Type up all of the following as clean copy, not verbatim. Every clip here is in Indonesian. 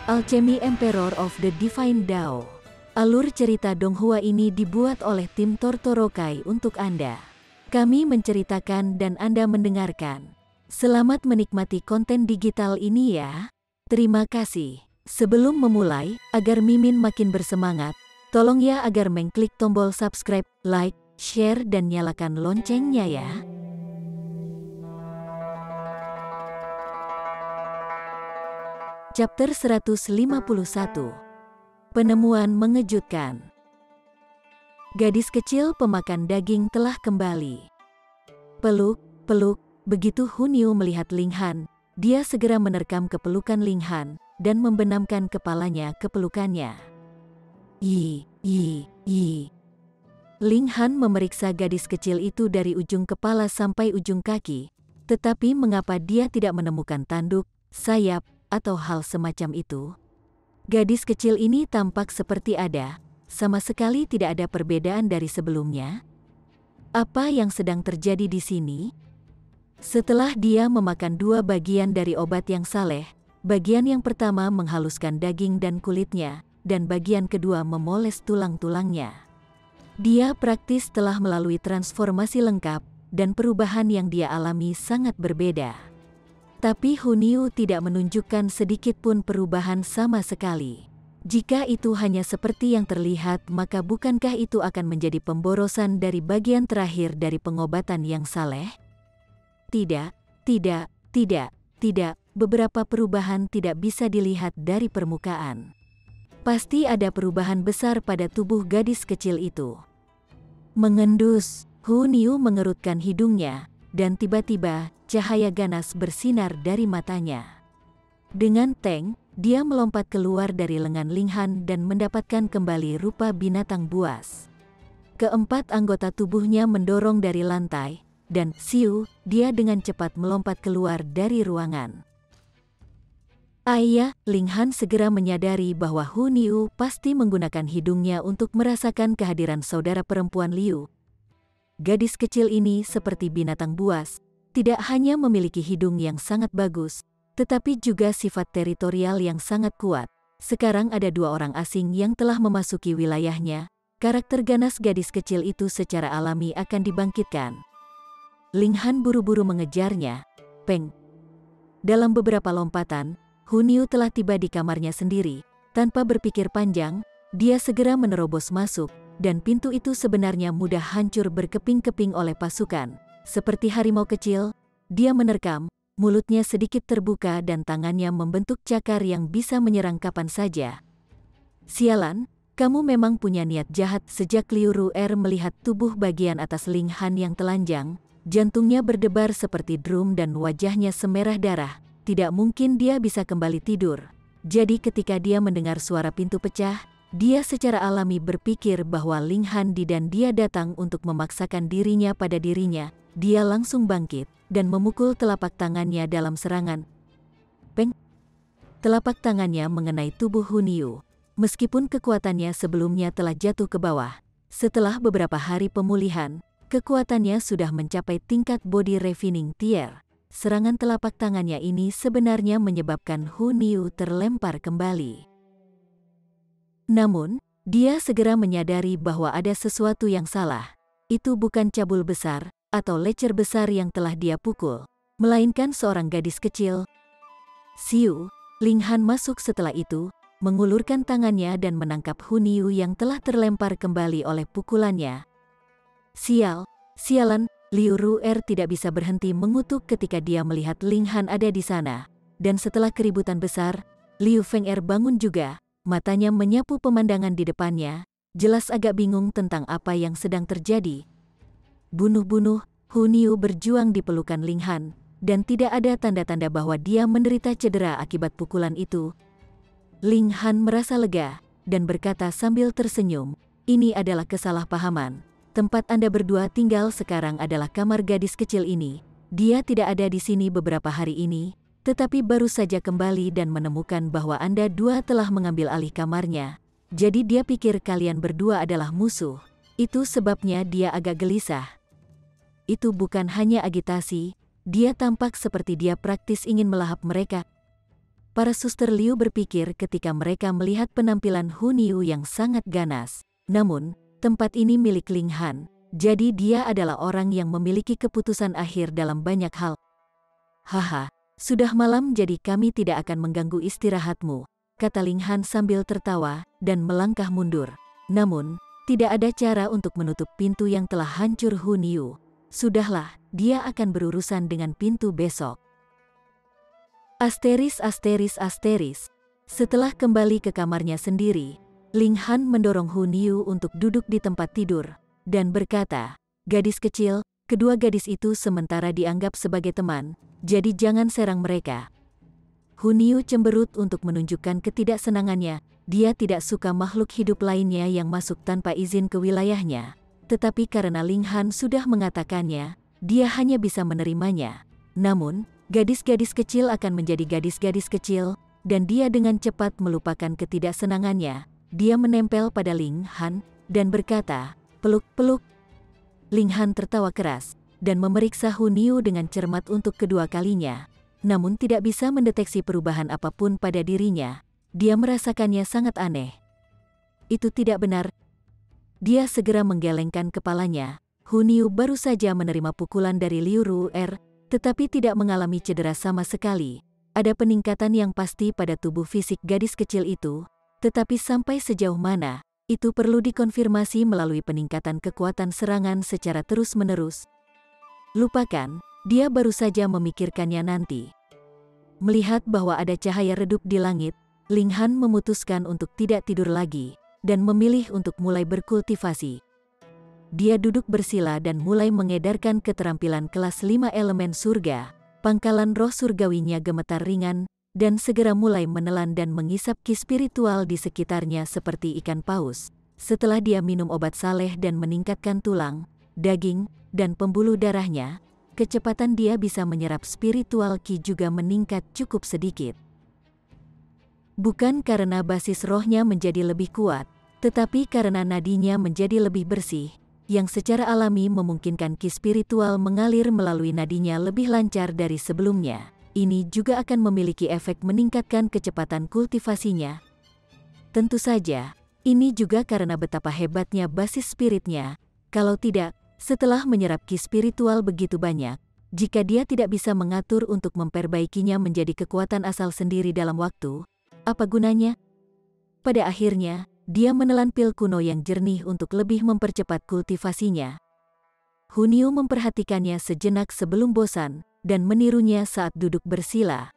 Alchemy Emperor of the Divine Dao. Alur cerita Donghua ini dibuat oleh tim Tortorokai untuk Anda. Kami menceritakan dan Anda mendengarkan. Selamat menikmati konten digital ini ya. Terima kasih. Sebelum memulai, agar Mimin makin bersemangat, tolong ya agar mengklik tombol subscribe, like, share dan nyalakan loncengnya ya. Chapter 151. Penemuan mengejutkan. Gadis kecil pemakan daging telah kembali. Peluk, begitu Hunyu melihat Ling Han, dia segera menerkam ke pelukan Ling Han, dan membenamkan kepalanya ke pelukannya. Yi. Ling Han memeriksa gadis kecil itu dari ujung kepala sampai ujung kaki, tetapi mengapa dia tidak menemukan tanduk, sayap, atau hal semacam itu? Gadis kecil ini tampak seperti sama sekali tidak ada perbedaan dari sebelumnya. Apa yang sedang terjadi di sini? Setelah dia memakan 2 bagian dari obat yang saleh, bagian yang pertama menghaluskan daging dan kulitnya, dan bagian kedua memoles tulang-tulangnya. Dia praktis telah melalui transformasi lengkap, dan perubahan yang dia alami sangat berbeda. Tapi Hunyu tidak menunjukkan sedikit pun perubahan sama sekali. Jika itu hanya seperti yang terlihat, maka bukankah itu akan menjadi pemborosan dari bagian terakhir dari pengobatan yang saleh? Tidak. Beberapa perubahan tidak bisa dilihat dari permukaan. Pasti ada perubahan besar pada tubuh gadis kecil itu. Mengendus, Hunyu mengerutkan hidungnya, dan tiba-tiba cahaya ganas bersinar dari matanya. Dengan teng, dia melompat keluar dari lengan Ling Han dan mendapatkan kembali rupa binatang buas. Keempat anggota tubuhnya mendorong dari lantai, dan siu, dia dengan cepat melompat keluar dari ruangan. Ayah, Ling Han segera menyadari bahwa Hunyu pasti menggunakan hidungnya untuk merasakan kehadiran saudara perempuan Liu. Gadis kecil ini seperti binatang buas, tidak hanya memiliki hidung yang sangat bagus, tetapi juga sifat teritorial yang sangat kuat. Sekarang ada 2 orang asing yang telah memasuki wilayahnya, karakter ganas gadis kecil itu secara alami akan dibangkitkan. Ling Han buru-buru mengejarnya. Peng! Dalam beberapa lompatan, Hunyu telah tiba di kamarnya sendiri. Tanpa berpikir panjang, dia segera menerobos masuk, dan pintu itu sebenarnya mudah hancur berkeping-keping oleh pasukan. Seperti harimau kecil, dia menerkam, mulutnya sedikit terbuka dan tangannya membentuk cakar yang bisa menyerang kapan saja. Sialan, kamu memang punya niat jahat. Sejak Liu Ru'er melihat tubuh bagian atas Ling Han yang telanjang, jantungnya berdebar seperti drum dan wajahnya semerah darah. Tidak mungkin dia bisa kembali tidur. Jadi ketika dia mendengar suara pintu pecah, dia secara alami berpikir bahwa Ling Han dan dia datang untuk memaksakan dirinya pada dirinya. Dia langsung bangkit dan memukul telapak tangannya dalam serangan. Peng! Telapak tangannya mengenai tubuh Hunyu. Meskipun kekuatannya sebelumnya telah jatuh ke bawah, setelah beberapa hari pemulihan, kekuatannya sudah mencapai tingkat body refining tier. Serangan telapak tangannya ini sebenarnya menyebabkan Hunyu terlempar kembali. Namun, dia segera menyadari bahwa ada sesuatu yang salah. Itu bukan cabul besar atau lecer besar yang telah dia pukul, melainkan seorang gadis kecil. Siu, Ling Han masuk setelah itu, mengulurkan tangannya dan menangkap Hunyu yang telah terlempar kembali oleh pukulannya. Sialan, Liu Ru'er tidak bisa berhenti mengutuk ketika dia melihat Ling Han ada di sana. Dan setelah keributan besar, Liu Feng'er bangun juga, matanya menyapu pemandangan di depannya, jelas agak bingung tentang apa yang sedang terjadi. Bunuh-bunuh, Hunyu berjuang di pelukan Ling Han, dan tidak ada tanda-tanda bahwa dia menderita cedera akibat pukulan itu. Ling Han merasa lega, dan berkata sambil tersenyum, ini adalah kesalahpahaman. Tempat Anda berdua tinggal sekarang adalah kamar gadis kecil ini. Dia tidak ada di sini beberapa hari ini, tetapi baru saja kembali dan menemukan bahwa Anda 2 telah mengambil alih kamarnya. Jadi dia pikir kalian berdua adalah musuh. Itu sebabnya dia agak gelisah. Itu bukan hanya agitasi, dia tampak seperti dia praktis ingin melahap mereka. para suster Liu berpikir ketika mereka melihat penampilan Hu Niu yang sangat ganas. Namun, tempat ini milik Ling Han, jadi dia adalah orang yang memiliki keputusan akhir dalam banyak hal. Haha, sudah malam jadi kami tidak akan mengganggu istirahatmu, kata Ling Han sambil tertawa dan melangkah mundur. Namun, tidak ada cara untuk menutup pintu yang telah hancur Hu Niu. Sudahlah, dia akan berurusan dengan pintu besok. Asteris. Setelah kembali ke kamarnya sendiri, Ling Han mendorong Hu Niu untuk duduk di tempat tidur, dan berkata, "Gadis kecil, kedua gadis itu sementara dianggap sebagai teman, jadi jangan serang mereka." Hu Niu cemberut untuk menunjukkan ketidaksenangannya. Dia tidak suka makhluk hidup lainnya yang masuk tanpa izin ke wilayahnya. Tetapi karena Ling Han sudah mengatakannya, dia hanya bisa menerimanya. Namun, gadis-gadis kecil akan menjadi gadis-gadis kecil, dan dia dengan cepat melupakan ketidaksenangannya. Dia menempel pada Ling Han, dan berkata, "Peluk-peluk." Ling Han tertawa keras, dan memeriksa Hu Niu dengan cermat untuk kedua kalinya. Namun tidak bisa mendeteksi perubahan apapun pada dirinya. Dia merasakannya sangat aneh. Itu tidak benar. Dia segera menggelengkan kepalanya. Hu Niu baru saja menerima pukulan dari Liu Ru'er, tetapi tidak mengalami cedera sama sekali. Ada peningkatan yang pasti pada tubuh fisik gadis kecil itu, tetapi sampai sejauh mana, itu perlu dikonfirmasi melalui peningkatan kekuatan serangan secara terus-menerus. Lupakan, dia baru saja memikirkannya nanti. Melihat bahwa ada cahaya redup di langit, Ling Han memutuskan untuk tidak tidur lagi, dan memilih untuk mulai berkultivasi. Dia duduk bersila dan mulai mengedarkan keterampilan kelas 5 elemen surga. Pangkalan roh surgawinya gemetar ringan, dan segera mulai menelan dan mengisap ki spiritual di sekitarnya seperti ikan paus. Setelah dia minum obat saleh dan meningkatkan tulang, daging, dan pembuluh darahnya, kecepatan dia bisa menyerap spiritual ki juga meningkat cukup sedikit. Bukan karena basis rohnya menjadi lebih kuat, tetapi karena nadinya menjadi lebih bersih, yang secara alami memungkinkan ki spiritual mengalir melalui nadinya lebih lancar dari sebelumnya. Ini juga akan memiliki efek meningkatkan kecepatan kultivasinya. Tentu saja, ini juga karena betapa hebatnya basis spiritnya. Kalau tidak, setelah menyerap ki spiritual begitu banyak, jika dia tidak bisa mengatur untuk memperbaikinya menjadi kekuatan asal sendiri dalam waktu, apa gunanya? Pada akhirnya, dia menelan pil kuno yang jernih untuk lebih mempercepat kultivasinya. Hu Niu memperhatikannya sejenak sebelum bosan, dan menirunya saat duduk bersila.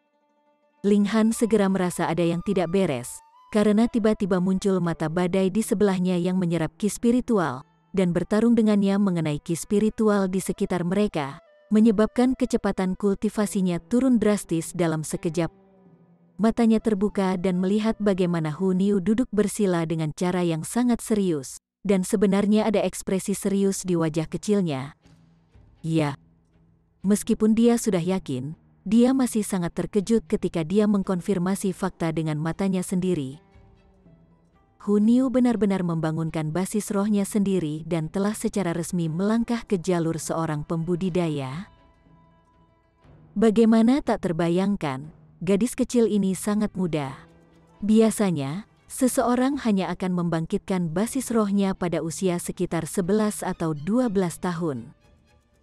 Ling Han segera merasa ada yang tidak beres, karena tiba-tiba muncul mata badai di sebelahnya yang menyerap ki spiritual, dan bertarung dengannya mengenai ki spiritual di sekitar mereka, menyebabkan kecepatan kultivasinya turun drastis dalam sekejap. Matanya terbuka dan melihat bagaimana Hu Niu duduk bersila dengan cara yang sangat serius, dan sebenarnya ada ekspresi serius di wajah kecilnya. Ya, meskipun dia sudah yakin, dia masih sangat terkejut ketika dia mengkonfirmasi fakta dengan matanya sendiri. Hu Niu benar-benar membangunkan basis rohnya sendiri dan telah secara resmi melangkah ke jalur seorang pembudidaya. Bagaimana tak terbayangkan, gadis kecil ini sangat muda. Biasanya, seseorang hanya akan membangkitkan basis rohnya pada usia sekitar 11 atau 12 tahun.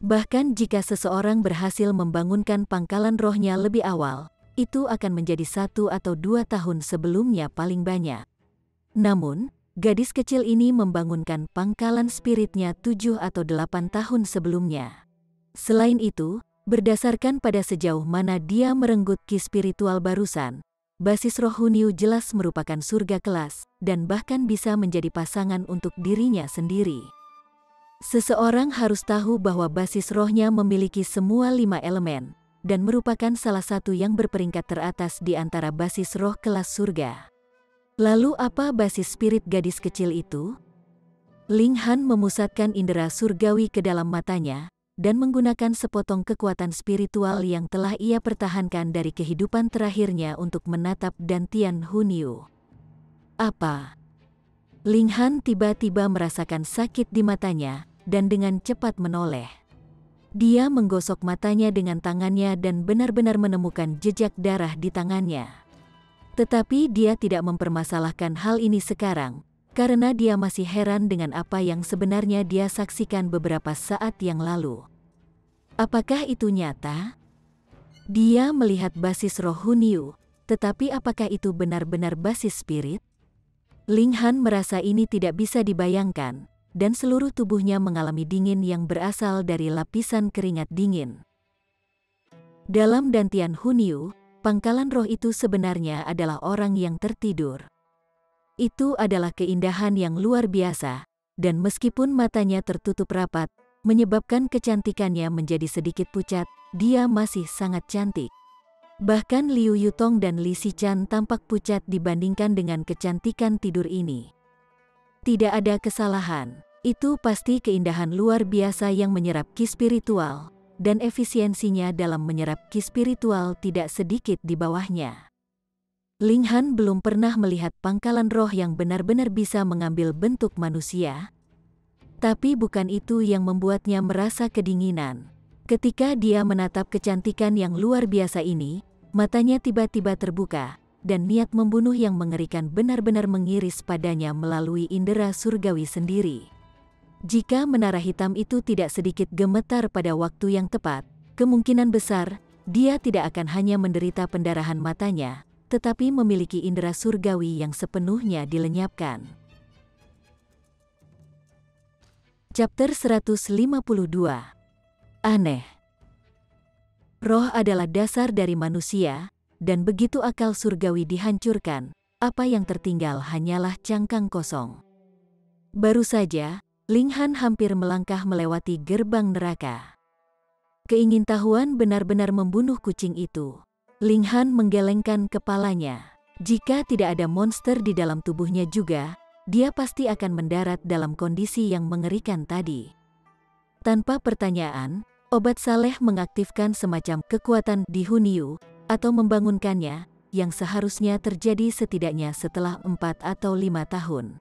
Bahkan jika seseorang berhasil membangunkan pangkalan rohnya lebih awal, itu akan menjadi 1 atau 2 tahun sebelumnya paling banyak. Namun, gadis kecil ini membangunkan pangkalan spiritnya 7 atau 8 tahun sebelumnya. Selain itu, berdasarkan pada sejauh mana dia merenggut ki spiritual barusan, basis roh Hu Niu jelas merupakan surga kelas, dan bahkan bisa menjadi pasangan untuk dirinya sendiri. Seseorang harus tahu bahwa basis rohnya memiliki semua 5 elemen, dan merupakan salah satu yang berperingkat teratas di antara basis roh kelas surga. Lalu apa basis spirit gadis kecil itu? Ling Han memusatkan indera surgawi ke dalam matanya, dan menggunakan sepotong kekuatan spiritual yang telah ia pertahankan dari kehidupan terakhirnya untuk menatap dantian Hu Niu. Apa? Ling Han tiba-tiba merasakan sakit di matanya, dan dengan cepat menoleh. Dia menggosok matanya dengan tangannya dan benar-benar menemukan jejak darah di tangannya. Tetapi dia tidak mempermasalahkan hal ini sekarang, karena dia masih heran dengan apa yang sebenarnya dia saksikan beberapa saat yang lalu. Apakah itu nyata? Dia melihat basis roh Hunyu, tetapi apakah itu benar-benar basis spirit? Ling Han merasa ini tidak bisa dibayangkan, dan seluruh tubuhnya mengalami dingin yang berasal dari lapisan keringat dingin. Dalam dantian Hunyu, pangkalan roh itu sebenarnya adalah orang yang tertidur. Itu adalah keindahan yang luar biasa, dan meskipun matanya tertutup rapat, menyebabkan kecantikannya menjadi sedikit pucat, dia masih sangat cantik. Bahkan Liu Yutong dan Li Xichan tampak pucat dibandingkan dengan kecantikan tidur ini. Tidak ada kesalahan, itu pasti keindahan luar biasa yang menyerap ki spiritual, dan efisiensinya dalam menyerap ki spiritual tidak sedikit di bawahnya. Ling Han belum pernah melihat pangkalan roh yang benar-benar bisa mengambil bentuk manusia. Tapi bukan itu yang membuatnya merasa kedinginan. Ketika dia menatap kecantikan yang luar biasa ini, matanya tiba-tiba terbuka, dan niat membunuh yang mengerikan benar-benar mengiris padanya melalui indera surgawi sendiri. Jika menara hitam itu tidak sedikit gemetar pada waktu yang tepat, kemungkinan besar dia tidak akan hanya menderita pendarahan matanya, tetapi memiliki indera surgawi yang sepenuhnya dilenyapkan. Chapter 152. Aneh. Roh adalah dasar dari manusia, dan begitu akal surgawi dihancurkan, apa yang tertinggal hanyalah cangkang kosong. Baru saja, Ling Han hampir melangkah melewati gerbang neraka. Keingintahuan benar-benar membunuh kucing itu. Ling Han menggelengkan kepalanya. Jika tidak ada monster di dalam tubuhnya juga, dia pasti akan mendarat dalam kondisi yang mengerikan tadi. Tanpa pertanyaan, obat saleh mengaktifkan semacam kekuatan di Hunyu, atau membangunkannya, yang seharusnya terjadi setidaknya setelah 4 atau 5 tahun.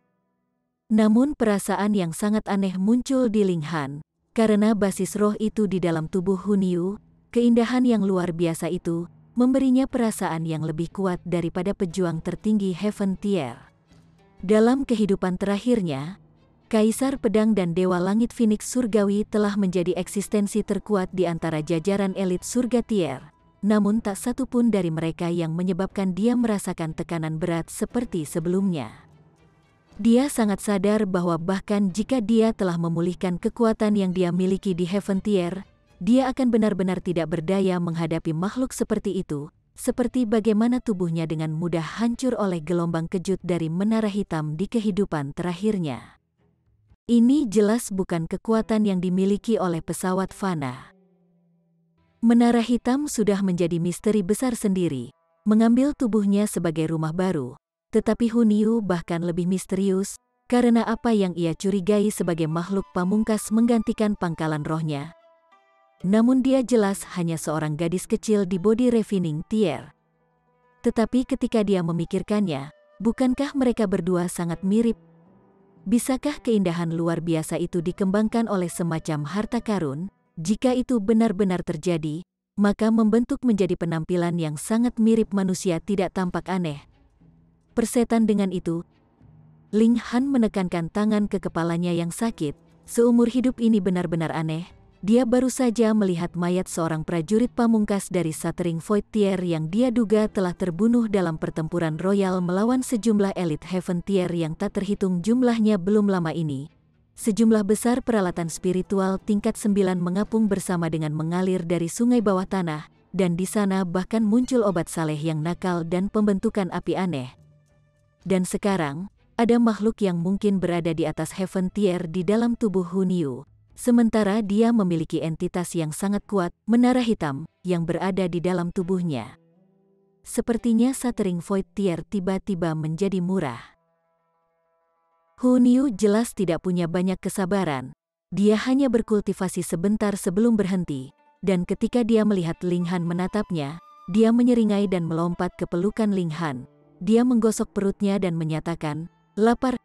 Namun perasaan yang sangat aneh muncul di Ling Han, karena basis roh itu di dalam tubuh Hunyu, keindahan yang luar biasa itu, memberinya perasaan yang lebih kuat daripada pejuang tertinggi Heaven Tier. Dalam kehidupan terakhirnya, Kaisar Pedang dan Dewa Langit Phoenix Surgawi telah menjadi eksistensi terkuat di antara jajaran elit surga Tier, namun tak satu pun dari mereka yang menyebabkan dia merasakan tekanan berat seperti sebelumnya. Dia sangat sadar bahwa bahkan jika dia telah memulihkan kekuatan yang dia miliki di Heaven Tier, dia akan benar-benar tidak berdaya menghadapi makhluk seperti itu, seperti bagaimana tubuhnya dengan mudah hancur oleh gelombang kejut dari menara hitam di kehidupan terakhirnya. Ini jelas bukan kekuatan yang dimiliki oleh pesawat fana. Menara hitam sudah menjadi misteri besar sendiri, mengambil tubuhnya sebagai rumah baru. Tetapi Hunyu bahkan lebih misterius, karena apa yang ia curigai sebagai makhluk pamungkas menggantikan pangkalan rohnya. Namun dia jelas hanya seorang gadis kecil di body refining Tier. Tetapi ketika dia memikirkannya, bukankah mereka berdua sangat mirip? Bisakah keindahan luar biasa itu dikembangkan oleh semacam harta karun? Jika itu benar-benar terjadi, maka membentuk menjadi penampilan yang sangat mirip manusia tidak tampak aneh. Persetan dengan itu, Ling Han menekankan tangan ke kepalanya yang sakit. Seumur hidup ini benar-benar aneh. Dia baru saja melihat mayat seorang prajurit pamungkas dari Shattering Void Tier yang dia duga telah terbunuh dalam pertempuran royal melawan sejumlah elit Heaven Tier yang tak terhitung jumlahnya belum lama ini. Sejumlah besar peralatan spiritual tingkat 9 mengapung bersama dengan mengalir dari sungai bawah tanah, dan di sana bahkan muncul obat saleh yang nakal dan pembentukan api aneh. Dan sekarang, ada makhluk yang mungkin berada di atas Heaven Tier di dalam tubuh Hunyu. Sementara dia memiliki entitas yang sangat kuat, menara hitam, yang berada di dalam tubuhnya. Sepertinya Shattering Void Tier tiba-tiba menjadi murah. Hunyu jelas tidak punya banyak kesabaran. Dia hanya berkultivasi sebentar sebelum berhenti, dan ketika dia melihat Ling Han menatapnya, dia menyeringai dan melompat ke pelukan Ling Han. Dia menggosok perutnya dan menyatakan, "Lapar."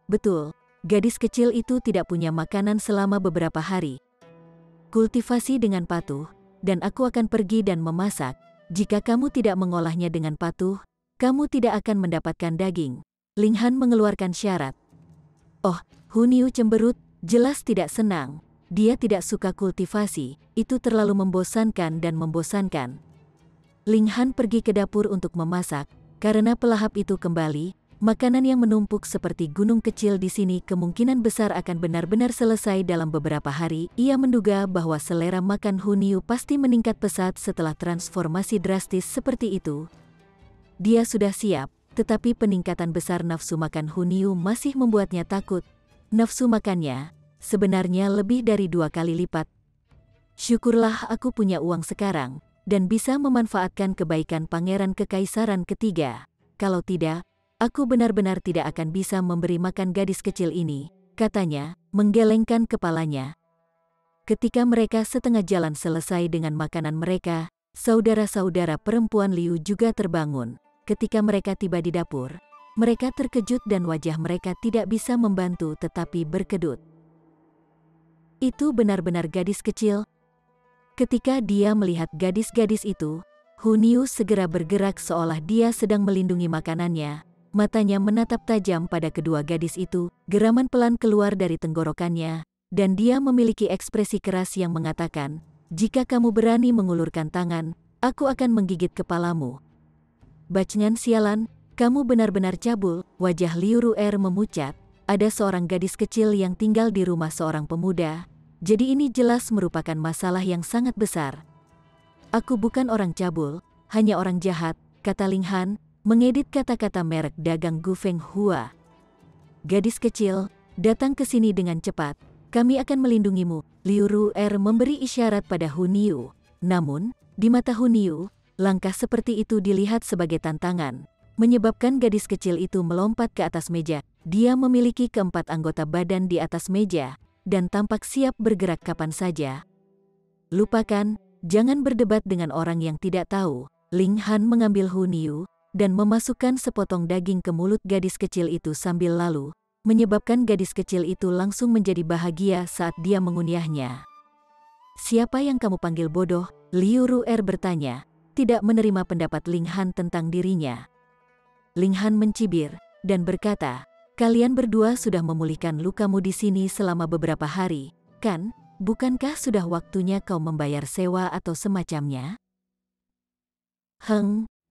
Betul, gadis kecil itu tidak punya makanan selama beberapa hari. Kultivasi dengan patuh, dan aku akan pergi dan memasak. Jika kamu tidak mengolahnya dengan patuh, kamu tidak akan mendapatkan daging. Ling Han mengeluarkan syarat. Oh, Hu Niu cemberut, jelas tidak senang. Dia tidak suka kultivasi, itu terlalu membosankan dan membosankan. Ling Han pergi ke dapur untuk memasak, karena pelahap itu kembali. Makanan yang menumpuk seperti gunung kecil di sini kemungkinan besar akan benar-benar selesai dalam beberapa hari. Ia menduga bahwa selera makan Hu Niu pasti meningkat pesat setelah transformasi drastis seperti itu. Dia sudah siap, tetapi peningkatan besar nafsu makan Hu Niu masih membuatnya takut. Nafsu makannya sebenarnya lebih dari 2 kali lipat. Syukurlah aku punya uang sekarang, dan bisa memanfaatkan kebaikan Pangeran Kekaisaran ketiga. Kalau tidak, aku benar-benar tidak akan bisa memberi makan gadis kecil ini, katanya, menggelengkan kepalanya. Ketika mereka setengah jalan selesai dengan makanan mereka, saudara-saudara perempuan Liu juga terbangun. Ketika mereka tiba di dapur, mereka terkejut dan wajah mereka tidak bisa membantu tetapi berkedut. Itu benar-benar gadis kecil. Ketika dia melihat gadis-gadis itu, Hu Niu segera bergerak seolah dia sedang melindungi makanannya. Matanya menatap tajam pada kedua gadis itu, geraman pelan keluar dari tenggorokannya, dan dia memiliki ekspresi keras yang mengatakan, "Jika kamu berani mengulurkan tangan, aku akan menggigit kepalamu." Bajingan sialan, kamu benar-benar cabul. Wajah Liu Ru'er memucat. Ada seorang gadis kecil yang tinggal di rumah seorang pemuda. Jadi ini jelas merupakan masalah yang sangat besar. Aku bukan orang cabul, hanya orang jahat, kata Ling Han, mengedit kata-kata merek dagang Gu Feng Hua. Gadis kecil, datang ke sini dengan cepat. Kami akan melindungimu. Liu Ru'er memberi isyarat pada Hu Niu. Namun, di mata Hu Niu, langkah seperti itu dilihat sebagai tantangan, menyebabkan gadis kecil itu melompat ke atas meja. Dia memiliki keempat anggota badan di atas meja, dan tampak siap bergerak kapan saja. Lupakan, jangan berdebat dengan orang yang tidak tahu. Ling Han mengambil Hu Niu, dan memasukkan sepotong daging ke mulut gadis kecil itu sambil lalu, menyebabkan gadis kecil itu langsung menjadi bahagia saat dia mengunyahnya. Siapa yang kamu panggil bodoh? Liu Ru'er bertanya, tidak menerima pendapat Ling Han tentang dirinya. Ling Han mencibir, dan berkata, kalian berdua sudah memulihkan lukamu di sini selama beberapa hari, kan? Bukankah sudah waktunya kau membayar sewa atau semacamnya?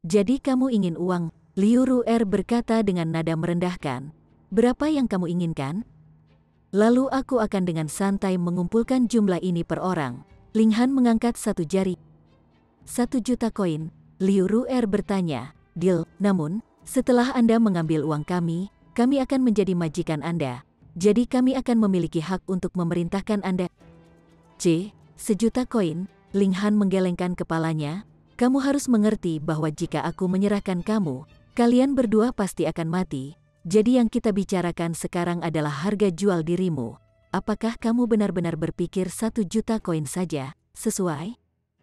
Jadi kamu ingin uang? Liu Ru'er berkata dengan nada merendahkan. Berapa yang kamu inginkan? Lalu aku akan dengan santai mengumpulkan jumlah ini per orang. Ling Han mengangkat satu jari. 1 juta koin. Liu Ru'er bertanya, deal, namun, setelah Anda mengambil uang kami akan menjadi majikan Anda. Jadi kami akan memiliki hak untuk memerintahkan Anda. 1 juta koin. Ling Han menggelengkan kepalanya. Kamu harus mengerti bahwa jika aku menyerahkan kamu, kalian berdua pasti akan mati. Jadi yang kita bicarakan sekarang adalah harga jual dirimu. Apakah kamu benar-benar berpikir 1 juta koin saja, sesuai?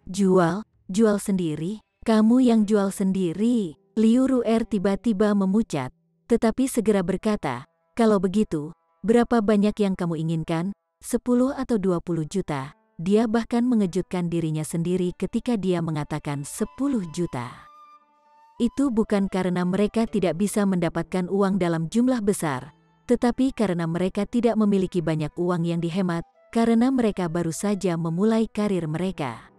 Jual sendiri? Kamu yang jual sendiri? Liu Ru'er tiba-tiba memucat, tetapi segera berkata, kalau begitu, berapa banyak yang kamu inginkan? 10 atau 20 juta? Dia bahkan mengejutkan dirinya sendiri ketika dia mengatakan 10 juta. Itu bukan karena mereka tidak bisa mendapatkan uang dalam jumlah besar, tetapi karena mereka tidak memiliki banyak uang yang dihemat, karena mereka baru saja memulai karir mereka.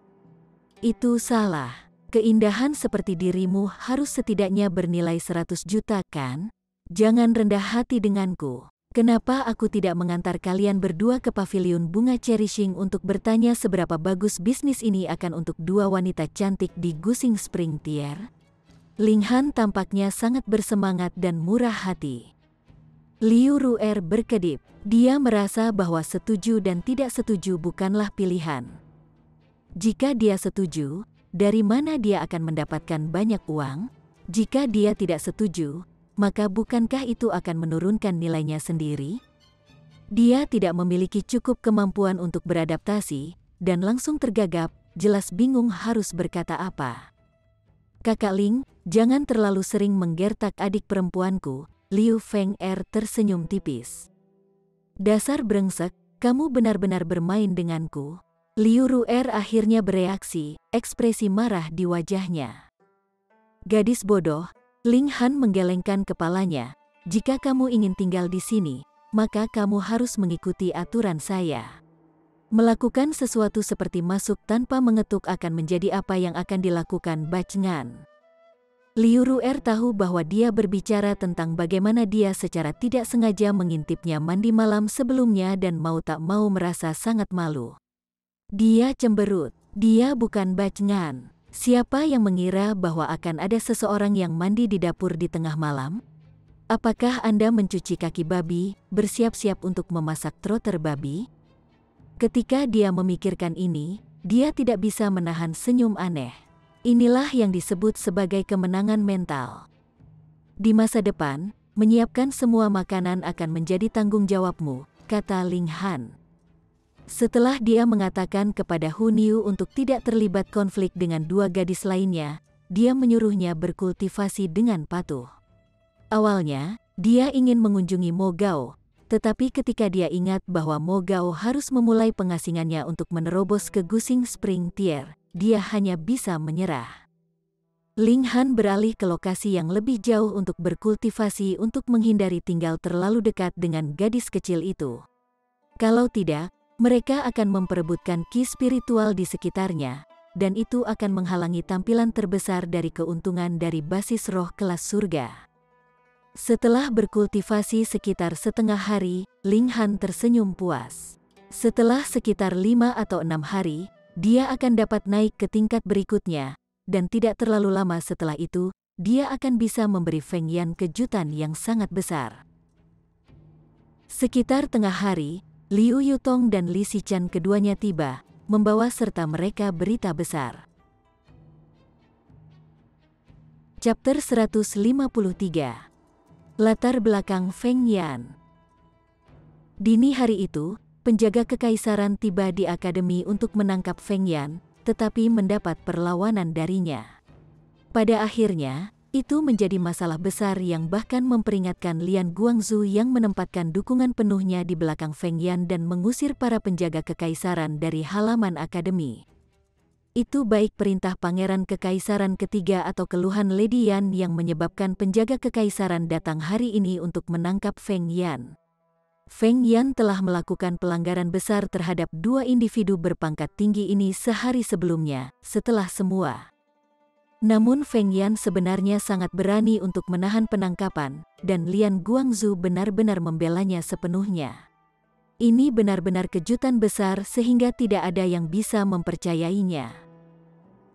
Itu salah. Keindahan seperti dirimu harus setidaknya bernilai 100 juta kan? Jangan rendah hati denganku. Kenapa aku tidak mengantar kalian berdua ke pavilion bunga cherishing untuk bertanya seberapa bagus bisnis ini akan untuk 2 wanita cantik di Gusing Spring Tier? Ling Han tampaknya sangat bersemangat dan murah hati. Liu Ru'er berkedip. Dia merasa bahwa setuju dan tidak setuju bukanlah pilihan. Jika dia setuju, dari mana dia akan mendapatkan banyak uang? Jika dia tidak setuju, maka bukankah itu akan menurunkan nilainya sendiri? Dia tidak memiliki cukup kemampuan untuk beradaptasi, dan langsung tergagap, jelas bingung harus berkata apa. Kakak Ling, jangan terlalu sering menggertak adik perempuanku. Liu Feng Er tersenyum tipis. Dasar brengsek, kamu benar-benar bermain denganku. Liu Ru'er akhirnya bereaksi, ekspresi marah di wajahnya. Gadis bodoh, Ling Han menggelengkan kepalanya. Jika kamu ingin tinggal di sini, maka kamu harus mengikuti aturan saya. Melakukan sesuatu seperti masuk tanpa mengetuk akan menjadi apa yang akan dilakukan Bacngan. Liu Ru'er tahu bahwa dia berbicara tentang bagaimana dia secara tidak sengaja mengintipnya mandi malam sebelumnya dan mau tak mau merasa sangat malu. Dia cemberut. Dia bukan Bacngan. Siapa yang mengira bahwa akan ada seseorang yang mandi di dapur di tengah malam? Apakah Anda mencuci kaki babi, bersiap-siap untuk memasak trotter babi? Ketika dia memikirkan ini, dia tidak bisa menahan senyum aneh. Inilah yang disebut sebagai kemenangan mental. Di masa depan, menyiapkan semua makanan akan menjadi tanggung jawabmu, kata Ling Han. Setelah dia mengatakan kepada Hu Niu untuk tidak terlibat konflik dengan dua gadis lainnya, dia menyuruhnya berkultivasi dengan patuh. Awalnya, dia ingin mengunjungi Mo Gao, tetapi ketika dia ingat bahwa Mo Gao harus memulai pengasingannya untuk menerobos ke Gusing Spring Tier, dia hanya bisa menyerah. Ling Han beralih ke lokasi yang lebih jauh untuk berkultivasi untuk menghindari tinggal terlalu dekat dengan gadis kecil itu. Kalau tidak, mereka akan memperebutkan ki spiritual di sekitarnya, dan itu akan menghalangi tampilan terbesar dari keuntungan dari basis roh kelas surga. Setelah berkultivasi sekitar setengah hari, Ling Han tersenyum puas. Setelah sekitar 5 atau 6 hari, dia akan dapat naik ke tingkat berikutnya, dan tidak terlalu lama setelah itu, dia akan bisa memberi Feng Yan kejutan yang sangat besar. Sekitar tengah hari, Liu Yutong dan Li Xichan keduanya tiba, membawa serta mereka berita besar. Chapter 153. Latar belakang Feng Yan. Dini hari itu, penjaga kekaisaran tiba di akademi untuk menangkap Feng Yan, tetapi mendapat perlawanan darinya. Pada akhirnya, itu menjadi masalah besar yang bahkan memperingatkan Lian Guangzu yang menempatkan dukungan penuhnya di belakang Feng Yan dan mengusir para penjaga kekaisaran dari halaman akademi. Itu baik perintah pangeran kekaisaran ketiga atau keluhan Lady Yan yang menyebabkan penjaga kekaisaran datang hari ini untuk menangkap Feng Yan. Feng Yan telah melakukan pelanggaran besar terhadap dua individu berpangkat tinggi ini sehari sebelumnya, setelah semua. Namun Feng Yan sebenarnya sangat berani untuk menahan penangkapan, dan Lian Guangzu benar-benar membelanya sepenuhnya. Ini benar-benar kejutan besar sehingga tidak ada yang bisa mempercayainya.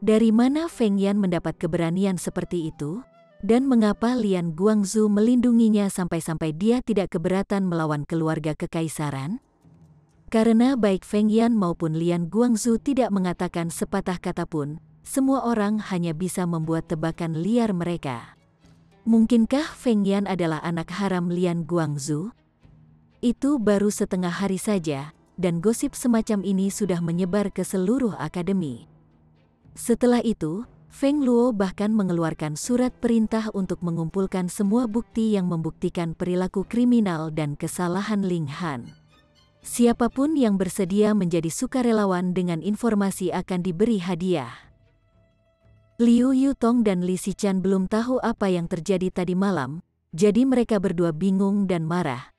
Dari mana Feng Yan mendapat keberanian seperti itu? Dan mengapa Lian Guangzu melindunginya sampai-sampai dia tidak keberatan melawan keluarga kekaisaran? Karena baik Feng Yan maupun Lian Guangzu tidak mengatakan sepatah kata pun, semua orang hanya bisa membuat tebakan liar mereka. Mungkinkah Feng Yan adalah anak haram Lian Guangzu? Itu baru setengah hari saja, dan gosip semacam ini sudah menyebar ke seluruh akademi. Setelah itu, Feng Luo bahkan mengeluarkan surat perintah untuk mengumpulkan semua bukti yang membuktikan perilaku kriminal dan kesalahan Ling Han. Siapapun yang bersedia menjadi sukarelawan dengan informasi akan diberi hadiah. Liu Yutong dan Li Xichan belum tahu apa yang terjadi tadi malam, jadi mereka berdua bingung dan marah.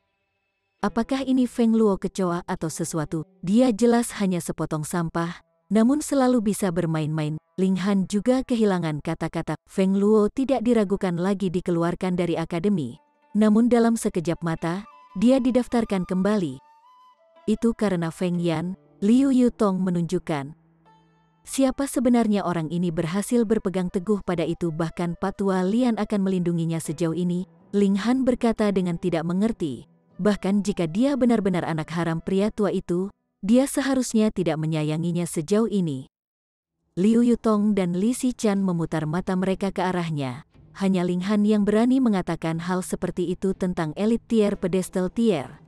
Apakah ini Feng Luo kecoa atau sesuatu? Dia jelas hanya sepotong sampah, namun selalu bisa bermain-main. Ling Han juga kehilangan kata-kata. Feng Luo tidak diragukan lagi dikeluarkan dari akademi. Namun dalam sekejap mata, dia didaftarkan kembali. Itu karena Feng Yan. Liu Yutong menunjukkan siapa sebenarnya orang ini berhasil berpegang teguh pada itu, bahkan Patua Lian akan melindunginya sejauh ini. Ling Han berkata dengan tidak mengerti. Bahkan jika dia benar-benar anak haram pria tua itu, dia seharusnya tidak menyayanginya sejauh ini. Liu Yutong dan Li Xichan memutar mata mereka ke arahnya. Hanya Ling Han yang berani mengatakan hal seperti itu tentang elit tier pedestal tier.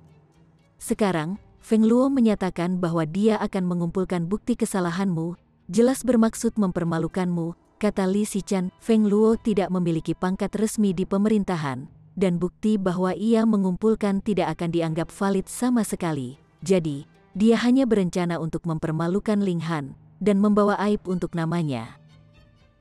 Sekarang, Feng Luo menyatakan bahwa dia akan mengumpulkan bukti kesalahanmu, jelas bermaksud mempermalukanmu, kata Li Xichan. Feng Luo tidak memiliki pangkat resmi di pemerintahan, dan bukti bahwa ia mengumpulkan tidak akan dianggap valid sama sekali. Jadi, dia hanya berencana untuk mempermalukan Ling Han dan membawa aib untuk namanya.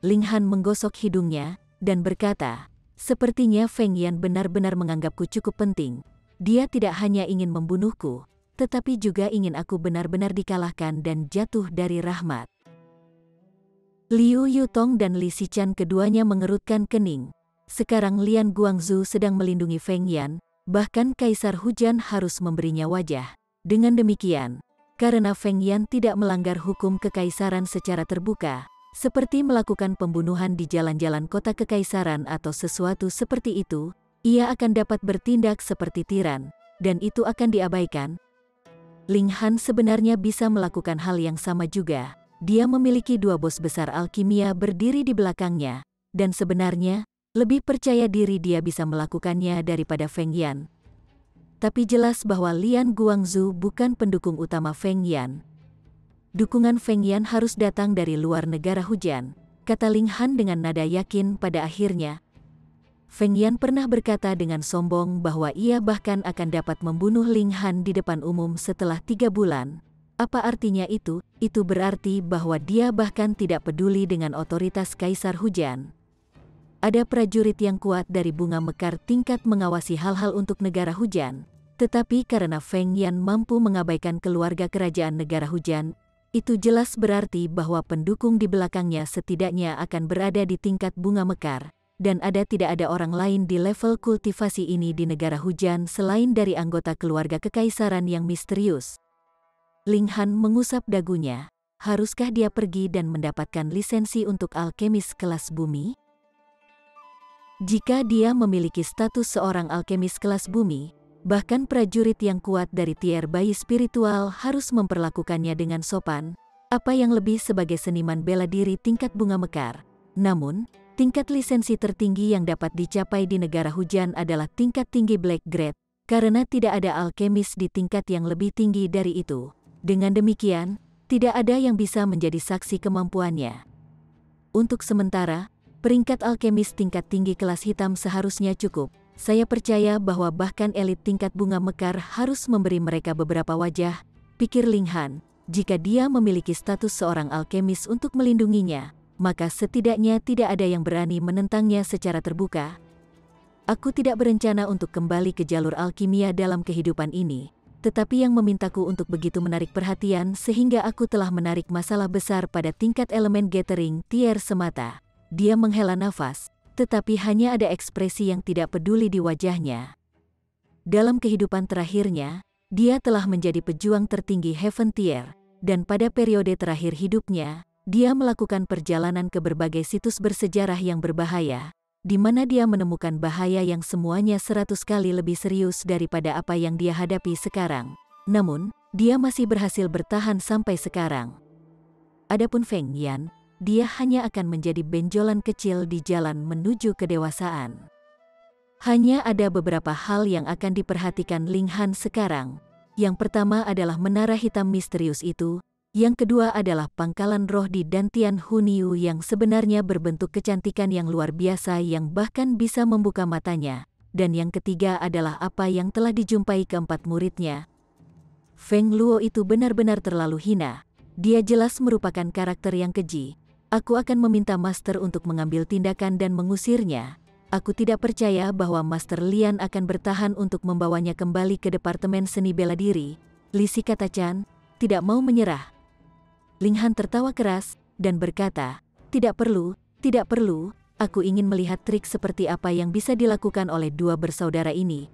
Ling Han menggosok hidungnya dan berkata, Sepertinya Feng Yan benar-benar menganggapku cukup penting. Dia tidak hanya ingin membunuhku, tetapi juga ingin aku benar-benar dikalahkan dan jatuh dari rahmat. Liu Yutong dan Li Xichan keduanya mengerutkan kening. Sekarang Lian Guangzu sedang melindungi Feng Yan, bahkan Kaisar Hujan harus memberinya wajah. Dengan demikian, karena Feng Yan tidak melanggar hukum kekaisaran secara terbuka, seperti melakukan pembunuhan di jalan-jalan kota kekaisaran atau sesuatu seperti itu, ia akan dapat bertindak seperti tiran, dan itu akan diabaikan. Ling Han sebenarnya bisa melakukan hal yang sama juga. Dia memiliki dua bos besar alkimia berdiri di belakangnya, dan sebenarnya, lebih percaya diri dia bisa melakukannya daripada Feng Yan. Tapi jelas bahwa Lian Guangzu bukan pendukung utama Feng Yan. Dukungan Feng Yan harus datang dari luar negara hujan, kata Ling Han dengan nada yakin pada akhirnya. Feng Yan pernah berkata dengan sombong bahwa ia bahkan akan dapat membunuh Ling Han di depan umum setelah 3 bulan. Apa artinya itu? Itu berarti bahwa dia bahkan tidak peduli dengan otoritas Kaisar Hujan. Ada prajurit yang kuat dari bunga mekar tingkat mengawasi hal-hal untuk negara hujan. Tetapi karena Feng Yan mampu mengabaikan keluarga kerajaan negara hujan, itu jelas berarti bahwa pendukung di belakangnya setidaknya akan berada di tingkat bunga mekar, dan tidak ada orang lain di level kultivasi ini di negara hujan selain dari anggota keluarga kekaisaran yang misterius. Ling Han mengusap dagunya. Haruskah dia pergi dan mendapatkan lisensi untuk alkemis kelas bumi? Jika dia memiliki status seorang alkemis kelas bumi, bahkan prajurit yang kuat dari tier bayi spiritual harus memperlakukannya dengan sopan, apa yang lebih sebagai seniman bela diri tingkat bunga mekar. Namun, tingkat lisensi tertinggi yang dapat dicapai di negara hujan adalah tingkat tinggi Black Grade, karena tidak ada alkemis di tingkat yang lebih tinggi dari itu. Dengan demikian, tidak ada yang bisa menjadi saksi kemampuannya. Untuk sementara, peringkat alkemis tingkat tinggi kelas hitam seharusnya cukup. Saya percaya bahwa bahkan elit tingkat bunga mekar harus memberi mereka beberapa wajah, pikir Ling Han. Jika dia memiliki status seorang alkemis untuk melindunginya, maka setidaknya tidak ada yang berani menentangnya secara terbuka. Aku tidak berencana untuk kembali ke jalur alkimia dalam kehidupan ini, tetapi yang memintaku untuk begitu menarik perhatian sehingga aku telah menarik masalah besar pada tingkat elemen gathering tier semata. Dia menghela nafas, tetapi hanya ada ekspresi yang tidak peduli di wajahnya. Dalam kehidupan terakhirnya, dia telah menjadi pejuang tertinggi Heaven Tier, dan pada periode terakhir hidupnya, dia melakukan perjalanan ke berbagai situs bersejarah yang berbahaya, di mana dia menemukan bahaya yang semuanya 100 kali lebih serius daripada apa yang dia hadapi sekarang. Namun, dia masih berhasil bertahan sampai sekarang. Adapun Feng Yan, dia hanya akan menjadi benjolan kecil di jalan menuju kedewasaan. Hanya ada beberapa hal yang akan diperhatikan Ling Han sekarang. Yang pertama adalah menara hitam misterius itu. Yang kedua adalah pangkalan roh di Dantian Huniu yang sebenarnya berbentuk kecantikan yang luar biasa yang bahkan bisa membuka matanya. Dan yang ketiga adalah apa yang telah dijumpai keempat muridnya. Feng Luo itu benar-benar terlalu hina. Dia jelas merupakan karakter yang keji. Aku akan meminta Master untuk mengambil tindakan dan mengusirnya. Aku tidak percaya bahwa Master Lian akan bertahan untuk membawanya kembali ke Departemen Seni Bela Diri. Li Si kata Chan, tidak mau menyerah. Ling Han tertawa keras, dan berkata, tidak perlu, aku ingin melihat trik seperti apa yang bisa dilakukan oleh dua bersaudara ini.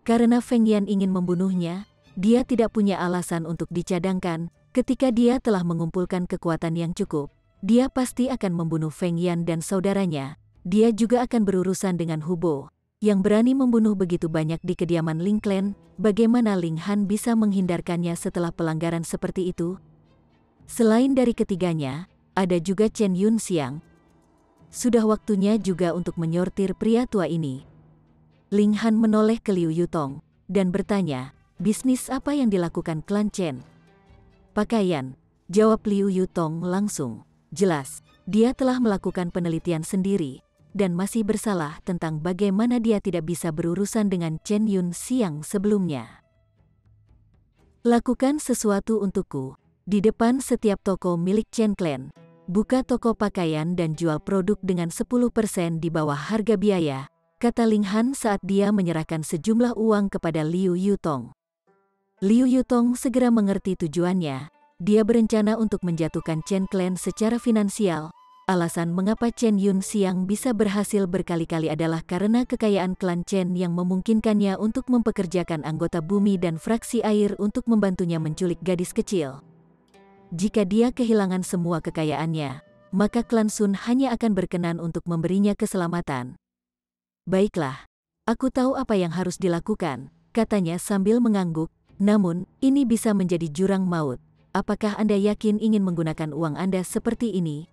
Karena Feng Yan ingin membunuhnya, dia tidak punya alasan untuk dicadangkan. Ketika dia telah mengumpulkan kekuatan yang cukup, dia pasti akan membunuh Feng Yan dan saudaranya. Dia juga akan berurusan dengan Hubo, yang berani membunuh begitu banyak di kediaman Ling Clan. Bagaimana Ling Han bisa menghindarkannya setelah pelanggaran seperti itu? Selain dari ketiganya, ada juga Chen Yun Xiang. Sudah waktunya juga untuk menyortir pria tua ini. Ling Han menoleh ke Liu Yutong, dan bertanya, bisnis apa yang dilakukan klan Chen? Pakaian, jawab Liu Yutong langsung. Jelas, dia telah melakukan penelitian sendiri, dan masih bersalah tentang bagaimana dia tidak bisa berurusan dengan Chen Yun Xiang sebelumnya. Lakukan sesuatu untukku, di depan setiap toko milik Chen Clan. buka toko pakaian dan jual produk dengan 10% di bawah harga biaya, kata Ling Han saat dia menyerahkan sejumlah uang kepada Liu Yutong. Liu Yutong segera mengerti tujuannya. Dia berencana untuk menjatuhkan Chen Clan secara finansial. Alasan mengapa Chen Yunxiang bisa berhasil berkali-kali adalah karena kekayaan klan Chen yang memungkinkannya untuk mempekerjakan anggota bumi dan fraksi air untuk membantunya menculik gadis kecil. Jika dia kehilangan semua kekayaannya, maka klan Sun hanya akan berkenan untuk memberinya keselamatan. Baiklah, aku tahu apa yang harus dilakukan, katanya sambil mengangguk, namun ini bisa menjadi jurang maut. Apakah Anda yakin ingin menggunakan uang Anda seperti ini?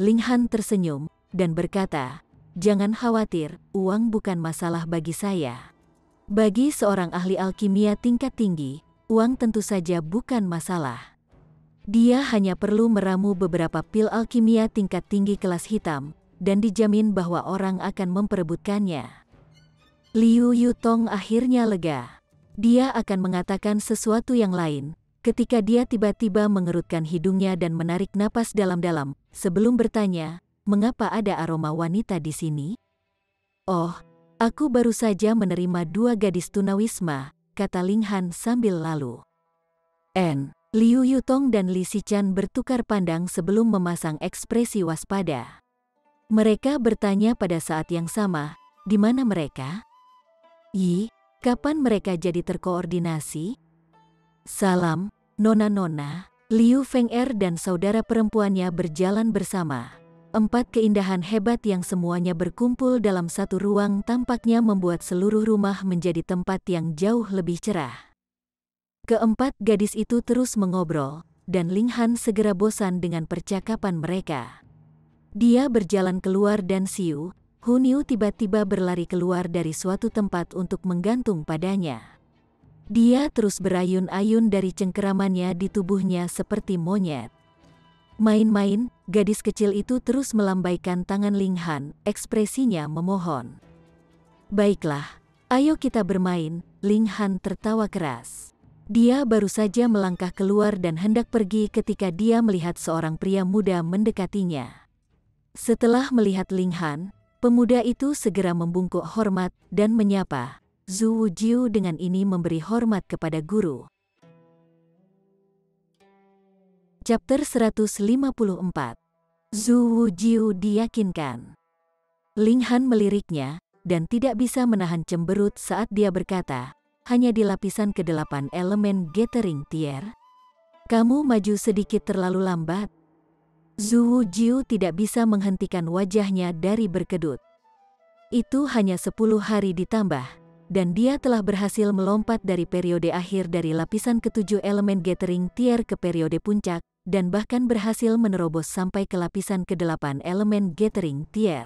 Ling Han tersenyum dan berkata, "Jangan khawatir, uang bukan masalah bagi saya. Bagi seorang ahli alkimia tingkat tinggi, uang tentu saja bukan masalah. Dia hanya perlu meramu beberapa pil alkimia tingkat tinggi kelas hitam, dan dijamin bahwa orang akan memperebutkannya." Liu Yutong akhirnya lega. Dia akan mengatakan sesuatu yang lain, ketika dia tiba-tiba mengerutkan hidungnya dan menarik napas dalam-dalam, sebelum bertanya, "Mengapa ada aroma wanita di sini?" "Oh, aku baru saja menerima 2 gadis tunawisma," kata Ling Han sambil lalu. Liu Yutong dan Li Xichan bertukar pandang sebelum memasang ekspresi waspada. Mereka bertanya pada saat yang sama, di mana mereka? Kapan mereka jadi terkoordinasi? "Salam, Nona-nona." Liu Feng'er dan saudara perempuannya berjalan bersama. 4 keindahan hebat yang semuanya berkumpul dalam satu ruang tampaknya membuat seluruh rumah menjadi tempat yang jauh lebih cerah. Keempat gadis itu terus mengobrol, dan Ling Han segera bosan dengan percakapan mereka. Dia berjalan keluar dan Xiu Huniu tiba-tiba berlari keluar dari suatu tempat untuk menggantung padanya. Dia terus berayun-ayun dari cengkeramannya di tubuhnya seperti monyet. "Main-main," gadis kecil itu terus melambaikan tangan Ling Han, ekspresinya memohon. "Baiklah, ayo kita bermain." Ling Han tertawa keras. Dia baru saja melangkah keluar dan hendak pergi ketika dia melihat seorang pria muda mendekatinya. Setelah melihat Ling Han, pemuda itu segera membungkuk hormat dan menyapa, "Zhu Wujiu." Dengan ini memberi hormat kepada guru. Chapter 154. Zhu Wujiu diyakinkan. Ling Han meliriknya, dan tidak bisa menahan cemberut saat dia berkata, "Hanya di lapisan ke-8 elemen Gathering Tier? Kamu maju sedikit terlalu lambat." Zhu Wujiu tidak bisa menghentikan wajahnya dari berkedut. Itu hanya 10 hari ditambah, dan dia telah berhasil melompat dari periode akhir dari lapisan ke-7 elemen Gathering Tier ke periode puncak, dan bahkan berhasil menerobos sampai ke lapisan ke-8 elemen Gathering Tier.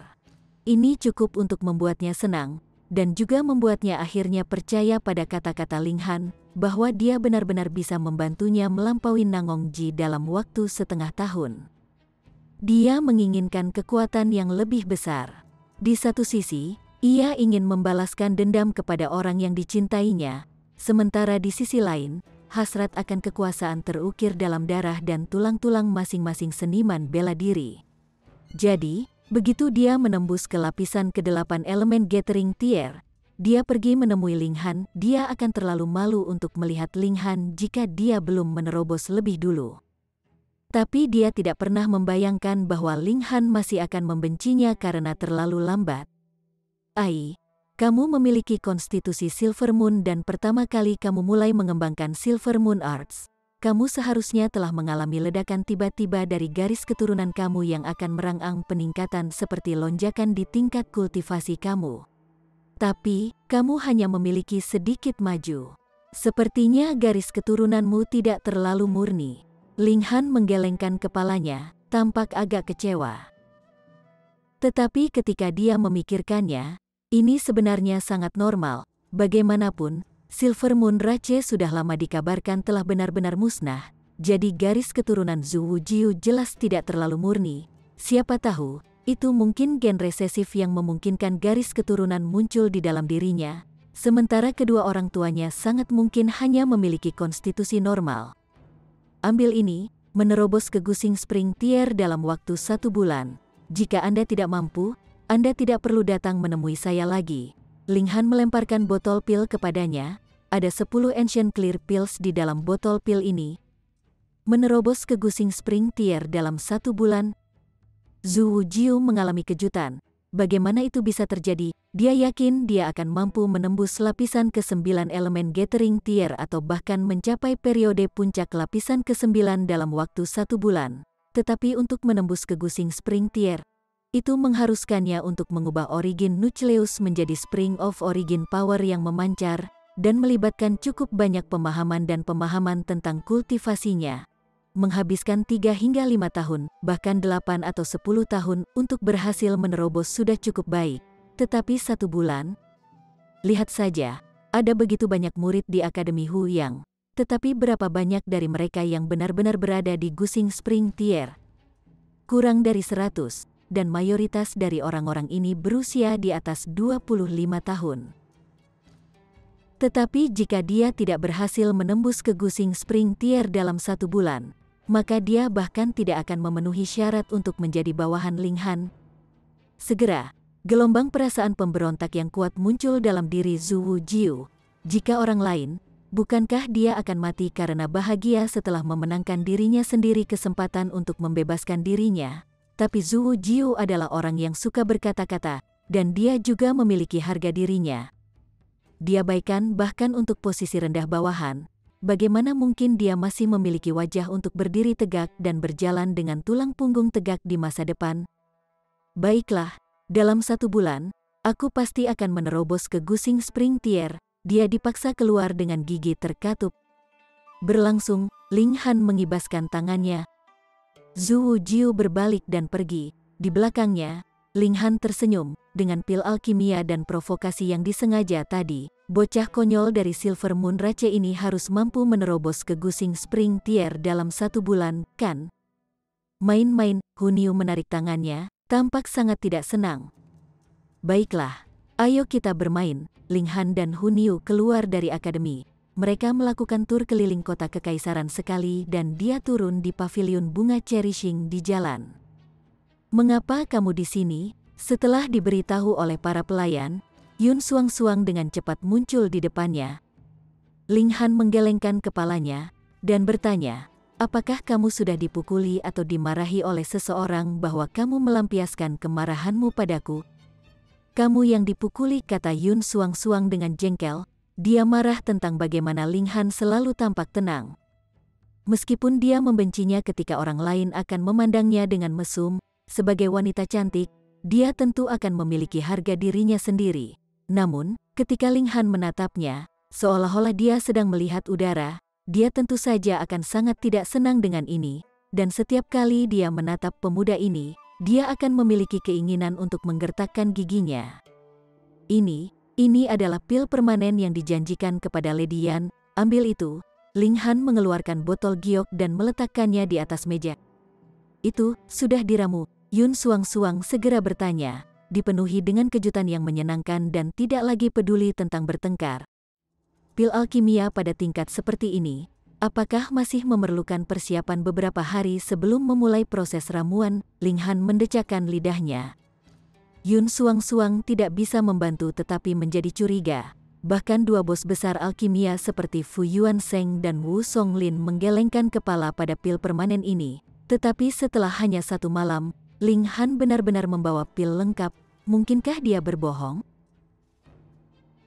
Ini cukup untuk membuatnya senang, dan juga membuatnya akhirnya percaya pada kata-kata Ling Han, bahwa dia benar-benar bisa membantunya melampaui Nangong Ji dalam waktu setengah tahun. Dia menginginkan kekuatan yang lebih besar. Di satu sisi, ia ingin membalaskan dendam kepada orang yang dicintainya, sementara di sisi lain, hasrat akan kekuasaan terukir dalam darah dan tulang-tulang masing-masing seniman bela diri. Jadi, begitu dia menembus ke lapisan ke-8 elemen Gathering Tier, dia pergi menemui Ling Han. Dia akan terlalu malu untuk melihat Ling Han jika dia belum menerobos lebih dulu. Tapi dia tidak pernah membayangkan bahwa Ling Han masih akan membencinya karena terlalu lambat. Kamu memiliki konstitusi Silver Moon dan pertama kali kamu mulai mengembangkan Silver Moon Arts. Kamu seharusnya telah mengalami ledakan tiba-tiba dari garis keturunan kamu yang akan merangsang peningkatan seperti lonjakan di tingkat kultivasi kamu. Tapi, kamu hanya memiliki sedikit maju. Sepertinya garis keturunanmu tidak terlalu murni. Ling Han menggelengkan kepalanya, tampak agak kecewa. Tetapi ketika dia memikirkannya, ini sebenarnya sangat normal. Bagaimanapun, Silver Moon Rache sudah lama dikabarkan telah benar-benar musnah, jadi garis keturunan Zhu Wujiu jelas tidak terlalu murni. Siapa tahu, itu mungkin gen resesif yang memungkinkan garis keturunan muncul di dalam dirinya, sementara kedua orang tuanya sangat mungkin hanya memiliki konstitusi normal. Ambil ini, menerobos ke Gusing Spring Tier dalam waktu 1 bulan. Jika Anda tidak mampu, Anda tidak perlu datang menemui saya lagi. Ling Han melemparkan botol pil kepadanya. Ada 10 Ancient Clear Pills di dalam botol pil ini. Menerobos ke Gusing Spring Tier dalam 1 bulan. Zhu Jiu mengalami kejutan. Bagaimana itu bisa terjadi? Dia yakin dia akan mampu menembus lapisan ke-9 elemen Gathering Tier atau bahkan mencapai periode puncak lapisan ke-9 dalam waktu 1 bulan. Tetapi untuk menembus ke Gusing Spring Tier, itu mengharuskannya untuk mengubah Origin Nucleus menjadi Spring of Origin Power yang memancar, dan melibatkan cukup banyak pemahaman dan pemahaman tentang kultivasinya. Menghabiskan 3 hingga 5 tahun, bahkan 8 atau 10 tahun untuk berhasil menerobos sudah cukup baik. Tetapi 1 bulan? Lihat saja, ada begitu banyak murid di Akademi Hu Yang. Tetapi berapa banyak dari mereka yang benar-benar berada di Gusing Spring Tier? Kurang dari 100, dan mayoritas dari orang-orang ini berusia di atas 25 tahun. Tetapi jika dia tidak berhasil menembus ke Gusing Spring Tier dalam 1 bulan, maka dia bahkan tidak akan memenuhi syarat untuk menjadi bawahan Ling Han. Segera, gelombang perasaan pemberontak yang kuat muncul dalam diri Zhu Jiu. Jika orang lain, bukankah dia akan mati karena bahagia setelah memenangkan dirinya sendiri kesempatan untuk membebaskan dirinya? Tapi Zhu Jiu adalah orang yang suka berkata-kata, dan dia juga memiliki harga dirinya. Diabaikan bahkan untuk posisi rendah bawahan. Bagaimana mungkin dia masih memiliki wajah untuk berdiri tegak dan berjalan dengan tulang punggung tegak di masa depan? Baiklah, dalam 1 bulan, aku pasti akan menerobos ke Gusing Spring Tier. Dia dipaksa keluar dengan gigi terkatup. Berlangsung, Ling Han mengibaskan tangannya. Zhu Jiu berbalik dan pergi. Di belakangnya, Ling Han tersenyum. Dengan pil alkimia dan provokasi yang disengaja tadi, bocah konyol dari Silver Moon Rache ini harus mampu menerobos ke Gusing Spring Tier dalam 1 bulan, kan? Main-main, Hun Yu menarik tangannya, tampak sangat tidak senang. Baiklah, ayo kita bermain. Ling Han dan Hun Yu keluar dari akademi. Mereka melakukan tur keliling kota kekaisaran sekali dan dia turun di pavilion bunga cherishing di jalan. Mengapa kamu di sini? Setelah diberitahu oleh para pelayan, Yun Suang-Suang dengan cepat muncul di depannya. Ling Han menggelengkan kepalanya dan bertanya, apakah kamu sudah dipukuli atau dimarahi oleh seseorang bahwa kamu melampiaskan kemarahanmu padaku? Kamu yang dipukuli, kata Yun Suang-Suang dengan jengkel. Dia marah tentang bagaimana Ling Han selalu tampak tenang. Meskipun dia membencinya ketika orang lain akan memandangnya dengan mesum, sebagai wanita cantik, dia tentu akan memiliki harga dirinya sendiri. Namun, ketika Ling Han menatapnya, seolah-olah dia sedang melihat udara, dia tentu saja akan sangat tidak senang dengan ini, dan setiap kali dia menatap pemuda ini, dia akan memiliki keinginan untuk menggertakkan giginya. Ini adalah pil permanen yang dijanjikan kepada Lady Yan. Ambil itu. Ling Han mengeluarkan botol giok dan meletakkannya di atas meja. Itu, sudah diramu. Yun Suang-Suang segera bertanya, dipenuhi dengan kejutan yang menyenangkan dan tidak lagi peduli tentang bertengkar. Pil alkimia pada tingkat seperti ini, apakah masih memerlukan persiapan beberapa hari sebelum memulai proses ramuan? Ling Han mendecakkan lidahnya. Yun Suang-Suang tidak bisa membantu tetapi menjadi curiga. Bahkan 2 bos besar alkimia seperti Fu Yuan-Seng dan Wu Songlin menggelengkan kepala pada pil permanen ini. Tetapi setelah hanya 1 malam, Ling Han benar-benar membawa pil lengkap. Mungkinkah dia berbohong?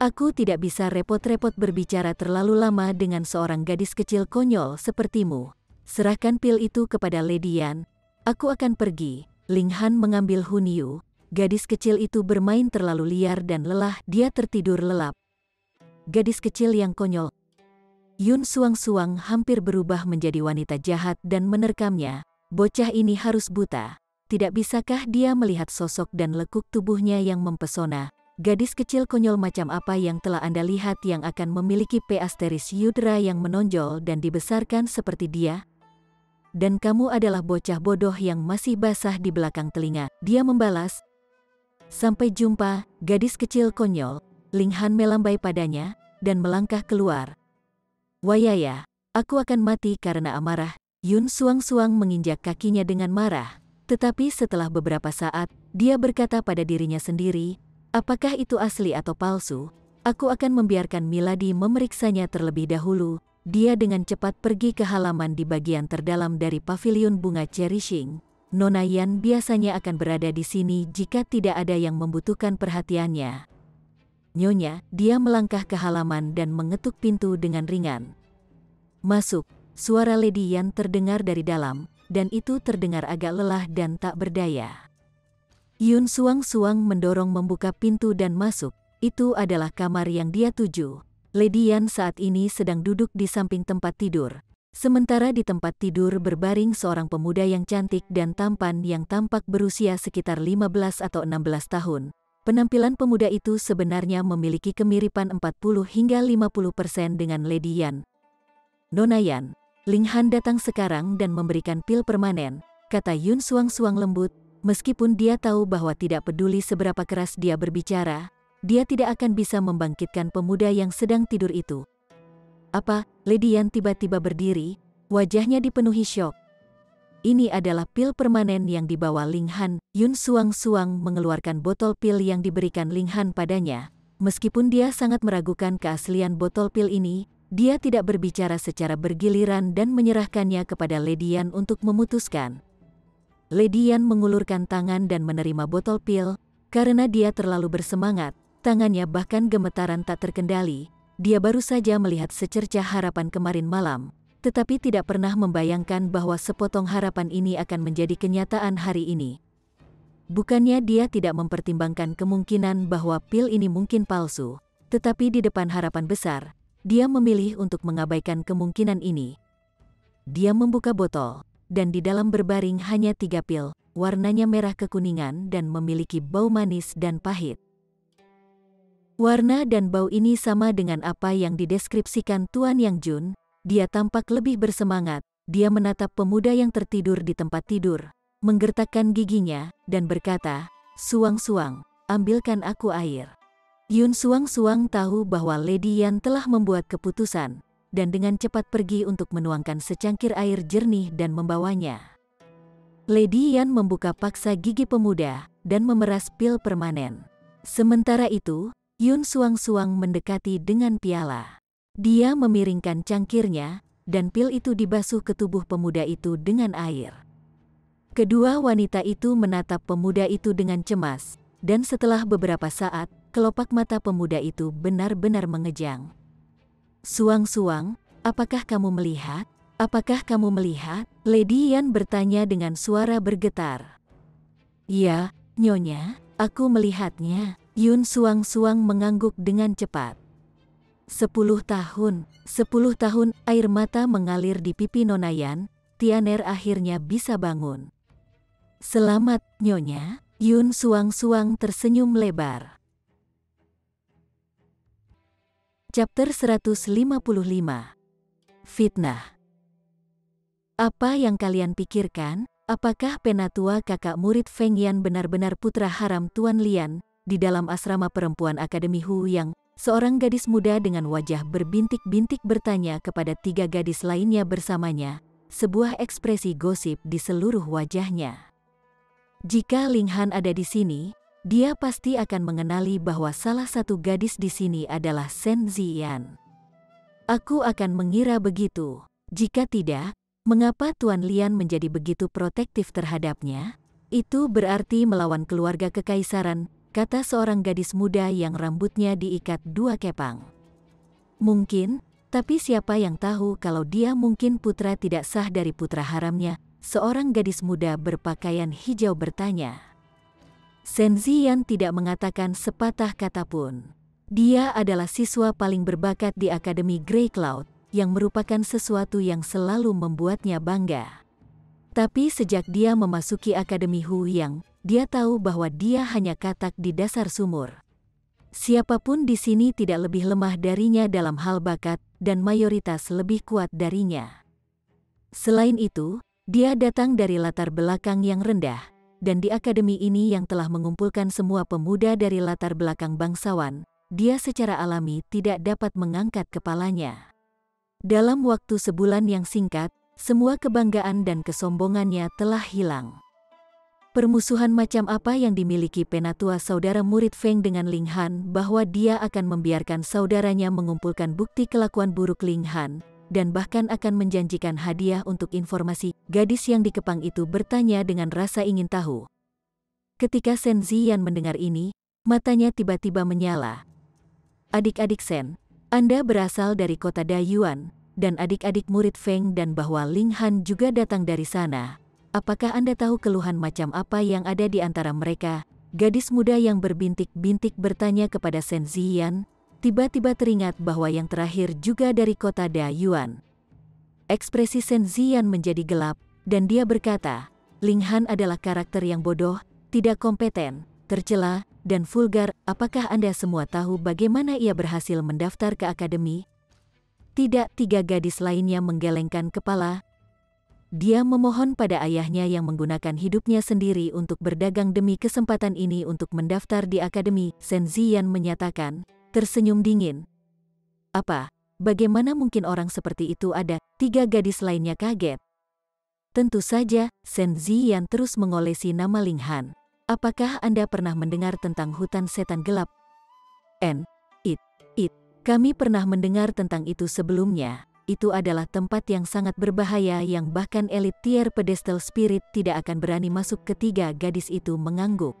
Aku tidak bisa repot-repot berbicara terlalu lama dengan seorang gadis kecil konyol sepertimu. Serahkan pil itu kepada Lady Yan. Aku akan pergi. Ling Han mengambil Hun Yu. Gadis kecil itu bermain terlalu liar dan lelah. Dia tertidur lelap. Gadis kecil yang konyol. Yun Suang-Suang hampir berubah menjadi wanita jahat dan menerkamnya. Bocah ini harus buta. Tidak bisakah dia melihat sosok dan lekuk tubuhnya yang mempesona? Gadis kecil konyol macam apa yang telah Anda lihat yang akan memiliki P asteris Yudra yang menonjol dan dibesarkan seperti dia? Dan kamu adalah bocah bodoh yang masih basah di belakang telinga. Dia membalas. Sampai jumpa, gadis kecil konyol. Ling Han melambai padanya dan melangkah keluar. Wayaya, aku akan mati karena amarah. Yun Suang-Suang menginjak kakinya dengan marah, tetapi setelah beberapa saat, dia berkata pada dirinya sendiri, apakah itu asli atau palsu? Aku akan membiarkan Milady memeriksanya terlebih dahulu. Dia dengan cepat pergi ke halaman di bagian terdalam dari pavilion bunga Cherishing. Nona Yan biasanya akan berada di sini jika tidak ada yang membutuhkan perhatiannya. Nyonya, dia melangkah ke halaman dan mengetuk pintu dengan ringan. Masuk. Suara Lady Yan terdengar dari dalam, dan itu terdengar agak lelah dan tak berdaya. Yun Suang-Suang mendorong membuka pintu dan masuk. Itu adalah kamar yang dia tuju. Lady Yan saat ini sedang duduk di samping tempat tidur. Sementara di tempat tidur berbaring seorang pemuda yang cantik dan tampan yang tampak berusia sekitar 15 atau 16 tahun. Penampilan pemuda itu sebenarnya memiliki kemiripan 40 hingga 50% dengan Lady Yan. Nona Yan, Ling Han datang sekarang dan memberikan pil permanen, kata Yun Suang-Suang lembut, meskipun dia tahu bahwa tidak peduli seberapa keras dia berbicara, dia tidak akan bisa membangkitkan pemuda yang sedang tidur itu. Apa? Lady Yan tiba-tiba berdiri, wajahnya dipenuhi syok. Ini adalah pil permanen yang dibawa Ling Han. Yun Suang-Suang mengeluarkan botol pil yang diberikan Ling Han padanya. Meskipun dia sangat meragukan keaslian botol pil ini, dia tidak berbicara secara bergiliran dan menyerahkannya kepada Lady Yan untuk memutuskan. Lady Yan mengulurkan tangan dan menerima botol pil. Karena dia terlalu bersemangat, tangannya bahkan gemetaran tak terkendali. Dia baru saja melihat secercah harapan kemarin malam, tetapi tidak pernah membayangkan bahwa sepotong harapan ini akan menjadi kenyataan hari ini. Bukannya dia tidak mempertimbangkan kemungkinan bahwa pil ini mungkin palsu, tetapi di depan harapan besar, dia memilih untuk mengabaikan kemungkinan ini. Dia membuka botol, dan di dalam berbaring hanya 3 pil, warnanya merah kekuningan dan memiliki bau manis dan pahit. Warna dan bau ini sama dengan apa yang dideskripsikan Tuan Yang Jun. Dia tampak lebih bersemangat. Dia menatap pemuda yang tertidur di tempat tidur, menggertakkan giginya, dan berkata, Suang-Suang, ambilkan aku air. Yun Suang-Suang tahu bahwa Lady Yan telah membuat keputusan, dan dengan cepat pergi untuk menuangkan secangkir air jernih dan membawanya. Lady Yan membuka paksa gigi pemuda, dan memeras pil permanen. Sementara itu, Yun Suang-Suang mendekati dengan piala. Dia memiringkan cangkirnya, dan pil itu dibasuh ke tubuh pemuda itu dengan air. Kedua wanita itu menatap pemuda itu dengan cemas, dan setelah beberapa saat, kelopak mata pemuda itu benar-benar mengejang. Suang-Suang, apakah kamu melihat? Apakah kamu melihat? Lady Yan bertanya dengan suara bergetar. Ya, Nyonya, aku melihatnya. Yun Suang-Suang mengangguk dengan cepat. 10 tahun, 10 tahun, air mata mengalir di pipi Nona Yan. Tianer akhirnya bisa bangun. Selamat, Nyonya. Yun Suang-Suang tersenyum lebar. Chapter 155. Fitnah. Apa yang kalian pikirkan? Apakah penatua kakak murid Feng Yan benar-benar putra haram Tuan Lian? Di dalam asrama perempuan Akademi Hu Yang, seorang gadis muda dengan wajah berbintik-bintik bertanya kepada 3 gadis lainnya bersamanya, sebuah ekspresi gosip di seluruh wajahnya. Jika Ling Han ada di sini, dia pasti akan mengenali bahwa salah satu gadis di sini adalah Shen Ziyan. Aku akan mengira begitu. Jika tidak, mengapa Tuan Lian menjadi begitu protektif terhadapnya? Itu berarti melawan keluarga kekaisaran, kata seorang gadis muda yang rambutnya diikat 2 kepang. Mungkin, tapi siapa yang tahu kalau dia mungkin putra tidak sah dari putra haramnya? Seorang gadis muda berpakaian hijau bertanya. Shen Ziyan tidak mengatakan sepatah kata pun. Dia adalah siswa paling berbakat di Akademi Grey Cloud, yang merupakan sesuatu yang selalu membuatnya bangga. Tapi sejak dia memasuki Akademi Hu Yang, dia tahu bahwa dia hanya katak di dasar sumur. Siapapun di sini tidak lebih lemah darinya dalam hal bakat, dan mayoritas lebih kuat darinya. Selain itu, dia datang dari latar belakang yang rendah, dan di akademi ini yang telah mengumpulkan semua pemuda dari latar belakang bangsawan, dia secara alami tidak dapat mengangkat kepalanya. Dalam waktu sebulan yang singkat, semua kebanggaan dan kesombongannya telah hilang. Permusuhan macam apa yang dimiliki penatua saudara murid Feng dengan Ling Han bahwa dia akan membiarkan saudaranya mengumpulkan bukti kelakuan buruk Ling Han, dan bahkan akan menjanjikan hadiah untuk informasi. Gadis yang dikepang itu bertanya dengan rasa ingin tahu. Ketika Shen Ziyan mendengar ini, matanya tiba-tiba menyala. Adik-adik Shen, Anda berasal dari kota Dayuan, dan adik-adik murid Feng dan bahwa Ling Han juga datang dari sana. Apakah Anda tahu keluhan macam apa yang ada di antara mereka? Gadis muda yang berbintik-bintik bertanya kepada Shen Ziyan, tiba-tiba teringat bahwa yang terakhir juga dari kota Dayuan. Ekspresi Shen Ziyan menjadi gelap, dan dia berkata, Ling Han adalah karakter yang bodoh, tidak kompeten, tercela, dan vulgar. Apakah Anda semua tahu bagaimana ia berhasil mendaftar ke akademi? Tidak, tiga gadis lainnya menggelengkan kepala. Dia memohon pada ayahnya yang menggunakan hidupnya sendiri untuk berdagang demi kesempatan ini untuk mendaftar di akademi. Shen Ziyan menyatakan, tersenyum dingin. Apa? Bagaimana mungkin orang seperti itu ada? Tiga gadis lainnya kaget. Tentu saja, Shen Ziyan terus mengolesi nama Ling Han. Apakah Anda pernah mendengar tentang hutan setan gelap? Kami pernah mendengar tentang itu sebelumnya. Itu adalah tempat yang sangat berbahaya yang bahkan elit tier pedestal spirit tidak akan berani masuk. Ketiga gadis itu mengangguk.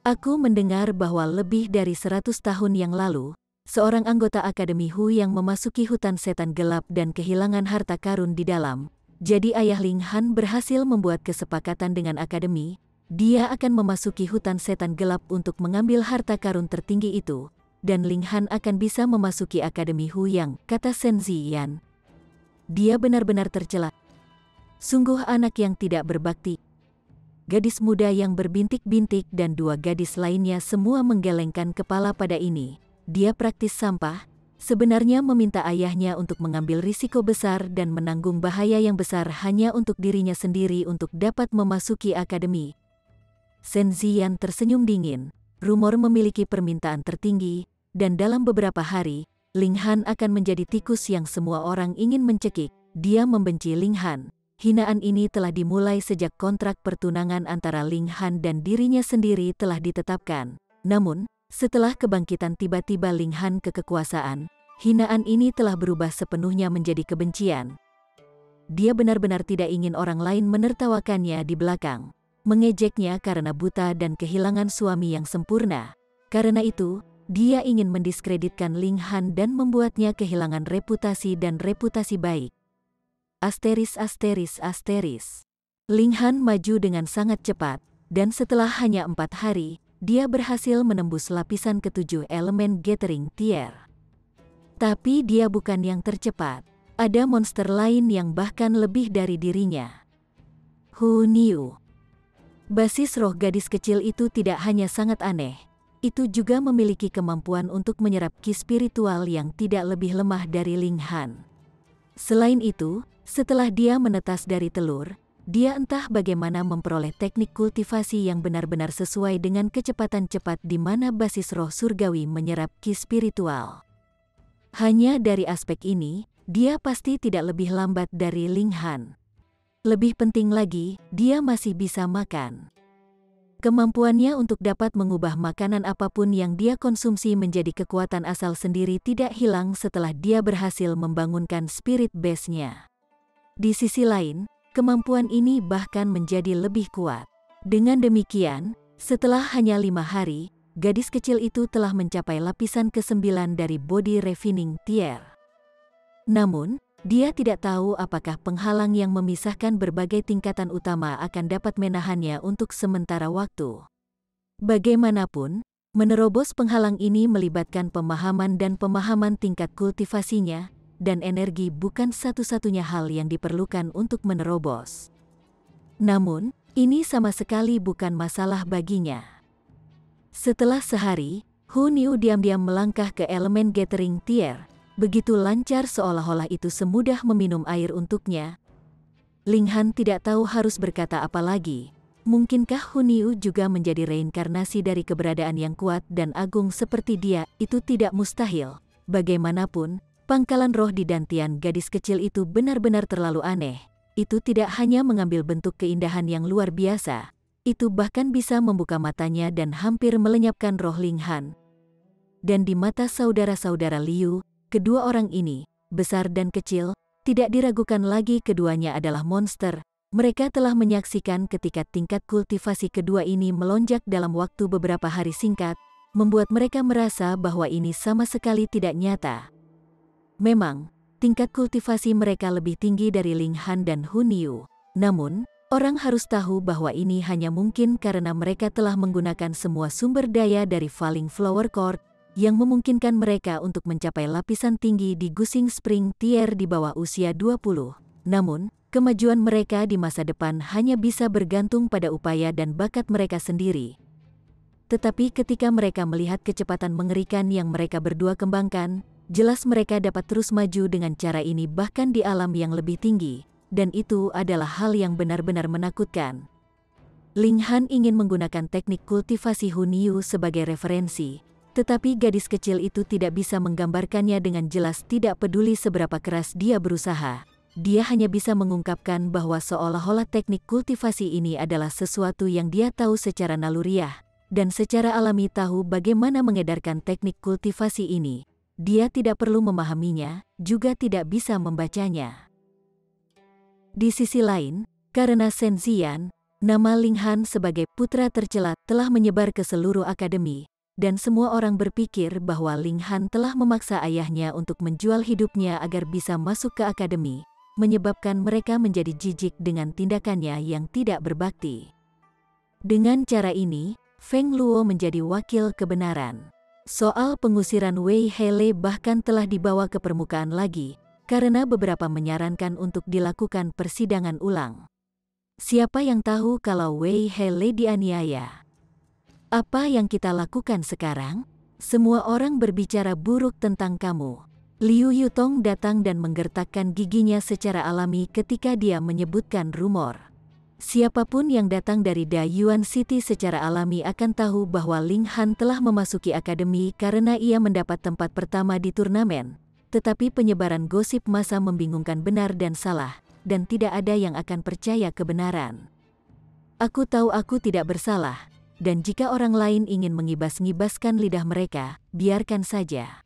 Aku mendengar bahwa lebih dari 100 tahun yang lalu, seorang anggota Akademi Hu yang memasuki hutan setan gelap dan kehilangan harta karun di dalam. Jadi ayah Ling Han berhasil membuat kesepakatan dengan akademi. Dia akan memasuki hutan setan gelap untuk mengambil harta karun tertinggi itu. Dan Ling Han akan bisa memasuki Akademi Hu Yang, kata Shen Ziyan. Dia benar-benar tercela. Sungguh anak yang tidak berbakti. Gadis muda yang berbintik-bintik dan dua gadis lainnya semua menggelengkan kepala pada ini. Dia praktis sampah, sebenarnya meminta ayahnya untuk mengambil risiko besar dan menanggung bahaya yang besar hanya untuk dirinya sendiri untuk dapat memasuki akademi. Shen Ziyan tersenyum dingin. Rumor memiliki permintaan tertinggi, dan dalam beberapa hari, Ling Han akan menjadi tikus yang semua orang ingin mencekik. Dia membenci Ling Han. Hinaan ini telah dimulai sejak kontrak pertunangan antara Ling Han dan dirinya sendiri telah ditetapkan. Namun, setelah kebangkitan tiba-tiba Ling Han ke kekuasaan, hinaan ini telah berubah sepenuhnya menjadi kebencian. Dia benar-benar tidak ingin orang lain menertawakannya di belakang, mengejeknya karena buta dan kehilangan suami yang sempurna. Karena itu, dia ingin mendiskreditkan Ling Han dan membuatnya kehilangan reputasi dan reputasi baik. Asteris. Ling Han maju dengan sangat cepat, dan setelah hanya 4 hari, dia berhasil menembus lapisan ke-7 elemen Gathering Tier. Tapi dia bukan yang tercepat. Ada monster lain yang bahkan lebih dari dirinya. Hu Niu. Basis roh gadis kecil itu tidak hanya sangat aneh, itu juga memiliki kemampuan untuk menyerap ki spiritual yang tidak lebih lemah dari Ling Han. Selain itu, setelah dia menetas dari telur, dia entah bagaimana memperoleh teknik kultivasi yang benar-benar sesuai dengan kecepatan cepat di mana basis roh surgawi menyerap ki spiritual. Hanya dari aspek ini, dia pasti tidak lebih lambat dari Ling Han. Lebih penting lagi, dia masih bisa makan. Kemampuannya untuk dapat mengubah makanan apapun yang dia konsumsi menjadi kekuatan asal sendiri tidak hilang setelah dia berhasil membangunkan spirit base-nya. Di sisi lain, kemampuan ini bahkan menjadi lebih kuat. Dengan demikian, setelah hanya 5 hari, gadis kecil itu telah mencapai lapisan ke-9 dari body refining tier. Namun, dia tidak tahu apakah penghalang yang memisahkan berbagai tingkatan utama akan dapat menahannya untuk sementara waktu. Bagaimanapun, menerobos penghalang ini melibatkan pemahaman dan pemahaman tingkat kultivasinya, dan energi bukan satu-satunya hal yang diperlukan untuk menerobos. Namun, ini sama sekali bukan masalah baginya. Setelah sehari, Hu Niu diam-diam melangkah ke elemen Gathering Tier. Begitu lancar seolah-olah itu semudah meminum air untuknya. Ling Han tidak tahu harus berkata apa lagi. Mungkinkah Hu Niu juga menjadi reinkarnasi dari keberadaan yang kuat dan agung seperti dia? Itu tidak mustahil. Bagaimanapun, Pangkalan roh di dantian gadis kecil itu benar-benar terlalu aneh. Itu tidak hanya mengambil bentuk keindahan yang luar biasa, itu bahkan bisa membuka matanya dan hampir melenyapkan roh Ling Han. Dan di mata saudara-saudara Liu, kedua orang ini, besar dan kecil, tidak diragukan lagi keduanya adalah monster. Mereka telah menyaksikan ketika tingkat kultivasi kedua ini melonjak dalam waktu beberapa hari singkat, membuat mereka merasa bahwa ini sama sekali tidak nyata. Memang, tingkat kultivasi mereka lebih tinggi dari Ling Han dan Hun Yu. Namun, orang harus tahu bahwa ini hanya mungkin karena mereka telah menggunakan semua sumber daya dari Falling Flower Court yang memungkinkan mereka untuk mencapai lapisan tinggi di Gusing Spring Tier di bawah usia 20. Namun, kemajuan mereka di masa depan hanya bisa bergantung pada upaya dan bakat mereka sendiri. Tetapi ketika mereka melihat kecepatan mengerikan yang mereka berdua kembangkan, jelas mereka dapat terus maju dengan cara ini bahkan di alam yang lebih tinggi, dan itu adalah hal yang benar-benar menakutkan. Ling Han ingin menggunakan teknik kultivasi Hun Yu sebagai referensi, tetapi gadis kecil itu tidak bisa menggambarkannya dengan jelas. Tidak peduli seberapa keras dia berusaha, dia hanya bisa mengungkapkan bahwa seolah-olah teknik kultivasi ini adalah sesuatu yang dia tahu secara naluriah, dan secara alami tahu bagaimana mengedarkan teknik kultivasi ini. Dia tidak perlu memahaminya, juga tidak bisa membacanya. Di sisi lain, karena Shen Ziyan, nama Ling Han sebagai putra tercela telah menyebar ke seluruh akademi, dan semua orang berpikir bahwa Ling Han telah memaksa ayahnya untuk menjual hidupnya agar bisa masuk ke akademi, menyebabkan mereka menjadi jijik dengan tindakannya yang tidak berbakti. Dengan cara ini, Feng Luo menjadi wakil kebenaran. Soal pengusiran Wei Hele bahkan telah dibawa ke permukaan lagi, karena beberapa menyarankan untuk dilakukan persidangan ulang. Siapa yang tahu kalau Wei Hele dianiaya? Apa yang kita lakukan sekarang? Semua orang berbicara buruk tentang kamu. Liu Yutong datang dan menggertakkan giginya secara alami ketika dia menyebutkan rumor. Siapapun yang datang dari Dayuan City secara alami akan tahu bahwa Ling Han telah memasuki akademi karena ia mendapat tempat pertama di turnamen. Tetapi penyebaran gosip massa membingungkan benar dan salah, dan tidak ada yang akan percaya kebenaran. Aku tahu aku tidak bersalah, dan jika orang lain ingin mengibas-ngibaskan lidah mereka, biarkan saja.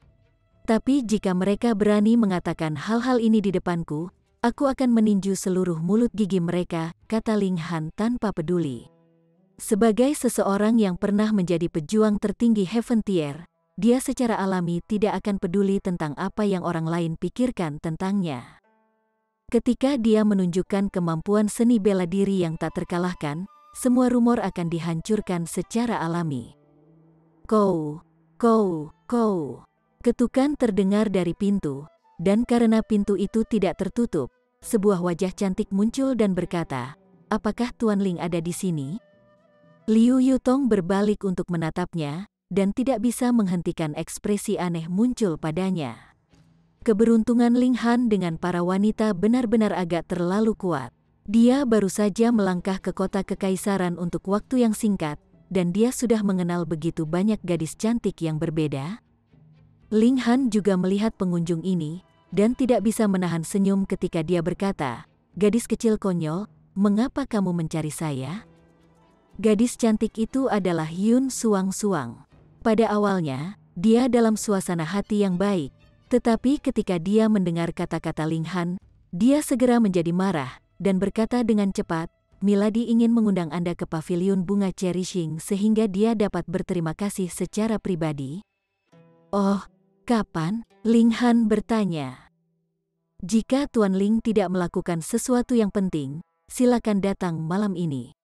Tapi jika mereka berani mengatakan hal-hal ini di depanku, aku akan meninju seluruh mulut gigi mereka, kata Ling Han tanpa peduli. Sebagai seseorang yang pernah menjadi pejuang tertinggi Heaven Tier, dia secara alami tidak akan peduli tentang apa yang orang lain pikirkan tentangnya. Ketika dia menunjukkan kemampuan seni bela diri yang tak terkalahkan, semua rumor akan dihancurkan secara alami. Kou, kou, kou. Ketukan terdengar dari pintu. Dan karena pintu itu tidak tertutup, sebuah wajah cantik muncul dan berkata, "Apakah Tuan Ling ada di sini?" Liu Yutong berbalik untuk menatapnya, dan tidak bisa menghentikan ekspresi aneh muncul padanya. Keberuntungan Ling Han dengan para wanita benar-benar agak terlalu kuat. Dia baru saja melangkah ke kota kekaisaran untuk waktu yang singkat, dan dia sudah mengenal begitu banyak gadis cantik yang berbeda. Ling Han juga melihat pengunjung ini, dan tidak bisa menahan senyum ketika dia berkata, "Gadis kecil konyol, mengapa kamu mencari saya?" Gadis cantik itu adalah Yun Suang-Suang. Pada awalnya, dia dalam suasana hati yang baik, tetapi ketika dia mendengar kata-kata Ling Han, dia segera menjadi marah, dan berkata dengan cepat, "Milady ingin mengundang Anda ke pavilion bunga Cherishing sehingga dia dapat berterima kasih secara pribadi." "Oh, kapan?" Ling Han bertanya. "Jika Tuan Ling tidak melakukan sesuatu yang penting, silakan datang malam ini."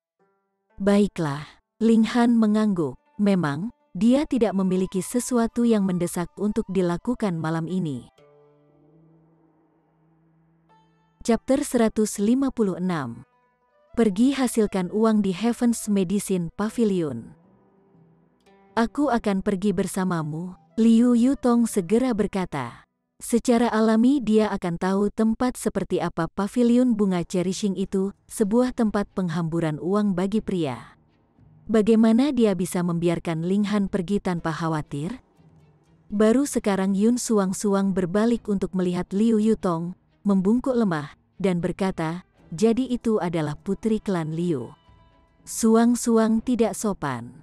"Baiklah." Ling Han mengangguk. Memang, dia tidak memiliki sesuatu yang mendesak untuk dilakukan malam ini. Chapter 156. Pergi hasilkan uang di Heaven's Medicine Pavilion. "Aku akan pergi bersamamu," Liu Yutong segera berkata. Secara alami dia akan tahu tempat seperti apa pavilion bunga Cherishing itu, sebuah tempat penghamburan uang bagi pria. Bagaimana dia bisa membiarkan Ling Han pergi tanpa khawatir? Baru sekarang Yun Suang-Suang berbalik untuk melihat Liu Yutong, membungkuk lemah, dan berkata, jadi itu adalah putri klan Liu. Suang-Suang tidak sopan.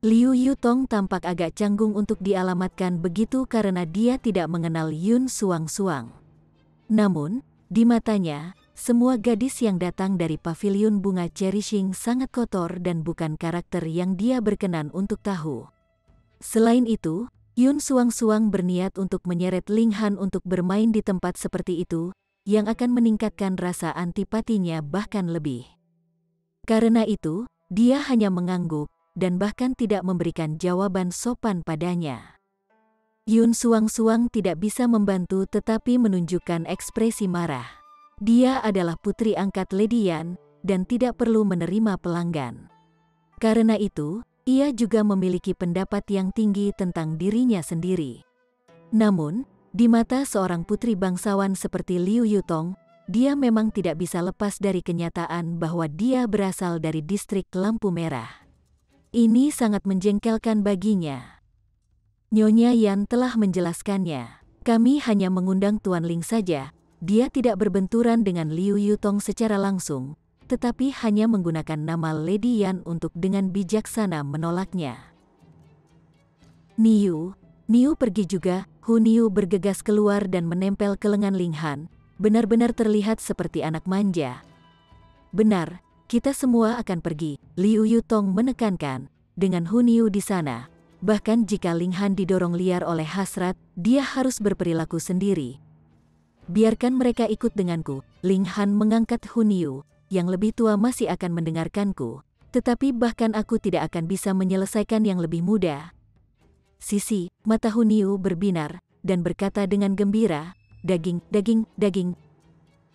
Liu Yutong tampak agak canggung untuk dialamatkan begitu karena dia tidak mengenal Yun Suang-Suang. Namun, di matanya, semua gadis yang datang dari paviliun bunga Cherishing sangat kotor dan bukan karakter yang dia berkenan untuk tahu. Selain itu, Yun Suang-Suang berniat untuk menyeret Ling Han untuk bermain di tempat seperti itu, yang akan meningkatkan rasa antipatinya bahkan lebih. Karena itu, dia hanya mengangguk, dan bahkan tidak memberikan jawaban sopan padanya. Yun Suang-Suang tidak bisa membantu tetapi menunjukkan ekspresi marah. Dia adalah putri angkat Lady Yan, dan tidak perlu menerima pelanggan. Karena itu, ia juga memiliki pendapat yang tinggi tentang dirinya sendiri. Namun, di mata seorang putri bangsawan seperti Liu Yutong, dia memang tidak bisa lepas dari kenyataan bahwa dia berasal dari distrik lampu merah. Ini sangat menjengkelkan baginya. Nyonya Yan telah menjelaskannya. Kami hanya mengundang Tuan Ling saja. Dia tidak berbenturan dengan Liu Yutong secara langsung, tetapi hanya menggunakan nama Lady Yan untuk dengan bijaksana menolaknya. Niu pergi juga. Hu Niu bergegas keluar dan menempel ke lengan Ling Han, benar-benar terlihat seperti anak manja. Benar, kita semua akan pergi, Liu Yutong menekankan, dengan Hu Niu di sana. Bahkan jika Ling Han didorong liar oleh hasrat, dia harus berperilaku sendiri. Biarkan mereka ikut denganku. Ling Han mengangkat Hu Niu, yang lebih tua masih akan mendengarkanku. Tetapi bahkan aku tidak akan bisa menyelesaikan yang lebih muda. Sisi, mata Hu Niu berbinar, dan berkata dengan gembira, daging.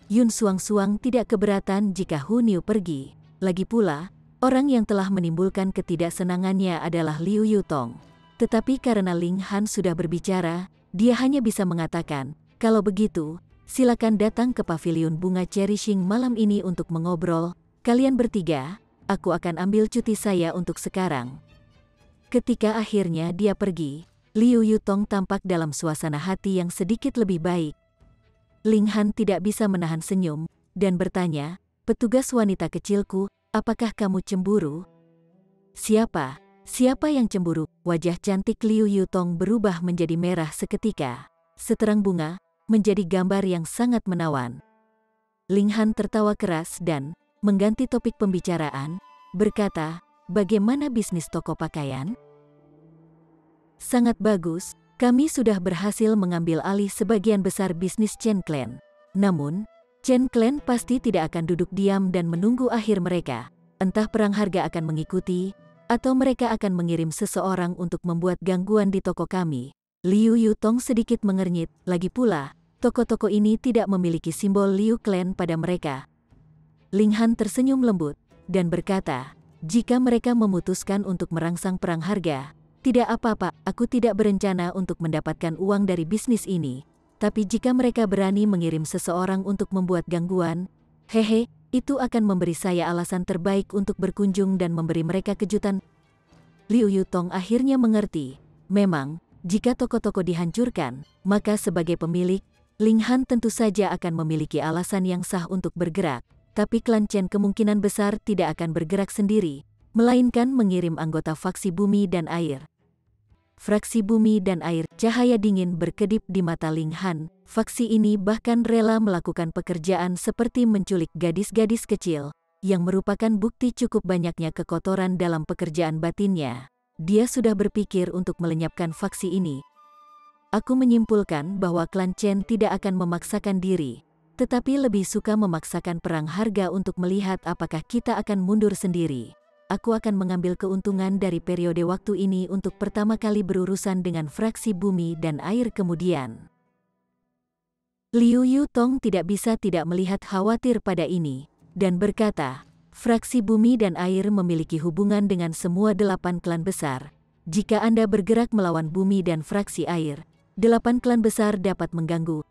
Yun Suang-Suang tidak keberatan jika Hu Niu pergi. Lagi pula, orang yang telah menimbulkan ketidaksenangannya adalah Liu Yutong. Tetapi karena Ling Han sudah berbicara, dia hanya bisa mengatakan, kalau begitu, silakan datang ke paviliun bunga Cherishing malam ini untuk mengobrol. Kalian bertiga, aku akan ambil cuti saya untuk sekarang. Ketika akhirnya dia pergi, Liu Yutong tampak dalam suasana hati yang sedikit lebih baik. Ling Han tidak bisa menahan senyum, dan bertanya, petugas wanita kecilku, apakah kamu cemburu? Siapa yang cemburu? Wajah cantik Liu Yutong berubah menjadi merah seketika. Seterang bunga, menjadi gambar yang sangat menawan. Ling Han tertawa keras dan, mengganti topik pembicaraan, berkata, bagaimana bisnis toko pakaian? Sangat bagus, kami sudah berhasil mengambil alih sebagian besar bisnis Chen Clan. Namun, Chen Clan pasti tidak akan duduk diam dan menunggu akhir mereka. Entah perang harga akan mengikuti, atau mereka akan mengirim seseorang untuk membuat gangguan di toko kami. Liu Yutong sedikit mengernyit, lagi pula, toko-toko ini tidak memiliki simbol Liu Clan pada mereka. Ling Han tersenyum lembut, dan berkata, jika mereka memutuskan untuk merangsang perang harga, tidak apa-apa, aku tidak berencana untuk mendapatkan uang dari bisnis ini. Tapi jika mereka berani mengirim seseorang untuk membuat gangguan, itu akan memberi saya alasan terbaik untuk berkunjung dan memberi mereka kejutan. Liu Yutong akhirnya mengerti. Memang, jika toko-toko dihancurkan, maka sebagai pemilik, Ling Han tentu saja akan memiliki alasan yang sah untuk bergerak. Tapi klan Chen kemungkinan besar tidak akan bergerak sendiri, melainkan mengirim anggota faksi bumi dan air. Fraksi bumi dan air, cahaya dingin berkedip di mata Ling Han. Faksi ini bahkan rela melakukan pekerjaan seperti menculik gadis-gadis kecil, yang merupakan bukti cukup banyaknya kekotoran dalam pekerjaan batinnya. Dia sudah berpikir untuk melenyapkan faksi ini. Aku menyimpulkan bahwa klan Chen tidak akan memaksakan diri, tetapi lebih suka memaksakan perang harga untuk melihat apakah kita akan mundur sendiri. Aku akan mengambil keuntungan dari periode waktu ini untuk pertama kali berurusan dengan fraksi bumi dan air kemudian. Liu Yutong tidak bisa tidak melihat khawatir pada ini, dan berkata, fraksi bumi dan air memiliki hubungan dengan semua 8 klan besar. Jika Anda bergerak melawan bumi dan fraksi air, 8 klan besar dapat mengganggu.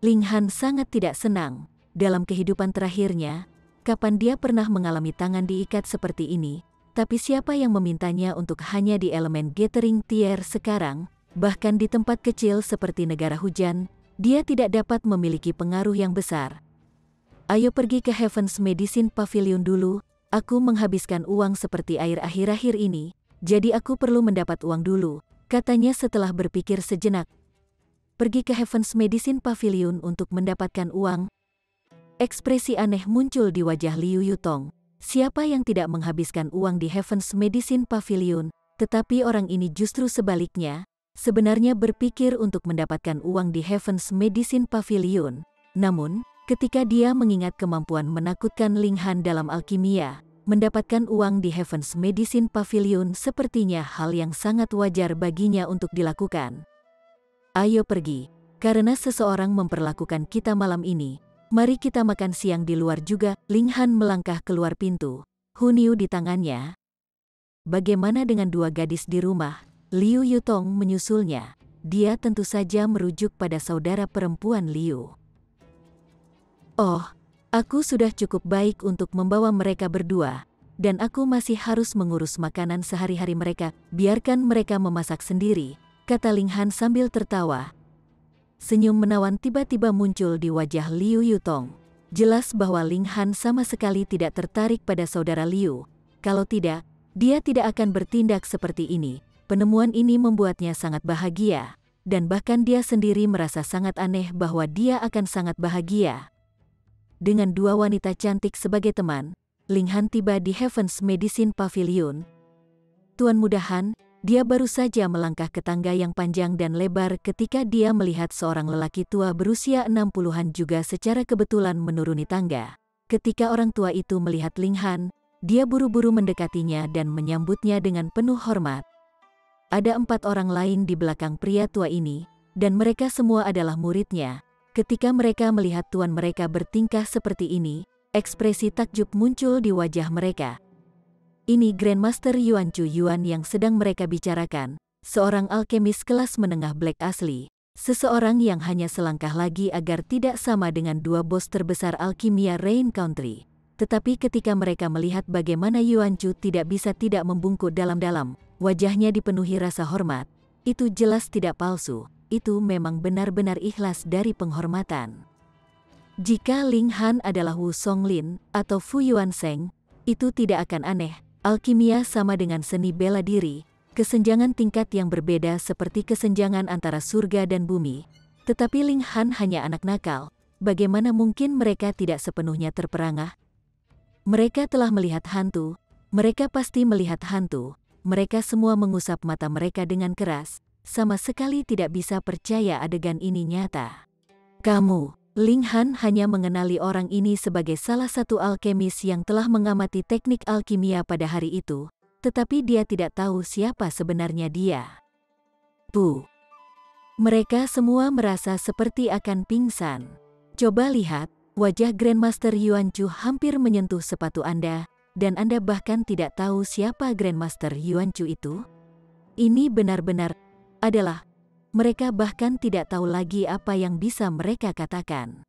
Ling Han sangat tidak senang. Dalam kehidupan terakhirnya, kapan dia pernah mengalami tangan diikat seperti ini, tapi siapa yang memintanya untuk hanya di elemen gathering tier sekarang, bahkan di tempat kecil seperti negara hujan, dia tidak dapat memiliki pengaruh yang besar. Ayo pergi ke Heaven's Medicine Pavilion dulu, aku menghabiskan uang seperti air akhir-akhir ini, jadi aku perlu mendapat uang dulu, katanya setelah berpikir sejenak. Pergi ke Heaven's Medicine Pavilion untuk mendapatkan uang? Ekspresi aneh muncul di wajah Liu Yutong. Siapa yang tidak menghabiskan uang di Heaven's Medicine Pavilion, tetapi orang ini justru sebaliknya, sebenarnya berpikir untuk mendapatkan uang di Heaven's Medicine Pavilion. Namun, ketika dia mengingat kemampuan menakutkan Ling Han dalam alkimia, mendapatkan uang di Heaven's Medicine Pavilion sepertinya hal yang sangat wajar baginya untuk dilakukan. Ayo pergi, karena seseorang memperlakukan kita malam ini. Mari kita makan siang di luar juga. Ling Han melangkah keluar pintu, Hu Niu di tangannya. Bagaimana dengan dua gadis di rumah? Liu Yutong menyusulnya. Dia tentu saja merujuk pada saudara perempuan Liu. Oh, aku sudah cukup baik untuk membawa mereka berdua, dan aku masih harus mengurus makanan sehari-hari mereka. Biarkan mereka memasak sendiri, kata Ling Han sambil tertawa. Senyum menawan tiba-tiba muncul di wajah Liu Yutong. Jelas bahwa Ling Han sama sekali tidak tertarik pada saudara Liu. Kalau tidak, dia tidak akan bertindak seperti ini. Penemuan ini membuatnya sangat bahagia, dan bahkan dia sendiri merasa sangat aneh bahwa dia akan sangat bahagia. Dengan dua wanita cantik sebagai teman, Ling Han tiba di Heaven's Medicine Pavilion. Tuan Muda Han, dia baru saja melangkah ke tangga yang panjang dan lebar ketika dia melihat seorang lelaki tua berusia 60-an juga secara kebetulan menuruni tangga. Ketika orang tua itu melihat Ling Han, dia buru-buru mendekatinya dan menyambutnya dengan penuh hormat. Ada 4 orang lain di belakang pria tua ini, dan mereka semua adalah muridnya. Ketika mereka melihat tuan mereka bertingkah seperti ini, ekspresi takjub muncul di wajah mereka. Ini Grandmaster Yuan Chu Yuan yang sedang mereka bicarakan, seorang alkemis kelas menengah black asli, seseorang yang hanya selangkah lagi agar tidak sama dengan dua bos terbesar alkimia Rain Country. Tetapi ketika mereka melihat bagaimana Yuan Chu tidak bisa tidak membungkuk dalam-dalam, wajahnya dipenuhi rasa hormat. Itu jelas tidak palsu, itu memang benar-benar ikhlas dari penghormatan. Jika Ling Han adalah Wu Songlin atau Fu Yuan Sheng, itu tidak akan aneh. Alkimia sama dengan seni bela diri, kesenjangan tingkat yang berbeda seperti kesenjangan antara surga dan bumi. Tetapi Ling Han hanya anak nakal, bagaimana mungkin mereka tidak sepenuhnya terperangah? Mereka telah melihat hantu, mereka pasti melihat hantu, mereka semua mengusap mata mereka dengan keras, sama sekali tidak bisa percaya adegan ini nyata. Kamu, Ling Han hanya mengenali orang ini sebagai salah satu alkemis yang telah mengamati teknik alkimia pada hari itu, tetapi dia tidak tahu siapa sebenarnya dia. Puh. Mereka semua merasa seperti akan pingsan. Coba lihat, wajah Grandmaster Yuan Chu hampir menyentuh sepatu Anda, dan Anda bahkan tidak tahu siapa Grandmaster Yuan Chu itu? Ini benar-benar adalah... Mereka bahkan tidak tahu lagi apa yang bisa mereka katakan.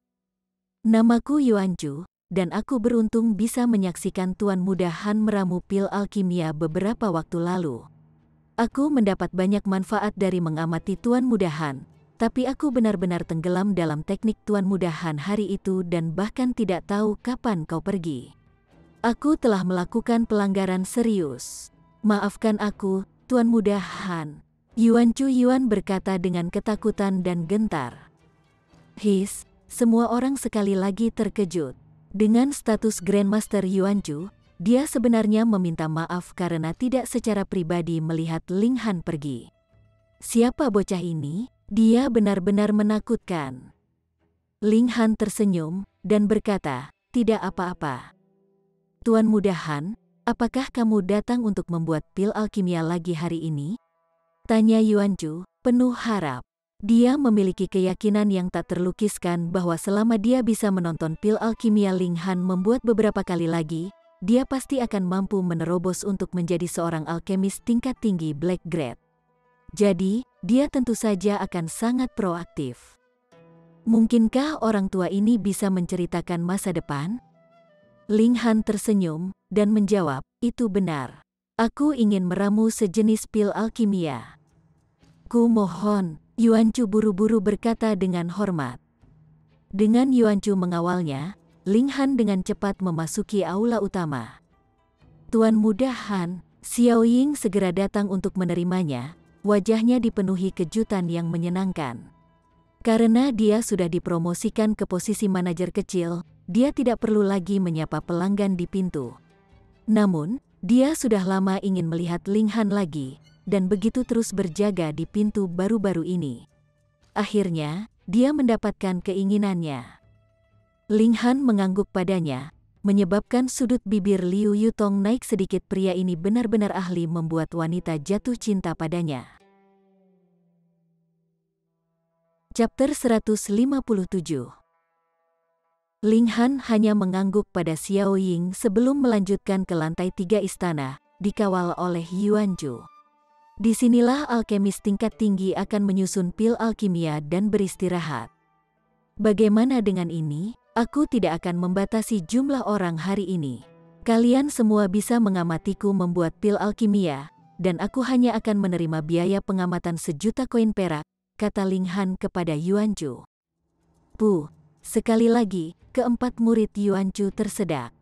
Namaku Yuan Chu, dan aku beruntung bisa menyaksikan Tuan Muda Han meramu pil alkimia beberapa waktu lalu. Aku mendapat banyak manfaat dari mengamati Tuan Muda Han, tapi aku benar-benar tenggelam dalam teknik Tuan Muda Han hari itu dan bahkan tidak tahu kapan kau pergi. Aku telah melakukan pelanggaran serius. Maafkan aku, Tuan Muda Han. Yuan Chu Yuan berkata dengan ketakutan dan gentar. Semua orang sekali lagi terkejut. Dengan status Grandmaster Yuan Chu, dia sebenarnya meminta maaf karena tidak secara pribadi melihat Ling Han pergi. Siapa bocah ini? Dia benar-benar menakutkan. Ling Han tersenyum dan berkata, tidak apa-apa. Tuan Muda Han, apakah kamu datang untuk membuat pil alkimia lagi hari ini? Tanya Yuan Chu, penuh harap. Dia memiliki keyakinan yang tak terlukiskan bahwa selama dia bisa menonton pil alkimia Ling Han membuat beberapa kali lagi, dia pasti akan mampu menerobos untuk menjadi seorang alkemis tingkat tinggi Black Grade. Jadi, dia tentu saja akan sangat proaktif. Mungkinkah orang tua ini bisa menceritakan masa depan? Ling Han tersenyum dan menjawab, itu benar. Aku ingin meramu sejenis pil alkimia. Aku mohon, Yuancu buru-buru berkata dengan hormat. Dengan Yuancu mengawalnya, Ling Han dengan cepat memasuki aula utama. Tuan Muda Han, Xiao Ying segera datang untuk menerimanya, wajahnya dipenuhi kejutan yang menyenangkan. Karena dia sudah dipromosikan ke posisi manajer kecil, dia tidak perlu lagi menyapa pelanggan di pintu. Namun, dia sudah lama ingin melihat Ling Han lagi, dan begitu terus berjaga di pintu baru-baru ini. Akhirnya, dia mendapatkan keinginannya. Ling Han mengangguk padanya, menyebabkan sudut bibir Liu Yutong naik sedikit. Pria ini benar-benar ahli membuat wanita jatuh cinta padanya. Chapter 157. Ling Han hanya mengangguk pada Xiao Ying sebelum melanjutkan ke lantai 3 istana, dikawal oleh Yuancu. Disinilah alkemis tingkat tinggi akan menyusun pil alkimia dan beristirahat. Bagaimana dengan ini? Aku tidak akan membatasi jumlah orang hari ini. Kalian semua bisa mengamatiku membuat pil alkimia, dan aku hanya akan menerima biaya pengamatan 1.000.000 koin perak, kata Ling Han kepada Yuancu. Sekali lagi, keempat murid Yuancu tersedak.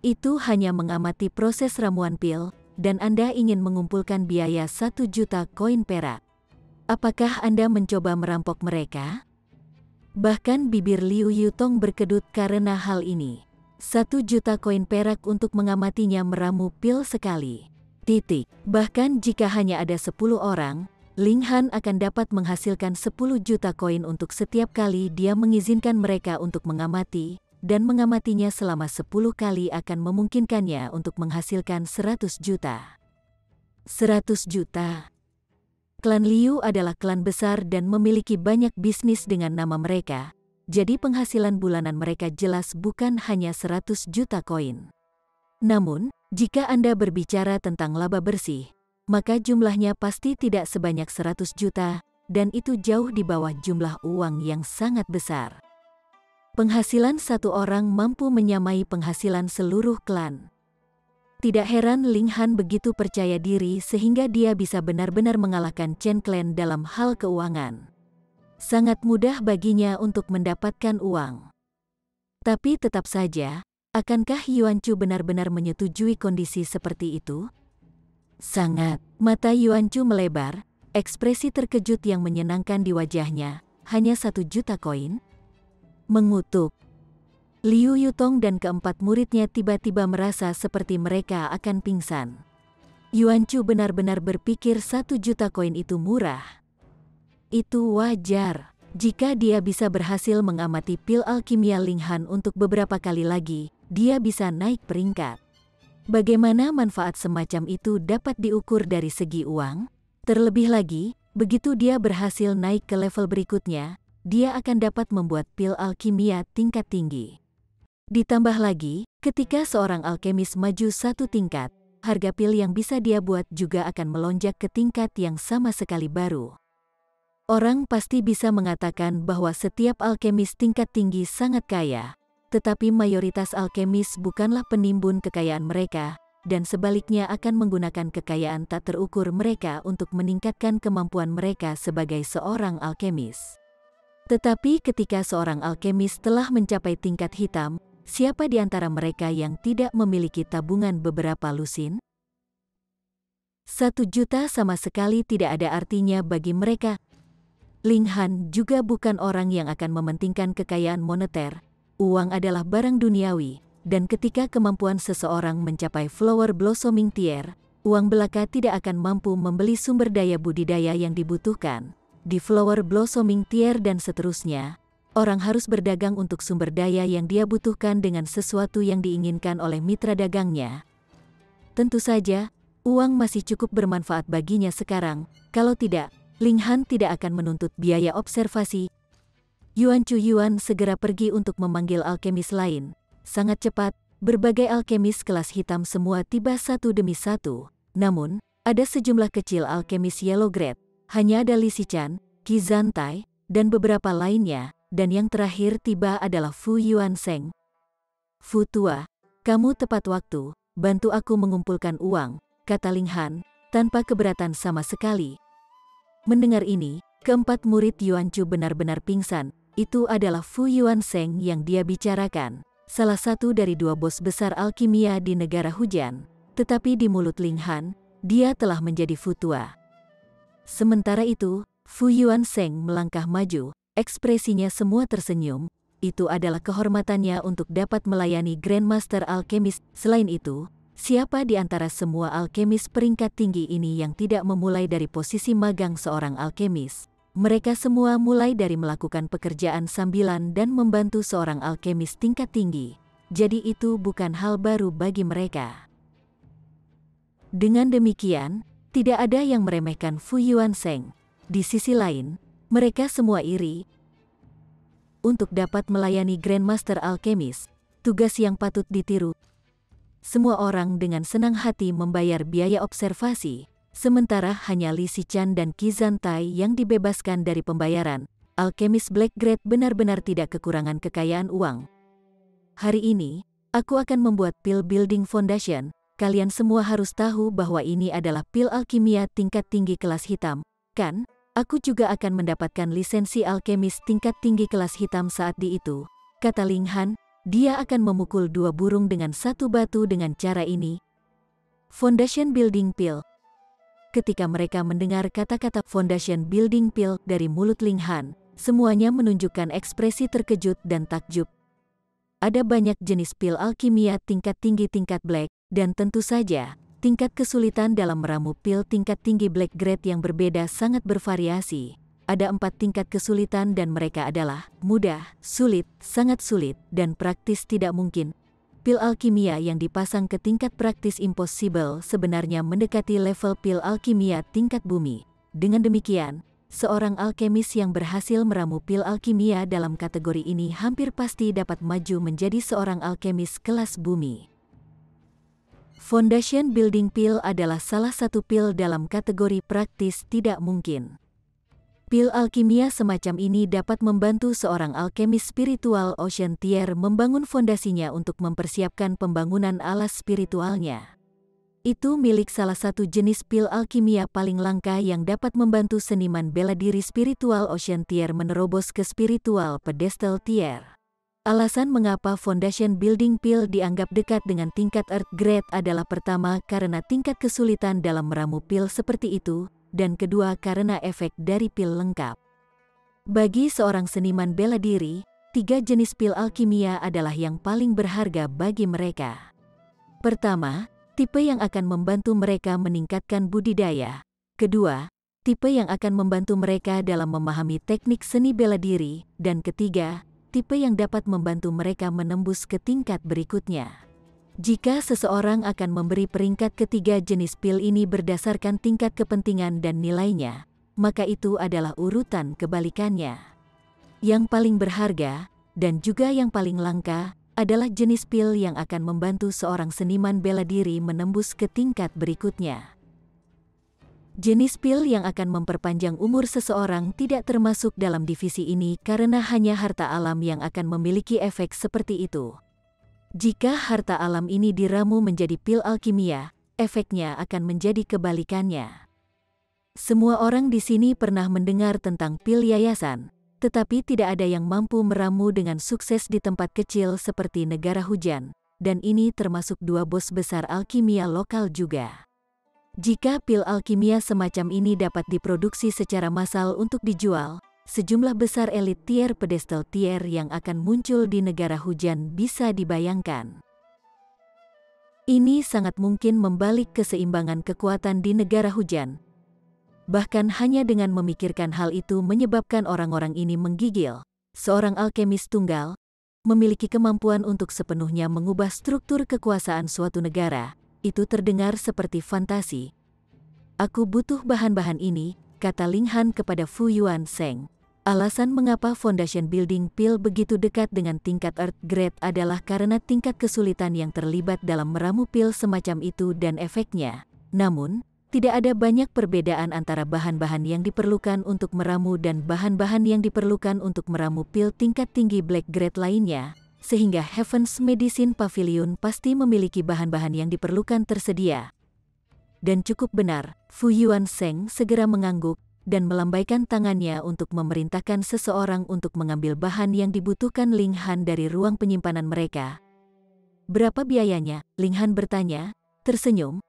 Itu hanya mengamati proses ramuan pil, dan Anda ingin mengumpulkan biaya 1.000.000 koin perak. Apakah Anda mencoba merampok mereka? Bahkan bibir Liu Yutong berkedut karena hal ini. 1.000.000 koin perak untuk mengamatinya meramu pil sekali. Bahkan jika hanya ada 10 orang, Ling Han akan dapat menghasilkan 10.000.000 koin untuk setiap kali dia mengizinkan mereka untuk mengamati, dan mengamatinya selama 10 kali akan memungkinkannya untuk menghasilkan 100 juta. 100 juta. Klan Liu adalah klan besar dan memiliki banyak bisnis dengan nama mereka, jadi penghasilan bulanan mereka jelas bukan hanya 100 juta koin. Namun, jika Anda berbicara tentang laba bersih, maka jumlahnya pasti tidak sebanyak 100 juta, dan itu jauh di bawah jumlah uang yang sangat besar. Penghasilan satu orang mampu menyamai penghasilan seluruh klan. Tidak heran Ling Han begitu percaya diri sehingga dia bisa benar-benar mengalahkan Chen Clan dalam hal keuangan. Sangat mudah baginya untuk mendapatkan uang. Tapi tetap saja, akankah Yuancu benar-benar menyetujui kondisi seperti itu? Sangat. Mata Yuancu melebar, ekspresi terkejut yang menyenangkan di wajahnya. Hanya 1.000.000 koin? Mengutuk. Liu Yutong dan keempat muridnya tiba-tiba merasa seperti mereka akan pingsan. Yuancu benar-benar berpikir 1.000.000 koin itu murah. Itu wajar. Jika dia bisa berhasil mengamati pil alkimia Ling Han untuk beberapa kali lagi, dia bisa naik peringkat. Bagaimana manfaat semacam itu dapat diukur dari segi uang? Terlebih lagi, begitu dia berhasil naik ke level berikutnya, dia akan dapat membuat pil alkimia tingkat tinggi. Ditambah lagi, ketika seorang alkemis maju satu tingkat, harga pil yang bisa dia buat juga akan melonjak ke tingkat yang sama sekali baru. Orang pasti bisa mengatakan bahwa setiap alkemis tingkat tinggi sangat kaya, tetapi mayoritas alkemis bukanlah penimbun kekayaan mereka, dan sebaliknya akan menggunakan kekayaan tak terukur mereka untuk meningkatkan kemampuan mereka sebagai seorang alkemis. Tetapi ketika seorang alkemis telah mencapai tingkat hitam, siapa di antara mereka yang tidak memiliki tabungan beberapa lusin? 1.000.000 sama sekali tidak ada artinya bagi mereka. Ling Han juga bukan orang yang akan mementingkan kekayaan moneter. Uang adalah barang duniawi, dan ketika kemampuan seseorang mencapai flower blossoming tier, uang belaka tidak akan mampu membeli sumber daya budidaya yang dibutuhkan. Di flower blossoming tier dan seterusnya, orang harus berdagang untuk sumber daya yang dia butuhkan dengan sesuatu yang diinginkan oleh mitra dagangnya. Tentu saja, uang masih cukup bermanfaat baginya sekarang, kalau tidak, Ling Han tidak akan menuntut biaya observasi. Yuancu Yuan segera pergi untuk memanggil alkemis lain. Sangat cepat, berbagai alkemis kelas hitam semua tiba satu demi satu. Namun, ada sejumlah kecil alkemis yellow grade. Hanya ada Li Xichan, Qi Zantai, dan beberapa lainnya. Dan yang terakhir tiba adalah Fu Yuansheng. Fu tua, kamu tepat waktu, bantu aku mengumpulkan uang, kata Ling Han, tanpa keberatan sama sekali. Mendengar ini, keempat murid Yuanchu benar-benar pingsan. Itu adalah Fu Yuansheng yang dia bicarakan, salah satu dari dua bos besar alkimia di negara hujan. Tetapi di mulut Ling Han, dia telah menjadi Futua. Sementara itu, Fu Yuansheng melangkah maju, ekspresinya semua tersenyum. Itu adalah kehormatannya untuk dapat melayani Grandmaster Alkemis. Selain itu, siapa di antara semua alkemis peringkat tinggi ini yang tidak memulai dari posisi magang seorang alkemis? Mereka semua mulai dari melakukan pekerjaan sambilan dan membantu seorang alkemis tingkat tinggi. Jadi itu bukan hal baru bagi mereka. Dengan demikian, tidak ada yang meremehkan Fu Yuansheng. Di sisi lain, mereka semua iri. Untuk dapat melayani Grandmaster Alkemis, tugas yang patut ditiru. Semua orang dengan senang hati membayar biaya observasi, sementara hanya Li Xichan dan Qi Zantai yang dibebaskan dari pembayaran. Alkemis Black Grade benar-benar tidak kekurangan kekayaan uang. Hari ini, aku akan membuat pil building foundation. Kalian semua harus tahu bahwa ini adalah pil alkimia tingkat tinggi kelas hitam, kan? Aku juga akan mendapatkan lisensi alkemis tingkat tinggi kelas hitam saat itu, kata Ling Han. Dia akan memukul dua burung dengan satu batu dengan cara ini. Foundation Building Pill. Ketika mereka mendengar kata-kata Foundation Building Pill dari mulut Ling Han, semuanya menunjukkan ekspresi terkejut dan takjub. Ada banyak jenis pil alkimia tingkat tinggi tingkat black, dan tentu saja, tingkat kesulitan dalam meramu pil tingkat tinggi black grade yang berbeda sangat bervariasi. Ada 4 tingkat kesulitan dan mereka adalah mudah, sulit, sangat sulit, dan praktis tidak mungkin. Pil alkimia yang dipasang ke tingkat praktis impossible sebenarnya mendekati level pil alkimia tingkat bumi. Dengan demikian, seorang alkemis yang berhasil meramu pil alkimia dalam kategori ini hampir pasti dapat maju menjadi seorang alkemis kelas bumi. Foundation Building Pill adalah salah satu pil dalam kategori praktis tidak mungkin. Pil alkimia semacam ini dapat membantu seorang alkemis spiritual Ocean Tier membangun fondasinya untuk mempersiapkan pembangunan alas spiritualnya. Itu milik salah satu jenis pil alkimia paling langka yang dapat membantu seniman bela diri spiritual Ocean Tier menerobos ke spiritual pedestal tier. Alasan mengapa Foundation Building Pill dianggap dekat dengan tingkat Earth Grade adalah pertama karena tingkat kesulitan dalam meramu pil seperti itu, dan kedua karena efek dari pil lengkap. Bagi seorang seniman bela diri, 3 jenis pil alkimia adalah yang paling berharga bagi mereka. Pertama, tipe yang akan membantu mereka meningkatkan budidaya. Kedua, tipe yang akan membantu mereka dalam memahami teknik seni bela diri. Dan ketiga, tipe yang dapat membantu mereka menembus ke tingkat berikutnya. Jika seseorang akan memberi peringkat ketiga jenis pil ini berdasarkan tingkat kepentingan dan nilainya, maka itu adalah urutan kebalikannya. Yang paling berharga, dan juga yang paling langka, adalah jenis pil yang akan membantu seorang seniman bela diri menembus ke tingkat berikutnya. Jenis pil yang akan memperpanjang umur seseorang tidak termasuk dalam divisi ini karena hanya harta alam yang akan memiliki efek seperti itu. Jika harta alam ini diramu menjadi pil alkimia, efeknya akan menjadi kebalikannya. Semua orang di sini pernah mendengar tentang pil yayasan, tetapi tidak ada yang mampu meramu dengan sukses di tempat kecil seperti negara hujan, dan ini termasuk 2 bos besar alkimia lokal juga. Jika pil alkimia semacam ini dapat diproduksi secara massal untuk dijual, sejumlah besar elit tier pedestal tier yang akan muncul di negara hujan bisa dibayangkan. Ini sangat mungkin membalik keseimbangan kekuatan di negara hujan. Bahkan hanya dengan memikirkan hal itu menyebabkan orang-orang ini menggigil. Seorang alkemis tunggal memiliki kemampuan untuk sepenuhnya mengubah struktur kekuasaan suatu negara. Itu terdengar seperti fantasi. Aku butuh bahan-bahan ini, kata Ling Han kepada Fu Yuansheng. Alasan mengapa Foundation Building Pill begitu dekat dengan tingkat Earth Grade adalah karena tingkat kesulitan yang terlibat dalam meramu pil semacam itu dan efeknya. Namun, tidak ada banyak perbedaan antara bahan-bahan yang diperlukan untuk meramu dan bahan-bahan yang diperlukan untuk meramu pil tingkat tinggi Black Grade lainnya, sehingga Heaven's Medicine Pavilion pasti memiliki bahan-bahan yang diperlukan tersedia. Dan cukup benar, Fu Yuansheng segera mengangguk. dan melambaikan tangannya untuk memerintahkan seseorang untuk mengambil bahan yang dibutuhkan Ling Han dari ruang penyimpanan mereka. "Berapa biayanya?" Ling Han bertanya, tersenyum.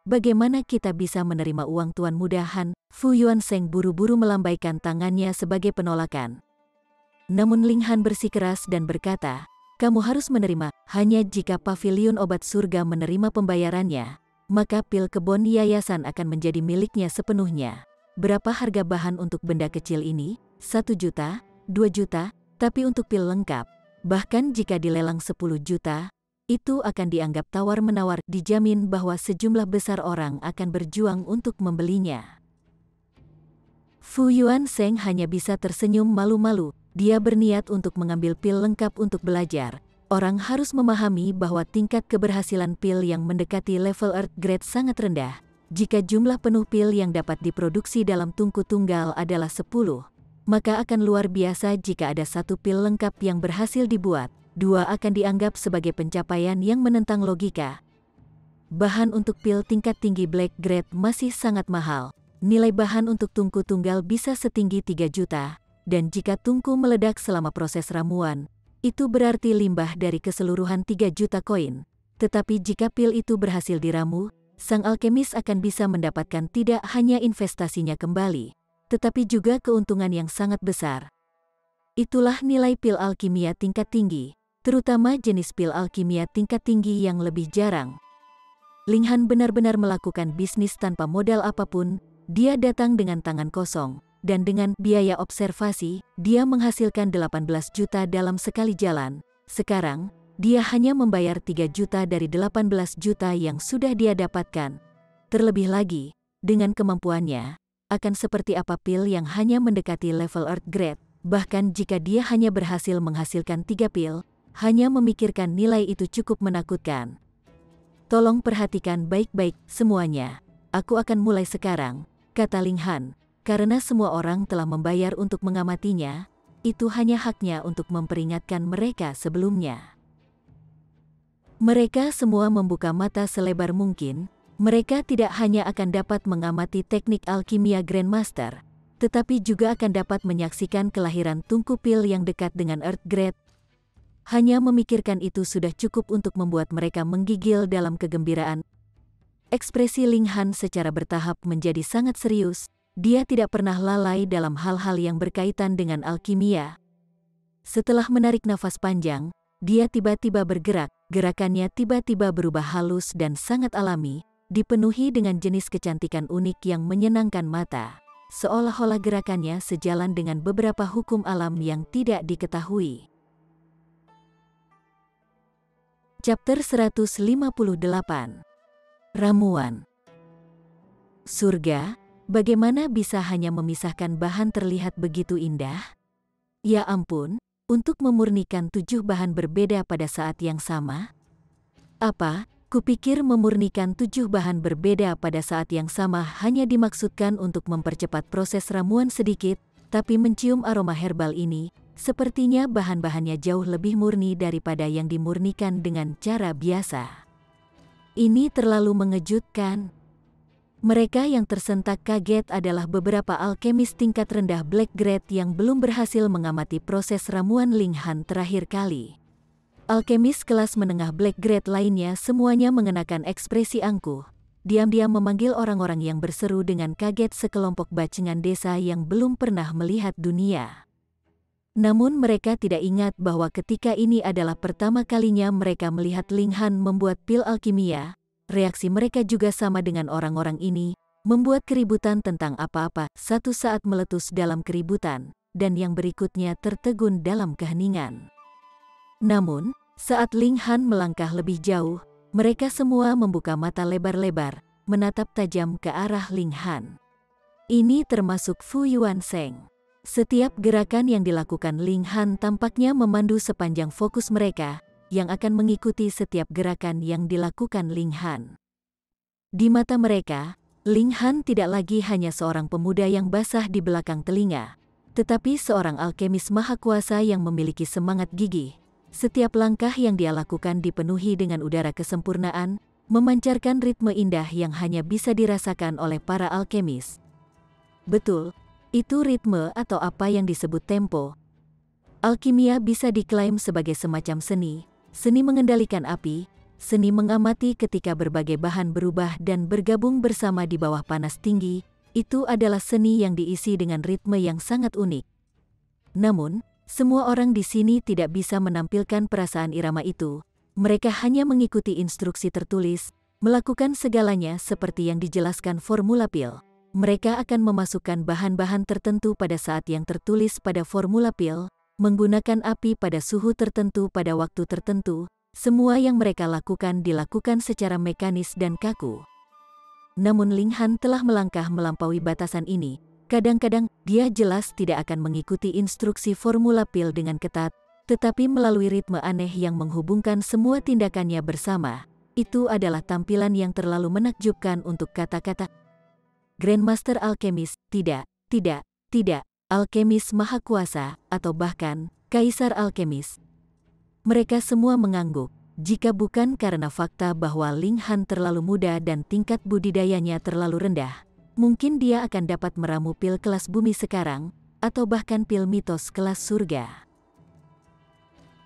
"Bagaimana kita bisa menerima uang Tuan Muda Han?" Fu Yuansheng buru-buru melambaikan tangannya sebagai penolakan. Namun Ling Han bersikeras dan berkata, "Kamu harus menerima, hanya jika pavilion obat surga menerima pembayarannya, maka pil kebun yayasan akan menjadi miliknya sepenuhnya." "Berapa harga bahan untuk benda kecil ini?" 1 juta, 2 juta, tapi untuk pil lengkap, bahkan jika dilelang 10 juta, itu akan dianggap tawar-menawar. Dijamin bahwa sejumlah besar orang akan berjuang untuk membelinya. Fu Yuansheng hanya bisa tersenyum malu-malu. Dia berniat untuk mengambil pil lengkap untuk belajar. Orang harus memahami bahwa tingkat keberhasilan pil yang mendekati level Earth Grade sangat rendah. Jika jumlah penuh pil yang dapat diproduksi dalam tungku tunggal adalah 10, maka akan luar biasa jika ada 1 pil lengkap yang berhasil dibuat. 2 akan dianggap sebagai pencapaian yang menentang logika. Bahan untuk pil tingkat tinggi Black Grade masih sangat mahal. Nilai bahan untuk tungku tunggal bisa setinggi 3 juta, dan jika tungku meledak selama proses ramuan, itu berarti limbah dari keseluruhan 3 juta koin. Tetapi jika pil itu berhasil diramu, sang alkemis akan bisa mendapatkan tidak hanya investasinya kembali, tetapi juga keuntungan yang sangat besar. Itulah nilai pil alkimia tingkat tinggi, terutama jenis pil alkimia tingkat tinggi yang lebih jarang. Ling Han benar-benar melakukan bisnis tanpa modal apapun. Dia datang dengan tangan kosong, dan dengan biaya observasi, dia menghasilkan 18 juta dalam sekali jalan. Sekarang, dia hanya membayar 3 juta dari 18 juta yang sudah dia dapatkan. Terlebih lagi, dengan kemampuannya, akan seperti apa pil yang hanya mendekati level Earth Grade. Bahkan jika dia hanya berhasil menghasilkan 3 pil, hanya memikirkan nilai itu cukup menakutkan. "Tolong perhatikan baik-baik semuanya. Aku akan mulai sekarang," kata Ling Han. Karena semua orang telah membayar untuk mengamatinya, itu hanya haknya untuk memperingatkan mereka sebelumnya. Mereka semua membuka mata selebar mungkin. Mereka tidak hanya akan dapat mengamati teknik alkimia Grandmaster, tetapi juga akan dapat menyaksikan kelahiran tungku pil yang dekat dengan Earth Grade. Hanya memikirkan itu sudah cukup untuk membuat mereka menggigil dalam kegembiraan. Ekspresi Ling Han secara bertahap menjadi sangat serius. Dia tidak pernah lalai dalam hal-hal yang berkaitan dengan alkimia. Setelah menarik nafas panjang, dia tiba-tiba bergerak. Gerakannya tiba-tiba berubah halus dan sangat alami, dipenuhi dengan jenis kecantikan unik yang menyenangkan mata. Seolah-olah gerakannya sejalan dengan beberapa hukum alam yang tidak diketahui. Chapter 158. Ramuan. Surga, bagaimana bisa hanya memisahkan bahan terlihat begitu indah? Ya ampun, untuk memurnikan 7 bahan berbeda pada saat yang sama? Apa, kupikir memurnikan 7 bahan berbeda pada saat yang sama hanya dimaksudkan untuk mempercepat proses ramuan sedikit, tapi mencium aroma herbal ini, sepertinya bahan-bahannya jauh lebih murni daripada yang dimurnikan dengan cara biasa. Ini terlalu mengejutkan. Mereka yang tersentak kaget adalah beberapa alkemis tingkat rendah Black Grade yang belum berhasil mengamati proses ramuan Ling Han terakhir kali. Alkemis kelas menengah Black Grade lainnya semuanya mengenakan ekspresi angkuh. Diam-diam memanggil orang-orang yang berseru dengan kaget sekelompok bacengan desa yang belum pernah melihat dunia. Namun mereka tidak ingat bahwa ketika ini adalah pertama kalinya mereka melihat Ling Han membuat pil alkimia. Reaksi mereka juga sama dengan orang-orang ini, membuat keributan tentang apa-apa, satu saat meletus dalam keributan, dan yang berikutnya tertegun dalam keheningan. Namun, saat Ling Han melangkah lebih jauh, mereka semua membuka mata lebar-lebar, menatap tajam ke arah Ling Han. Ini termasuk Fu Yuansheng. Setiap gerakan yang dilakukan Ling Han tampaknya memandu sepanjang fokus mereka, yang akan mengikuti setiap gerakan yang dilakukan Ling Han. Di mata mereka, Ling Han tidak lagi hanya seorang pemuda yang basah di belakang telinga, tetapi seorang alkemis maha kuasa yang memiliki semangat gigih. Setiap langkah yang dia lakukan dipenuhi dengan udara kesempurnaan, memancarkan ritme indah yang hanya bisa dirasakan oleh para alkemis. Betul, itu ritme atau apa yang disebut tempo. Alkimia bisa diklaim sebagai semacam seni, seni mengendalikan api, seni mengamati ketika berbagai bahan berubah dan bergabung bersama di bawah panas tinggi. Itu adalah seni yang diisi dengan ritme yang sangat unik. Namun, semua orang di sini tidak bisa menampilkan perasaan irama itu. Mereka hanya mengikuti instruksi tertulis, melakukan segalanya seperti yang dijelaskan formula pil. Mereka akan memasukkan bahan-bahan tertentu pada saat yang tertulis pada formula pil, menggunakan api pada suhu tertentu pada waktu tertentu. Semua yang mereka lakukan dilakukan secara mekanis dan kaku. Namun Ling Han telah melangkah melampaui batasan ini. Kadang-kadang, dia jelas tidak akan mengikuti instruksi formula pil dengan ketat, tetapi melalui ritme aneh yang menghubungkan semua tindakannya bersama. Itu adalah tampilan yang terlalu menakjubkan untuk kata-kata. Grandmaster Alkemis, tidak, Alkemis Maha Kuasa, atau bahkan, Kaisar Alkemis. Mereka semua mengangguk, jika bukan karena fakta bahwa Ling Han terlalu muda dan tingkat budidayanya terlalu rendah. Mungkin dia akan dapat meramu pil kelas bumi sekarang, atau bahkan pil mitos kelas surga.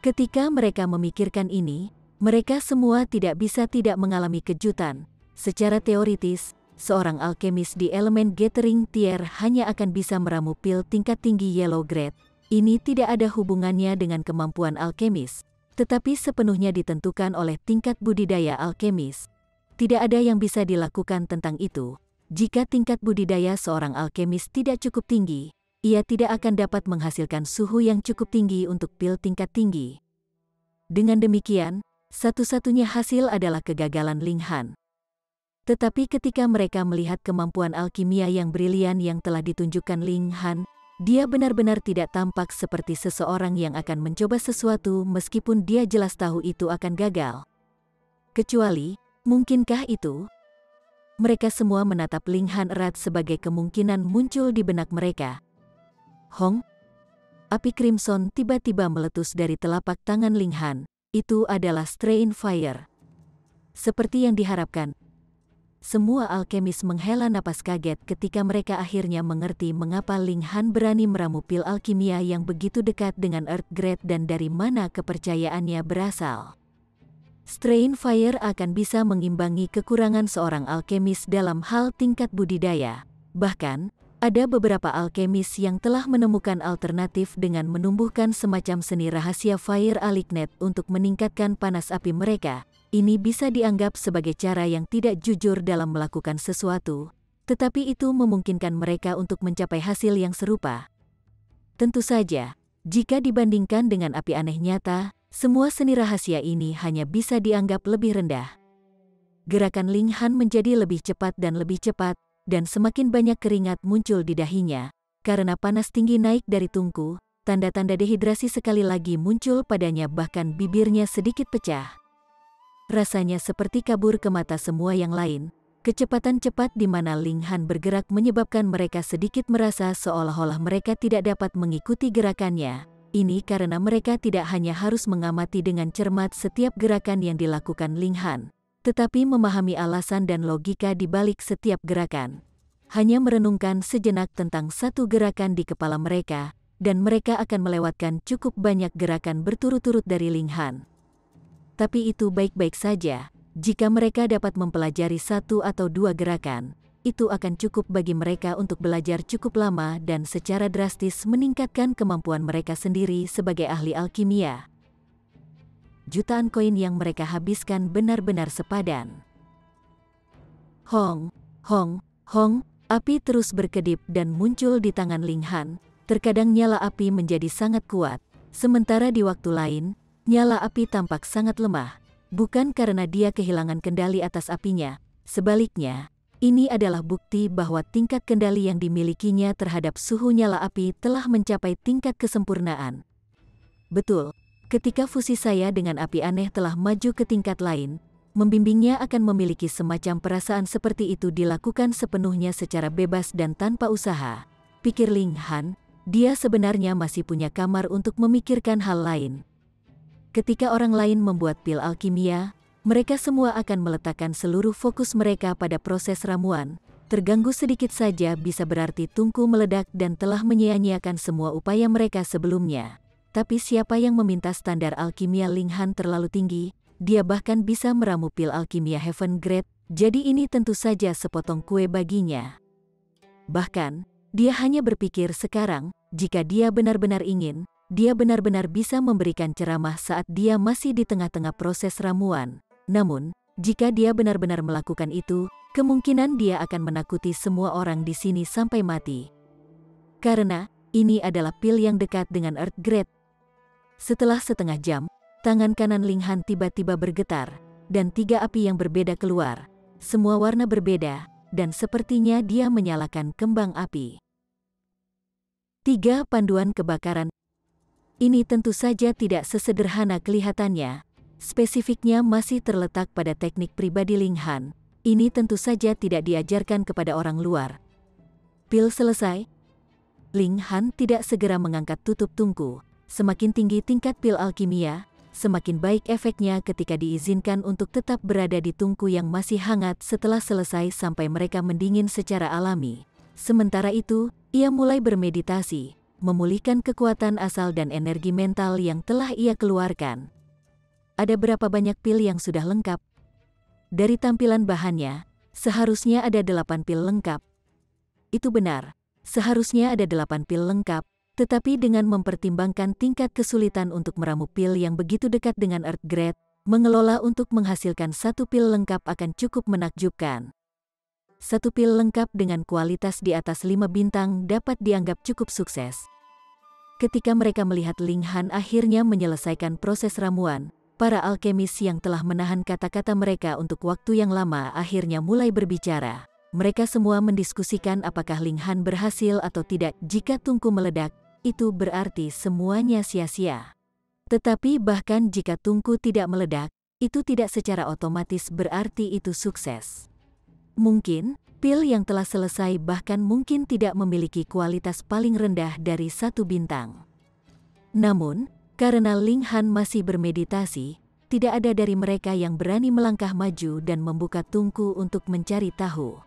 Ketika mereka memikirkan ini, mereka semua tidak bisa tidak mengalami kejutan. Secara teoritis, seorang alkemis di elemen Gathering Tier hanya akan bisa meramu pil tingkat tinggi Yellow Grade. Ini tidak ada hubungannya dengan kemampuan alkemis, tetapi sepenuhnya ditentukan oleh tingkat budidaya alkemis. Tidak ada yang bisa dilakukan tentang itu. Jika tingkat budidaya seorang alkemis tidak cukup tinggi, ia tidak akan dapat menghasilkan suhu yang cukup tinggi untuk pil tingkat tinggi. Dengan demikian, satu-satunya hasil adalah kegagalan Ling Han. Tetapi ketika mereka melihat kemampuan alkimia yang brilian yang telah ditunjukkan Ling Han, dia benar-benar tidak tampak seperti seseorang yang akan mencoba sesuatu meskipun dia jelas tahu itu akan gagal. Kecuali, mungkinkah itu? Mereka semua menatap Ling Han erat sebagai kemungkinan muncul di benak mereka. Hong? Api Crimson tiba-tiba meletus dari telapak tangan Ling Han. Itu adalah Strain Fire. Seperti yang diharapkan, semua alkemis menghela napas kaget ketika mereka akhirnya mengerti mengapa Ling Han berani meramu pil alkimia yang begitu dekat dengan Earth Grade dan dari mana kepercayaannya berasal. Strain Fire akan bisa mengimbangi kekurangan seorang alkemis dalam hal tingkat budidaya. Bahkan, ada beberapa alkemis yang telah menemukan alternatif dengan menumbuhkan semacam seni rahasia Fire Alignet untuk meningkatkan panas api mereka. Ini bisa dianggap sebagai cara yang tidak jujur dalam melakukan sesuatu, tetapi itu memungkinkan mereka untuk mencapai hasil yang serupa. Tentu saja, jika dibandingkan dengan api aneh nyata, semua seni rahasia ini hanya bisa dianggap lebih rendah. Gerakan Ling Han menjadi lebih cepat, dan semakin banyak keringat muncul di dahinya. Karena panas tinggi naik dari tungku, tanda-tanda dehidrasi sekali lagi muncul padanya, bahkan bibirnya sedikit pecah. Rasanya seperti kabur ke mata semua yang lain. Kecepatan cepat di mana Ling Han bergerak menyebabkan mereka sedikit merasa seolah-olah mereka tidak dapat mengikuti gerakannya. Ini karena mereka tidak hanya harus mengamati dengan cermat setiap gerakan yang dilakukan Ling Han, tetapi memahami alasan dan logika di balik setiap gerakan. Hanya merenungkan sejenak tentang satu gerakan di kepala mereka, dan mereka akan melewatkan cukup banyak gerakan berturut-turut dari Ling Han. Tapi itu baik-baik saja, jika mereka dapat mempelajari satu atau dua gerakan. Itu akan cukup bagi mereka untuk belajar cukup lama dan secara drastis meningkatkan kemampuan mereka sendiri sebagai ahli alkimia. Jutaan koin yang mereka habiskan benar-benar sepadan. Hong, hong, hong, api terus berkedip dan muncul di tangan Ling Han. Terkadang nyala api menjadi sangat kuat, sementara di waktu lain, nyala api tampak sangat lemah. Bukan karena dia kehilangan kendali atas apinya, sebaliknya, ini adalah bukti bahwa tingkat kendali yang dimilikinya terhadap suhu nyala api telah mencapai tingkat kesempurnaan. Betul, ketika fusi saya dengan api aneh telah maju ke tingkat lain, membimbingnya akan memiliki semacam perasaan seperti itu dilakukan sepenuhnya secara bebas dan tanpa usaha. Pikir Ling Han, dia sebenarnya masih punya kamar untuk memikirkan hal lain. Ketika orang lain membuat pil alkimia, mereka semua akan meletakkan seluruh fokus mereka pada proses ramuan, Terganggu sedikit saja bisa berarti tungku meledak dan telah menyia-nyiakan semua upaya mereka sebelumnya. Tapi siapa yang meminta standar alkimia Ling Han terlalu tinggi, dia bahkan bisa meramu pil alkimia Heaven Grade, jadi ini tentu saja sepotong kue baginya. Bahkan, dia hanya berpikir sekarang, jika dia benar-benar ingin, dia benar-benar bisa memberikan ceramah saat dia masih di tengah-tengah proses ramuan. Namun, jika dia benar-benar melakukan itu, kemungkinan dia akan menakuti semua orang di sini sampai mati. Karena, ini adalah pil yang dekat dengan Earth Grade. Setelah setengah jam, tangan kanan Ling Han tiba-tiba bergetar, dan 3 api yang berbeda keluar. Semua warna berbeda, dan sepertinya dia menyalakan kembang api. 3 panduan kebakaran. Ini tentu saja tidak sesederhana kelihatannya. Spesifiknya masih terletak pada teknik pribadi Ling Han. Ini tentu saja tidak diajarkan kepada orang luar. Pil selesai. Ling Han tidak segera mengangkat tutup tungku. Semakin tinggi tingkat pil alkimia, semakin baik efeknya ketika diizinkan untuk tetap berada di tungku yang masih hangat setelah selesai sampai mereka mendingin secara alami. Sementara itu, ia mulai bermeditasi, memulihkan kekuatan asal dan energi mental yang telah ia keluarkan. Ada berapa banyak pil yang sudah lengkap? Dari tampilan bahannya, seharusnya ada 8 pil lengkap. Itu benar, seharusnya ada 8 pil lengkap, tetapi dengan mempertimbangkan tingkat kesulitan untuk meramu pil yang begitu dekat dengan Earth Grade, mengelola untuk menghasilkan 1 pil lengkap akan cukup menakjubkan. 1 pil lengkap dengan kualitas di atas 5 bintang dapat dianggap cukup sukses. Ketika mereka melihat Ling Han akhirnya menyelesaikan proses ramuan, para alkemis yang telah menahan kata-kata mereka untuk waktu yang lama akhirnya mulai berbicara. Mereka semua mendiskusikan apakah Ling Han berhasil atau tidak. Jika tungku meledak, itu berarti semuanya sia-sia. Tetapi bahkan jika tungku tidak meledak, itu tidak secara otomatis berarti itu sukses. Mungkin, pil yang telah selesai bahkan mungkin tidak memiliki kualitas paling rendah dari 1 bintang. Namun, karena Ling Han masih bermeditasi, tidak ada dari mereka yang berani melangkah maju dan membuka tungku untuk mencari tahu.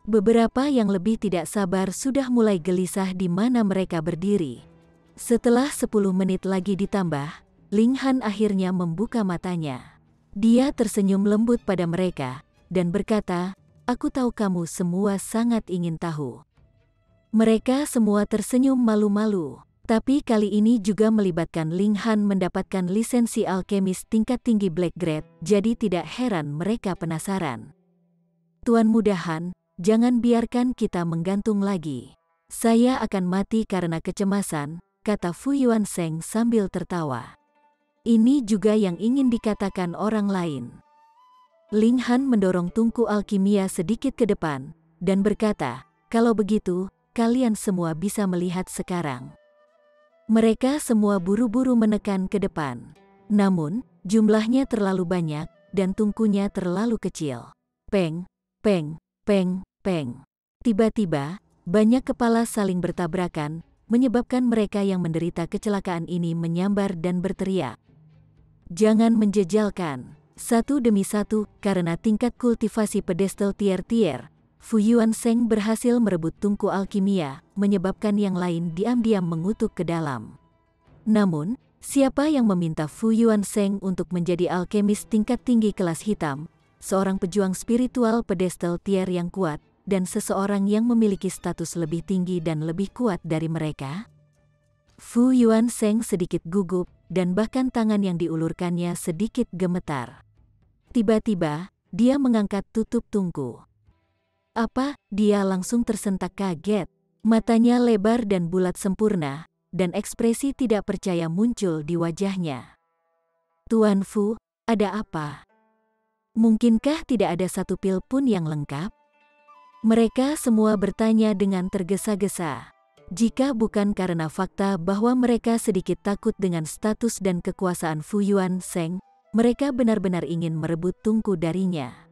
Beberapa yang lebih tidak sabar sudah mulai gelisah di mana mereka berdiri. Setelah 10 menit lagi ditambah, Ling Han akhirnya membuka matanya. Dia tersenyum lembut pada mereka, dan berkata, "Aku tahu kamu semua sangat ingin tahu." Mereka semua tersenyum malu-malu. Tapi kali ini juga melibatkan Ling Han mendapatkan lisensi alkemis tingkat tinggi Black Grade, jadi tidak heran mereka penasaran. "Tuan Muda Han, jangan biarkan kita menggantung lagi. Saya akan mati karena kecemasan," kata Fu Yuansheng sambil tertawa. Ini juga yang ingin dikatakan orang lain. Ling Han mendorong tungku alkimia sedikit ke depan, dan berkata, "Kalau begitu, kalian semua bisa melihat sekarang." Mereka semua buru-buru menekan ke depan. Namun, jumlahnya terlalu banyak, dan tungkunya terlalu kecil. Peng, peng, peng, peng. Tiba-tiba, banyak kepala saling bertabrakan, menyebabkan mereka yang menderita kecelakaan ini menyambar dan berteriak. Jangan menjejalkan. Satu demi satu, karena tingkat kultivasi pedestal tier-tier, Fu Yuansheng berhasil merebut tungku alkimia, menyebabkan yang lain diam-diam mengutuk ke dalam. Namun, siapa yang meminta Fu Yuansheng untuk menjadi alkemis tingkat tinggi kelas hitam, seorang pejuang spiritual pedestal tier yang kuat, dan seseorang yang memiliki status lebih tinggi dan lebih kuat dari mereka? Fu Yuansheng sedikit gugup, dan bahkan tangan yang diulurkannya sedikit gemetar. Tiba-tiba, dia mengangkat tutup tungku. Apa? Dia langsung tersentak kaget. Matanya lebar dan bulat sempurna, dan ekspresi tidak percaya muncul di wajahnya. "Tuan Fu, ada apa? Mungkinkah tidak ada 1 pil pun yang lengkap?" Mereka semua bertanya dengan tergesa-gesa. Jika bukan karena fakta bahwa mereka sedikit takut dengan status dan kekuasaan Fu Yuansheng, mereka benar-benar ingin merebut tungku darinya.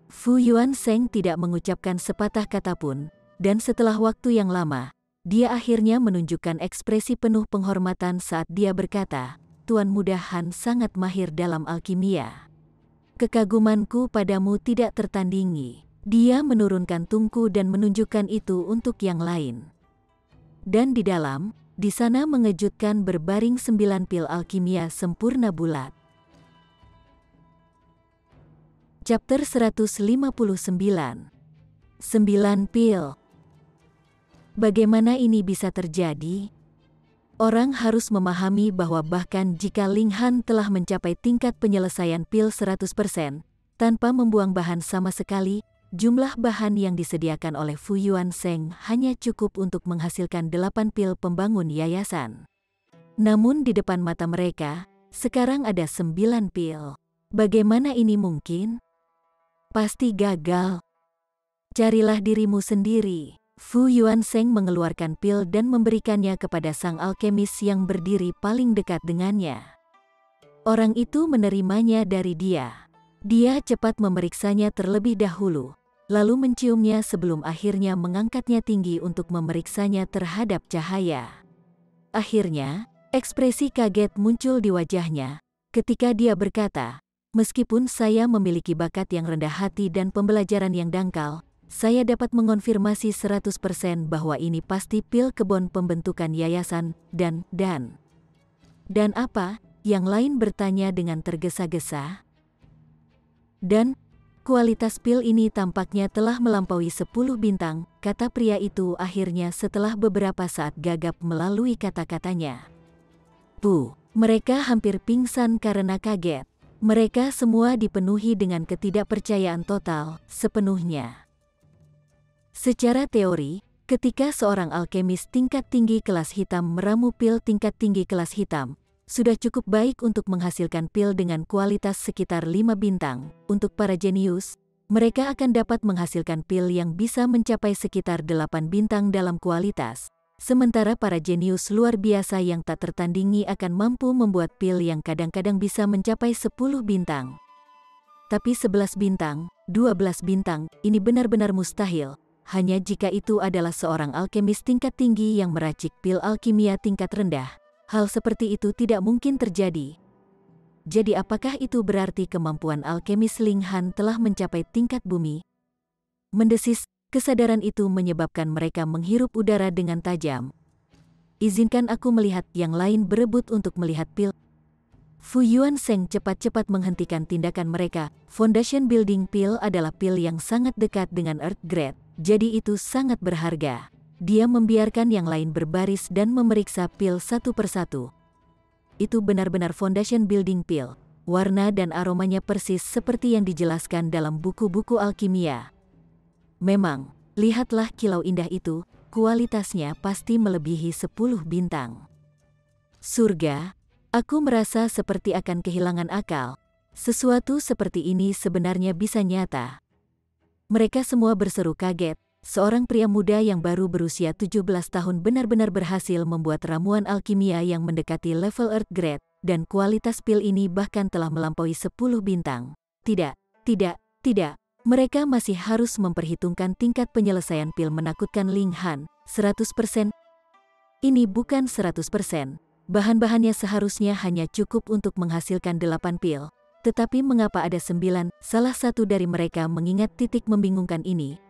Fu Yuansheng tidak mengucapkan sepatah kata pun, dan setelah waktu yang lama, dia akhirnya menunjukkan ekspresi penuh penghormatan saat dia berkata, "Tuan Muda Han sangat mahir dalam alkimia. Kekagumanku padamu tidak tertandingi." Dia menurunkan tungku dan menunjukkan itu untuk yang lain. Dan di dalam, di sana mengejutkan berbaring 9 pil alkimia sempurna bulat. Chapter 159. 9 pil. Bagaimana ini bisa terjadi? Orang harus memahami bahwa bahkan jika Ling Han telah mencapai tingkat penyelesaian pil 100%, tanpa membuang bahan sama sekali, jumlah bahan yang disediakan oleh Fu Yuansheng hanya cukup untuk menghasilkan 8 pil pembangun yayasan. Namun di depan mata mereka, sekarang ada 9 pil. Bagaimana ini mungkin? Pasti gagal. Carilah dirimu sendiri. Fu Yuansheng mengeluarkan pil dan memberikannya kepada sang alkemis yang berdiri paling dekat dengannya. Orang itu menerimanya dari dia. Dia cepat memeriksanya terlebih dahulu, lalu menciumnya sebelum akhirnya mengangkatnya tinggi untuk memeriksanya terhadap cahaya. Akhirnya, ekspresi kaget muncul di wajahnya ketika dia berkata, "Meskipun saya memiliki bakat yang rendah hati dan pembelajaran yang dangkal, saya dapat mengonfirmasi 100% bahwa ini pasti pil kebon pembentukan yayasan dan apa?" Yang lain bertanya dengan tergesa-gesa. "Dan kualitas pil ini tampaknya telah melampaui 10 bintang," kata pria itu akhirnya setelah beberapa saat gagap melalui kata-katanya. Mereka hampir pingsan karena kaget. Mereka semua dipenuhi dengan ketidakpercayaan total, sepenuhnya. Secara teori, ketika seorang alkemis tingkat tinggi kelas hitam meramu pil tingkat tinggi kelas hitam, sudah cukup baik untuk menghasilkan pil dengan kualitas sekitar 5 bintang. Untuk para jenius, mereka akan dapat menghasilkan pil yang bisa mencapai sekitar 8 bintang dalam kualitas. Sementara para jenius luar biasa yang tak tertandingi akan mampu membuat pil yang kadang-kadang bisa mencapai 10 bintang. Tapi 11 bintang, 12 bintang, ini benar-benar mustahil, hanya jika itu adalah seorang alkemis tingkat tinggi yang meracik pil alkimia tingkat rendah. Hal seperti itu tidak mungkin terjadi. Jadi apakah itu berarti kemampuan alkemis Ling Han telah mencapai tingkat bumi? Mendesis, kesadaran itu menyebabkan mereka menghirup udara dengan tajam. "Izinkan aku melihat." Yang lain berebut untuk melihat pil. Fu Yuansheng cepat-cepat menghentikan tindakan mereka. Foundation Building Pil adalah pil yang sangat dekat dengan Earth Grade, jadi itu sangat berharga. Dia membiarkan yang lain berbaris dan memeriksa pil satu persatu. Itu benar-benar foundation building pil. Warna dan aromanya persis seperti yang dijelaskan dalam buku-buku alkimia. Memang, lihatlah kilau indah itu, kualitasnya pasti melebihi 10 bintang. Surga, aku merasa seperti akan kehilangan akal. Sesuatu seperti ini sebenarnya bisa nyata. Mereka semua berseru kaget. Seorang pria muda yang baru berusia 17 tahun benar-benar berhasil membuat ramuan alkimia yang mendekati level Earth Grade, dan kualitas pil ini bahkan telah melampaui 10 bintang. Tidak. Mereka masih harus memperhitungkan tingkat penyelesaian pil menakutkan Ling Han. 100%? Ini bukan 100%. Bahan-bahannya seharusnya hanya cukup untuk menghasilkan 8 pil. Tetapi mengapa ada 9? Salah satu dari mereka mengingat titik membingungkan ini.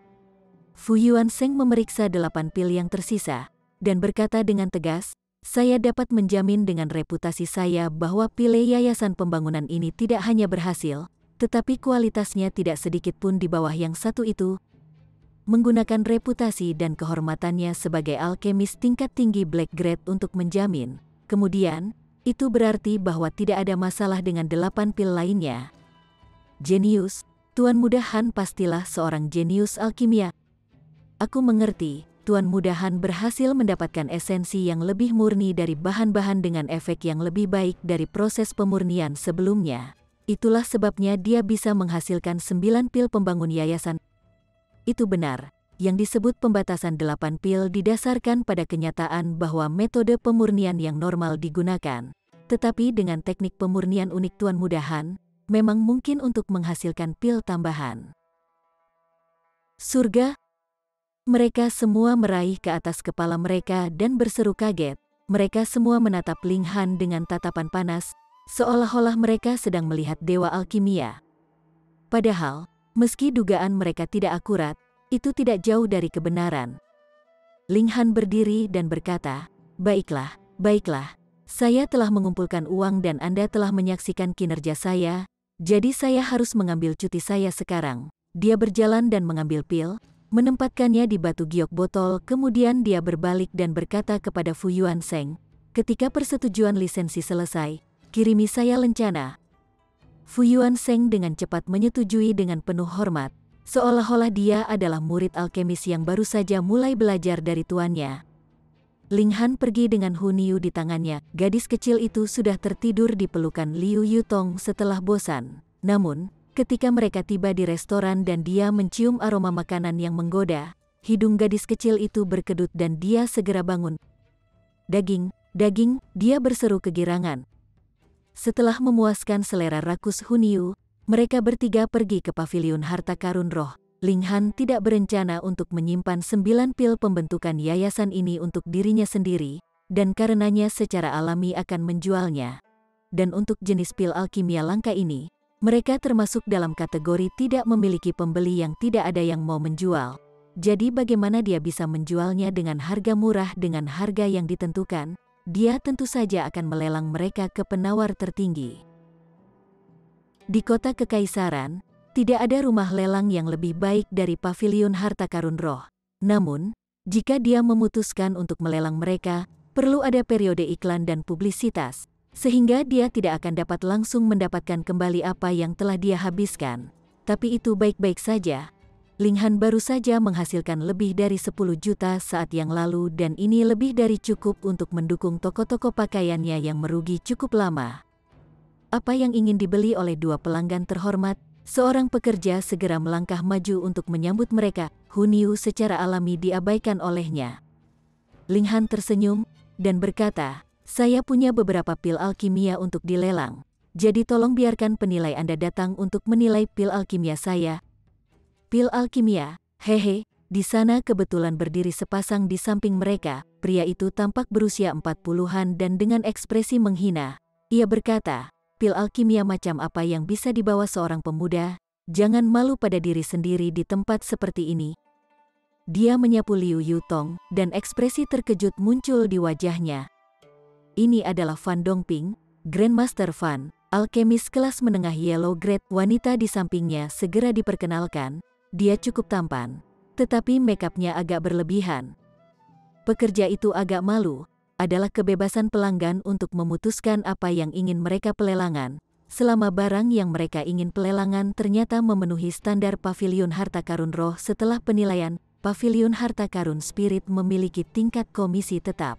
Fu Yuansheng memeriksa 8 pil yang tersisa, dan berkata dengan tegas, "Saya dapat menjamin dengan reputasi saya bahwa pil yayasan pembangunan ini tidak hanya berhasil, tetapi kualitasnya tidak sedikit pun di bawah yang satu itu." Menggunakan reputasi dan kehormatannya sebagai alkemis tingkat tinggi Black Grade untuk menjamin, kemudian, itu berarti bahwa tidak ada masalah dengan 8 pil lainnya. Jenius, Tuan Muda Han pastilah seorang jenius alkimia. Aku mengerti, Tuan Muda Han berhasil mendapatkan esensi yang lebih murni dari bahan-bahan dengan efek yang lebih baik dari proses pemurnian sebelumnya. Itulah sebabnya dia bisa menghasilkan 9 pil pembangun yayasan. Itu benar, yang disebut pembatasan 8 pil didasarkan pada kenyataan bahwa metode pemurnian yang normal digunakan. Tetapi dengan teknik pemurnian unik Tuan Muda Han, memang mungkin untuk menghasilkan pil tambahan. Surga. Mereka semua meraih ke atas kepala mereka dan berseru kaget. Mereka semua menatap Ling Han dengan tatapan panas, seolah-olah mereka sedang melihat dewa alkimia. Padahal, Meski dugaan mereka tidak akurat, itu tidak jauh dari kebenaran. Ling Han berdiri dan berkata, "Baiklah, baiklah. Saya telah mengumpulkan uang dan Anda telah menyaksikan kinerja saya, jadi saya harus mengambil cuti saya sekarang." Dia berjalan dan mengambil pil, menempatkannya di batu giok botol, kemudian dia berbalik dan berkata kepada Fu Yuansheng, "Ketika persetujuan lisensi selesai, kirimi saya lencana." Fu Yuansheng dengan cepat menyetujui dengan penuh hormat, seolah-olah dia adalah murid alkemis yang baru saja mulai belajar dari tuannya. Ling Han pergi dengan Hu Niu di tangannya. Gadis kecil itu sudah tertidur di pelukan Liu Yutong setelah bosan. Namun, ketika mereka tiba di restoran dan dia mencium aroma makanan yang menggoda, hidung gadis kecil itu berkedut dan dia segera bangun. "Daging, daging," dia berseru kegirangan. Setelah memuaskan selera rakus Hu Niu, mereka bertiga pergi ke paviliun harta karun roh. Ling Han tidak berencana untuk menyimpan 9 pil pembentukan yayasan ini untuk dirinya sendiri, dan karenanya secara alami akan menjualnya. Dan untuk jenis pil alkimia langka ini, mereka termasuk dalam kategori tidak memiliki pembeli yang tidak ada yang mau menjual. Jadi bagaimana dia bisa menjualnya dengan harga murah dengan harga yang ditentukan? Dia tentu saja akan melelang mereka ke penawar tertinggi. Di kota kekaisaran, tidak ada rumah lelang yang lebih baik dari paviliun harta karun roh. Namun, jika dia memutuskan untuk melelang mereka, perlu ada periode iklan dan publisitas, sehingga dia tidak akan dapat langsung mendapatkan kembali apa yang telah dia habiskan. Tapi itu baik-baik saja. Ling Han baru saja menghasilkan lebih dari 10 juta saat yang lalu dan ini lebih dari cukup untuk mendukung toko-toko pakaiannya yang merugi cukup lama. Apa yang ingin dibeli oleh dua pelanggan terhormat? Seorang pekerja segera melangkah maju untuk menyambut mereka. Hu Niu secara alami diabaikan olehnya. Ling Han tersenyum dan berkata, "Saya punya beberapa pil alkimia untuk dilelang. Jadi tolong biarkan penilai Anda datang untuk menilai pil alkimia saya." "Pil alkimia, hehe." Di sana kebetulan berdiri sepasang di samping mereka. Pria itu tampak berusia 40-an dan dengan ekspresi menghina. Ia berkata, "Pil alkimia macam apa yang bisa dibawa seorang pemuda? Jangan malu pada diri sendiri di tempat seperti ini." Dia menyapu Liu Yutong dan ekspresi terkejut muncul di wajahnya. Ini adalah Fan Dongping, Grandmaster Fan, alkemis kelas menengah Yellow Grade. Wanita di sampingnya segera diperkenalkan. Dia cukup tampan, tetapi make-up-nya agak berlebihan. Pekerja itu agak malu. Adalah kebebasan pelanggan untuk memutuskan apa yang ingin mereka pelelangan, selama barang yang mereka ingin pelelangan ternyata memenuhi standar paviliun harta karun roh. Setelah penilaian, paviliun harta karun spirit memiliki tingkat komisi tetap.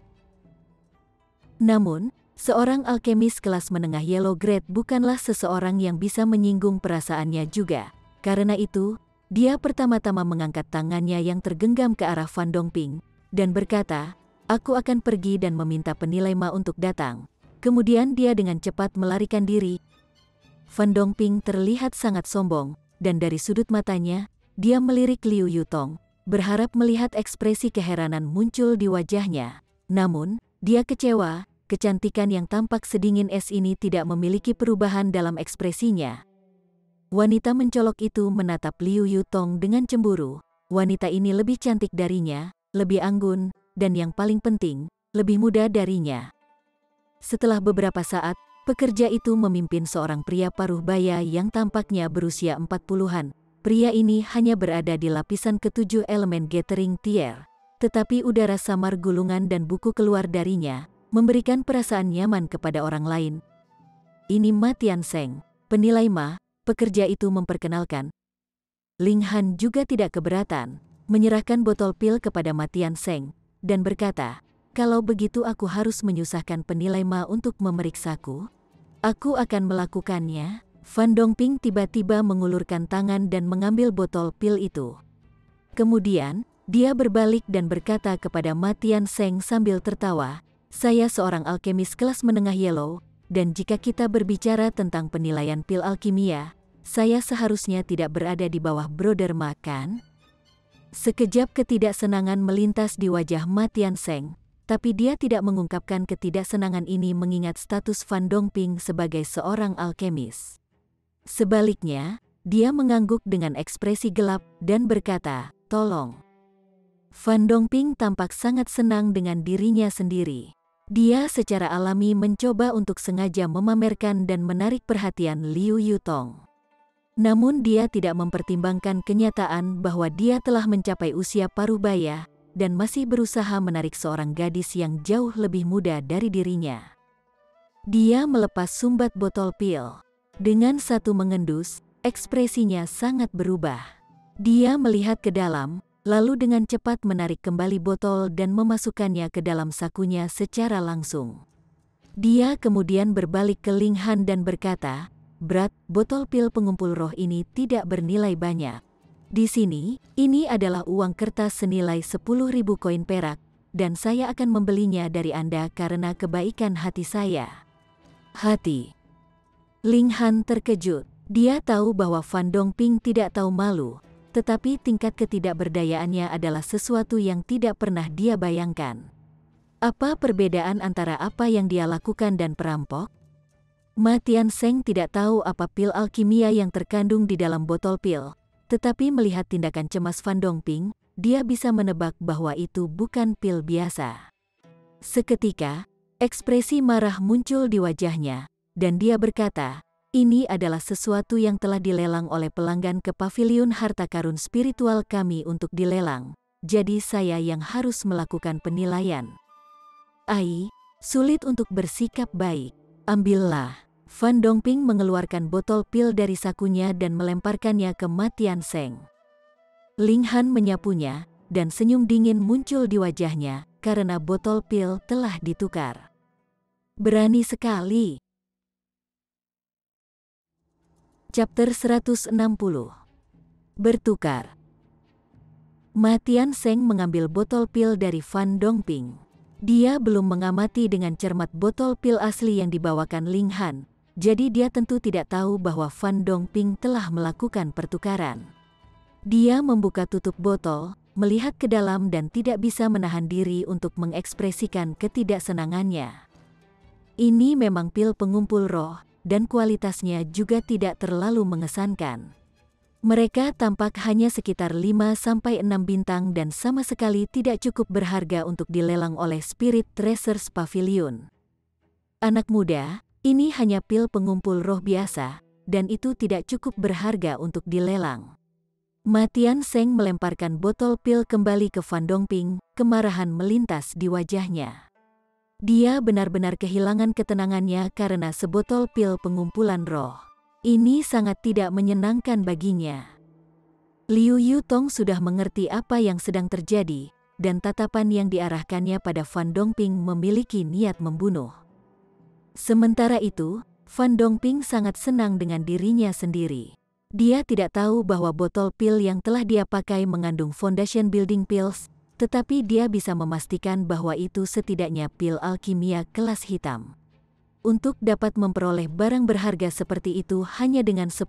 Namun, seorang alkemis kelas menengah Yellow Grade bukanlah seseorang yang bisa menyinggung perasaannya juga. Karena itu, dia pertama-tama mengangkat tangannya yang tergenggam ke arah Fan Dongping, dan berkata, "Aku akan pergi dan meminta penilai Ma untuk datang." Kemudian dia dengan cepat melarikan diri. Fan Dongping terlihat sangat sombong, dan dari sudut matanya, dia melirik Liu Yutong, berharap melihat ekspresi keheranan muncul di wajahnya. Namun, dia kecewa. Kecantikan yang tampak sedingin es ini tidak memiliki perubahan dalam ekspresinya. Wanita mencolok itu menatap Liu Yutong dengan cemburu. Wanita ini lebih cantik darinya, lebih anggun, dan yang paling penting, lebih muda darinya. Setelah beberapa saat, pekerja itu memimpin seorang pria paruh baya yang tampaknya berusia 40-an. Pria ini hanya berada di lapisan ketujuh elemen gathering tier, tetapi udara samar gulungan dan buku keluar darinya, memberikan perasaan nyaman kepada orang lain. "Ini Ma Tiansheng, penilai Ma." Pekerja itu memperkenalkan. Ling Han juga tidak keberatan, menyerahkan botol pil kepada Ma Tiansheng, dan berkata, "Kalau begitu aku harus menyusahkan penilai Ma untuk memeriksaku. Aku akan melakukannya." Fan Dongping tiba-tiba mengulurkan tangan dan mengambil botol pil itu. Kemudian, dia berbalik dan berkata kepada Ma Tiansheng sambil tertawa, "Saya seorang alkemis kelas menengah Yellow, dan jika kita berbicara tentang penilaian pil alkimia, saya seharusnya tidak berada di bawah Brother Ma, kan?" Sekejap ketidaksenangan melintas di wajah Ma Tiansheng, tapi dia tidak mengungkapkan ketidaksenangan ini mengingat status Fan Dongping sebagai seorang alkemis. Sebaliknya, dia mengangguk dengan ekspresi gelap dan berkata, "Tolong." Fan Dongping tampak sangat senang dengan dirinya sendiri. Dia secara alami mencoba untuk sengaja memamerkan dan menarik perhatian Liu Yutong. Namun dia tidak mempertimbangkan kenyataan bahwa dia telah mencapai usia parubaya dan masih berusaha menarik seorang gadis yang jauh lebih muda dari dirinya. Dia melepas sumbat botol pil. Dengan satu mengendus, ekspresinya sangat berubah. Dia melihat ke dalam, lalu dengan cepat menarik kembali botol dan memasukkannya ke dalam sakunya secara langsung. Dia kemudian berbalik ke Ling Han dan berkata, "Brat, botol pil pengumpul roh ini tidak bernilai banyak. Di sini, ini adalah uang kertas senilai 10.000 koin perak, dan saya akan membelinya dari Anda karena kebaikan hati saya." Hati Ling Han terkejut. Dia tahu bahwa Fan Dongping tidak tahu malu, tetapi tingkat ketidakberdayaannya adalah sesuatu yang tidak pernah dia bayangkan. Apa perbedaan antara apa yang dia lakukan dan perampok? Ma Tiansheng tidak tahu apa pil alkimia yang terkandung di dalam botol pil, tetapi melihat tindakan cemas Fan Dongping, dia bisa menebak bahwa itu bukan pil biasa. Seketika, ekspresi marah muncul di wajahnya, dan dia berkata, "Ini adalah sesuatu yang telah dilelang oleh pelanggan ke paviliun harta karun spiritual kami untuk dilelang, jadi saya yang harus melakukan penilaian." Ai, sulit untuk bersikap baik. Ambillah. Fan Dongping mengeluarkan botol pil dari sakunya dan melemparkannya ke Ma Tiansheng. Ling Han menyapunya, dan senyum dingin muncul di wajahnya, karena botol pil telah ditukar. Berani sekali. Chapter 160. Bertukar. Ma Tiansheng mengambil botol pil dari Fan Dongping. Dia belum mengamati dengan cermat botol pil asli yang dibawakan Ling Han, jadi dia tentu tidak tahu bahwa Fan Dongping telah melakukan pertukaran. Dia membuka tutup botol, melihat ke dalam dan tidak bisa menahan diri untuk mengekspresikan ketidaksenangannya. Ini memang pil pengumpul roh, dan kualitasnya juga tidak terlalu mengesankan. Mereka tampak hanya sekitar 5-6 bintang dan sama sekali tidak cukup berharga untuk dilelang oleh Spirit Treasures Pavilion. Anak muda, ini hanya pil pengumpul roh biasa, dan itu tidak cukup berharga untuk dilelang. Ma Tiansheng melemparkan botol pil kembali ke Fan Dongping, kemarahan melintas di wajahnya. Dia benar-benar kehilangan ketenangannya karena sebotol pil pengumpulan roh. Ini sangat tidak menyenangkan baginya. Liu Yutong sudah mengerti apa yang sedang terjadi, dan tatapan yang diarahkannya pada Fan Dongping memiliki niat membunuh. Sementara itu, Fan Dongping sangat senang dengan dirinya sendiri. Dia tidak tahu bahwa botol pil yang telah dia pakai mengandung Foundation Building Pills, tetapi dia bisa memastikan bahwa itu setidaknya pil alkimia kelas hitam. Untuk dapat memperoleh barang berharga seperti itu hanya dengan 10.000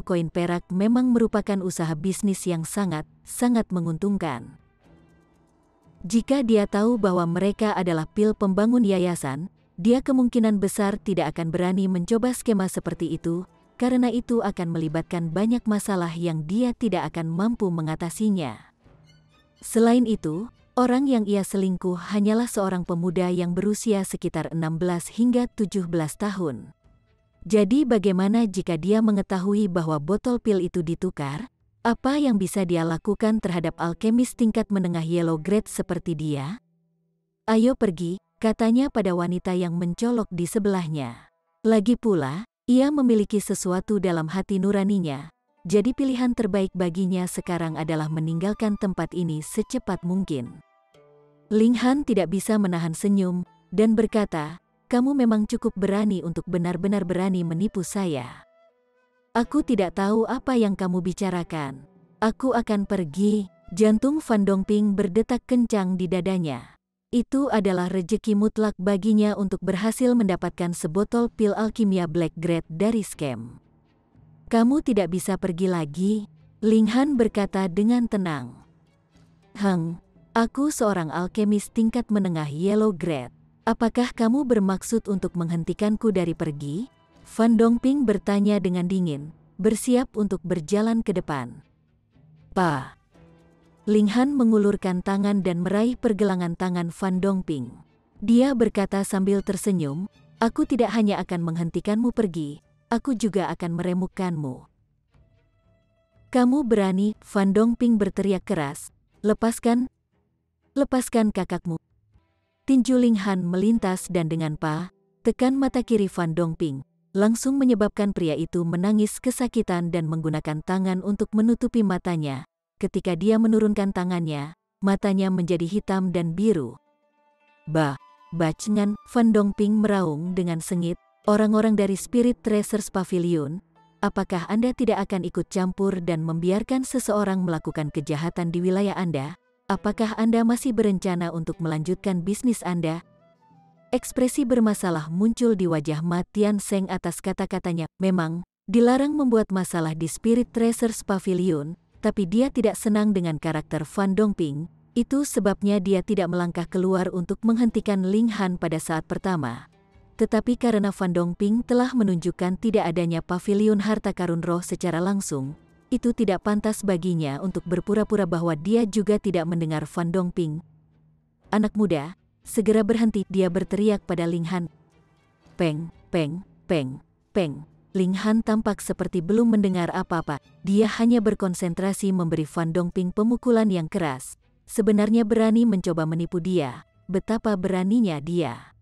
koin perak memang merupakan usaha bisnis yang sangat menguntungkan. Jika dia tahu bahwa mereka adalah pil pembangun yayasan, dia kemungkinan besar tidak akan berani mencoba skema seperti itu, karena itu akan melibatkan banyak masalah yang dia tidak akan mampu mengatasinya. Selain itu, orang yang ia selingkuh hanyalah seorang pemuda yang berusia sekitar 16 hingga 17 tahun. Jadi bagaimana jika dia mengetahui bahwa botol pil itu ditukar? Apa yang bisa dia lakukan terhadap alkemis tingkat menengah yellow grade seperti dia? "Ayo pergi," katanya pada wanita yang mencolok di sebelahnya. Lagi pula, ia memiliki sesuatu dalam hati nuraninya. Jadi pilihan terbaik baginya sekarang adalah meninggalkan tempat ini secepat mungkin. Ling Han tidak bisa menahan senyum, dan berkata, "Kamu memang cukup berani untuk benar-benar berani menipu saya. Aku tidak tahu apa yang kamu bicarakan. Aku akan pergi." Jantung Fan Dongping berdetak kencang di dadanya. Itu adalah rejeki mutlak baginya untuk berhasil mendapatkan sebotol pil alkimia Black Grade dari scam. "Kamu tidak bisa pergi lagi," Ling Han berkata dengan tenang. Aku seorang alkemis tingkat menengah yellow grade. Apakah kamu bermaksud untuk menghentikanku dari pergi?" Fan Dongping bertanya dengan dingin, bersiap untuk berjalan ke depan. Pa. Ling Han mengulurkan tangan dan meraih pergelangan tangan Fan Dongping. Dia berkata sambil tersenyum, "Aku tidak hanya akan menghentikanmu pergi, aku juga akan meremukkanmu." "Kamu berani?" Fan Dongping berteriak keras. Lepaskan kakakmu." Tinju Ling Han melintas dan dengan tekan mata kiri Fan Dongping, langsung menyebabkan pria itu menangis kesakitan dan menggunakan tangan untuk menutupi matanya. Ketika dia menurunkan tangannya, matanya menjadi hitam dan biru. Bacengan, Fan Dongping meraung dengan sengit, "Orang-orang dari Spirit Tracers Pavilion, apakah Anda tidak akan ikut campur dan membiarkan seseorang melakukan kejahatan di wilayah Anda? Apakah Anda masih berencana untuk melanjutkan bisnis Anda?" Ekspresi bermasalah muncul di wajah Ma Tiansheng atas kata-katanya. Memang, dilarang membuat masalah di Spirit Tracers Pavilion, tapi dia tidak senang dengan karakter Fan Dongping. Itu sebabnya dia tidak melangkah keluar untuk menghentikan Ling Han pada saat pertama. Tetapi karena Fan Dongping telah menunjukkan tidak adanya pavilion harta karun roh secara langsung, itu tidak pantas baginya untuk berpura-pura bahwa dia juga tidak mendengar Fan Dongping. "Anak muda, segera berhenti!" dia berteriak pada Ling Han. Peng, peng, peng, peng. Ling Han tampak seperti belum mendengar apa-apa. Dia hanya berkonsentrasi memberi Fan Dongping pemukulan yang keras. Sebenarnya berani mencoba menipu dia. Betapa beraninya dia.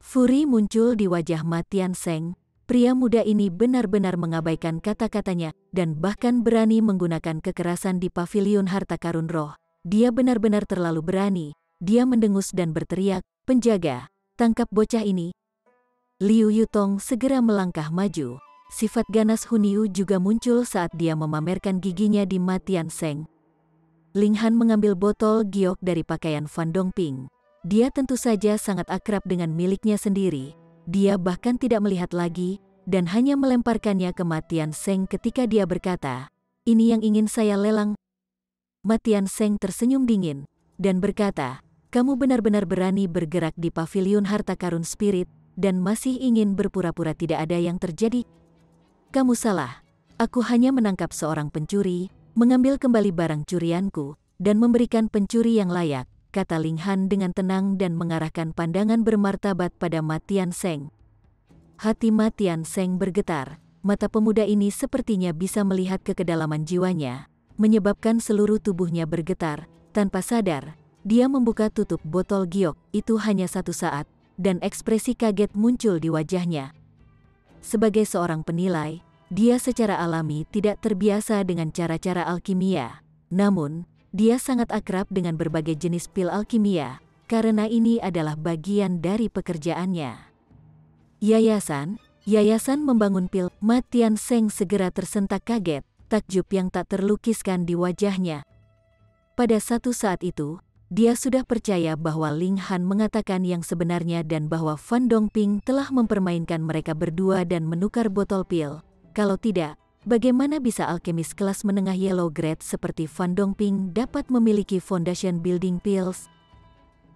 Furi muncul di wajah Ma Tiansheng. Pria muda ini benar-benar mengabaikan kata-katanya dan bahkan berani menggunakan kekerasan di pavilion harta karun roh. Dia benar-benar terlalu berani. Dia mendengus dan berteriak, "Penjaga, tangkap bocah ini!" Liu Yutong segera melangkah maju. Sifat ganas Huniu juga muncul saat dia memamerkan giginya di Ma Tiansheng. Ling Han mengambil botol giok dari pakaian Fan Dongping. Dia tentu saja sangat akrab dengan miliknya sendiri. Dia bahkan tidak melihat lagi, dan hanya melemparkannya ke Ma Tiansheng ketika dia berkata, "Ini yang ingin saya lelang." Ma Tiansheng tersenyum dingin, dan berkata, "Kamu benar-benar berani bergerak di pavilion harta karun spirit, dan masih ingin berpura-pura tidak ada yang terjadi? Kamu salah. Aku hanya menangkap seorang pencuri, mengambil kembali barang curianku, dan memberikan pencuri yang layak," kata Ling Han dengan tenang dan mengarahkan pandangan bermartabat pada Ma Tiansheng. Hati Ma Tiansheng bergetar. Mata pemuda ini sepertinya bisa melihat ke kedalaman jiwanya, menyebabkan seluruh tubuhnya bergetar. Tanpa sadar, dia membuka tutup botol giok itu hanya satu saat, dan ekspresi kaget muncul di wajahnya. Sebagai seorang penilai, dia secara alami tidak terbiasa dengan cara-cara alkimia. Namun, dia sangat akrab dengan berbagai jenis pil alkimia, karena ini adalah bagian dari pekerjaannya. Yayasan membangun pil. Ma Tiansheng segera tersentak kaget, takjub yang tak terlukiskan di wajahnya. Pada satu saat itu, dia sudah percaya bahwa Ling Han mengatakan yang sebenarnya dan bahwa Fan Dongping telah mempermainkan mereka berdua dan menukar botol pil. Kalau tidak, bagaimana bisa alkemis kelas menengah yellow grade seperti Fan Dongping dapat memiliki foundation building pills?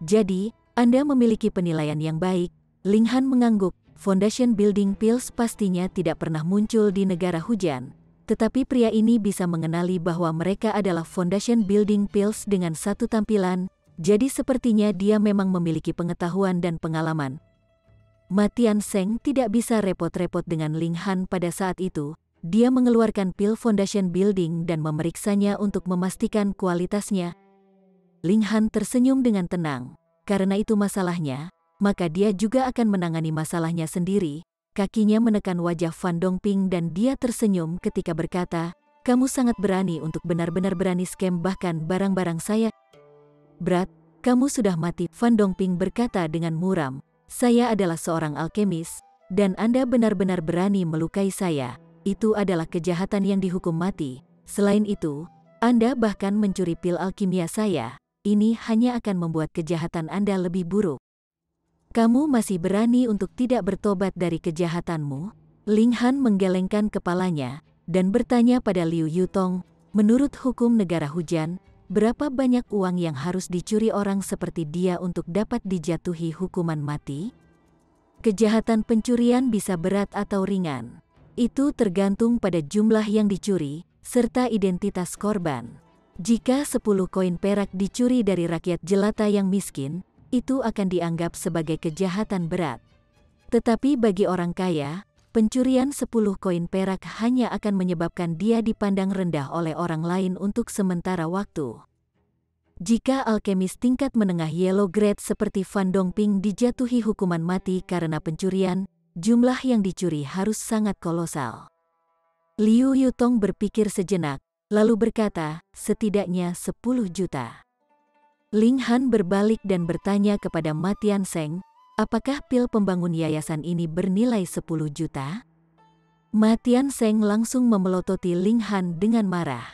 Jadi, Anda memiliki penilaian yang baik. Ling Han mengangguk. Foundation building pills pastinya tidak pernah muncul di negara hujan. Tetapi pria ini bisa mengenali bahwa mereka adalah foundation building pills dengan satu tampilan, jadi sepertinya dia memang memiliki pengetahuan dan pengalaman. Ma Tiansheng tidak bisa repot-repot dengan Ling Han pada saat itu. Dia mengeluarkan pil foundation building dan memeriksanya untuk memastikan kualitasnya. Ling Han tersenyum dengan tenang. Karena itu masalahnya, maka dia juga akan menangani masalahnya sendiri. Kakinya menekan wajah Fan Dongping dan dia tersenyum ketika berkata, "Kamu sangat berani untuk benar-benar berani scam bahkan barang-barang saya." "Brat, kamu sudah mati," Fan Dongping berkata dengan muram. "Saya adalah seorang alkemis, dan Anda benar-benar berani melukai saya. Itu adalah kejahatan yang dihukum mati. Selain itu, Anda bahkan mencuri pil alkimia saya. Ini hanya akan membuat kejahatan Anda lebih buruk. Kamu masih berani untuk tidak bertobat dari kejahatanmu?" Ling Han menggelengkan kepalanya dan bertanya pada Liu Yutong, "Menurut hukum negara hujan, berapa banyak uang yang harus dicuri orang seperti dia untuk dapat dijatuhi hukuman mati? Kejahatan pencurian bisa berat atau ringan. Itu tergantung pada jumlah yang dicuri, serta identitas korban. Jika 10 koin perak dicuri dari rakyat jelata yang miskin, itu akan dianggap sebagai kejahatan berat. Tetapi bagi orang kaya, pencurian 10 koin perak hanya akan menyebabkan dia dipandang rendah oleh orang lain untuk sementara waktu. Jika alkemis tingkat menengah yellow grade seperti Fan Dongping dijatuhi hukuman mati karena pencurian, jumlah yang dicuri harus sangat kolosal. Liu Yutong berpikir sejenak, lalu berkata, setidaknya 10 juta. Ling Han berbalik dan bertanya kepada Ma Tiansheng, apakah pil pembangun yayasan ini bernilai 10 juta? Ma Tiansheng langsung memelototi Ling Han dengan marah.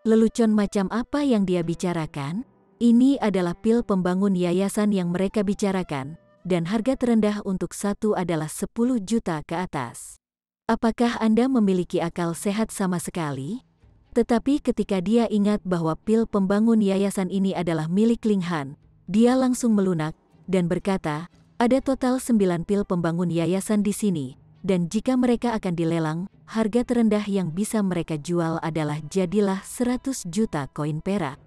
Lelucon macam apa yang dia bicarakan? Ini adalah pil pembangun yayasan yang mereka bicarakan, dan harga terendah untuk satu adalah 10 juta ke atas. Apakah Anda memiliki akal sehat sama sekali? Tetapi ketika dia ingat bahwa pil pembangun yayasan ini adalah milik Ling Han, dia langsung melunak dan berkata, ada total 9 pil pembangun yayasan di sini, dan jika mereka akan dilelang, harga terendah yang bisa mereka jual adalah jadilah 100 juta koin perak.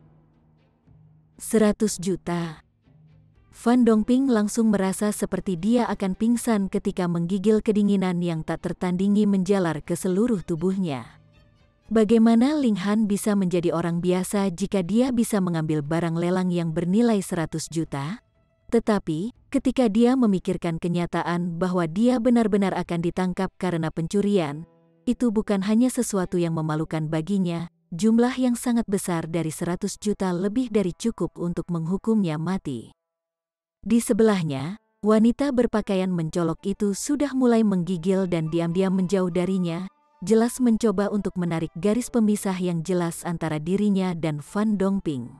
100 juta. Fan Dongping langsung merasa seperti dia akan pingsan ketika menggigil kedinginan yang tak tertandingi menjalar ke seluruh tubuhnya. Bagaimana Ling Han bisa menjadi orang biasa jika dia bisa mengambil barang lelang yang bernilai 100 juta? Tetapi, ketika dia memikirkan kenyataan bahwa dia benar-benar akan ditangkap karena pencurian, itu bukan hanya sesuatu yang memalukan baginya, jumlah yang sangat besar dari 100 juta lebih dari cukup untuk menghukumnya mati. Di sebelahnya, wanita berpakaian mencolok itu sudah mulai menggigil dan diam-diam menjauh darinya, jelas mencoba untuk menarik garis pemisah yang jelas antara dirinya dan Fan Dongping.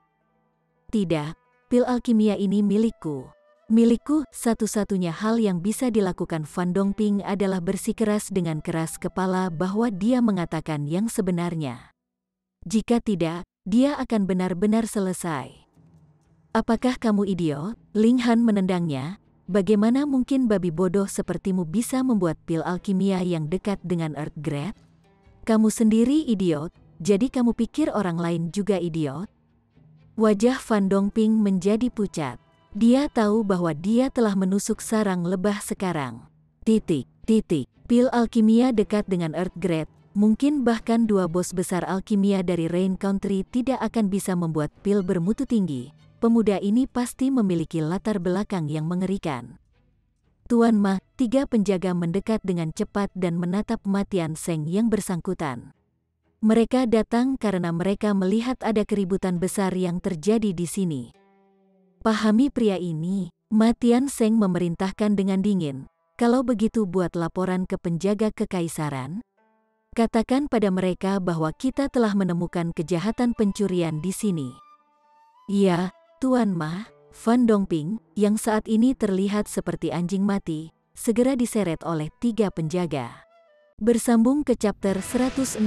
Tidak, pil alkimia ini milikku. Milikku, satu-satunya hal yang bisa dilakukan Fan Dongping adalah bersikeras dengan keras kepala bahwa dia mengatakan yang sebenarnya. Jika tidak, dia akan benar-benar selesai. Apakah kamu idiot? Ling Han menendangnya. Bagaimana mungkin babi bodoh sepertimu bisa membuat pil alkimia yang dekat dengan Earth Grade? Kamu sendiri idiot, jadi kamu pikir orang lain juga idiot? Wajah Fan Dongping menjadi pucat. Dia tahu bahwa dia telah menusuk sarang lebah sekarang. Pil alkimia dekat dengan Earth Grade, mungkin bahkan 2 bos besar alkimia dari Rain Country tidak akan bisa membuat pil bermutu tinggi. Pemuda ini pasti memiliki latar belakang yang mengerikan. Tuan Ma, 3 penjaga mendekat dengan cepat dan menatap Ma Tiansheng yang bersangkutan. Mereka datang karena mereka melihat ada keributan besar yang terjadi di sini. Pahami pria ini, Ma Tiansheng memerintahkan dengan dingin. Kalau begitu buat laporan ke penjaga kekaisaran. Katakan pada mereka bahwa kita telah menemukan kejahatan pencurian di sini. Ya, Tuan Ma. Fan Dongping, yang saat ini terlihat seperti anjing mati, segera diseret oleh 3 penjaga. Bersambung ke chapter 161.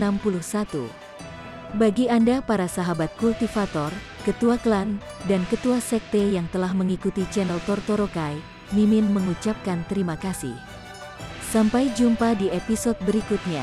Bagi Anda para sahabat kultivator, ketua klan, dan ketua sekte yang telah mengikuti channel Tortorokai, Mimin mengucapkan terima kasih. Sampai jumpa di episode berikutnya.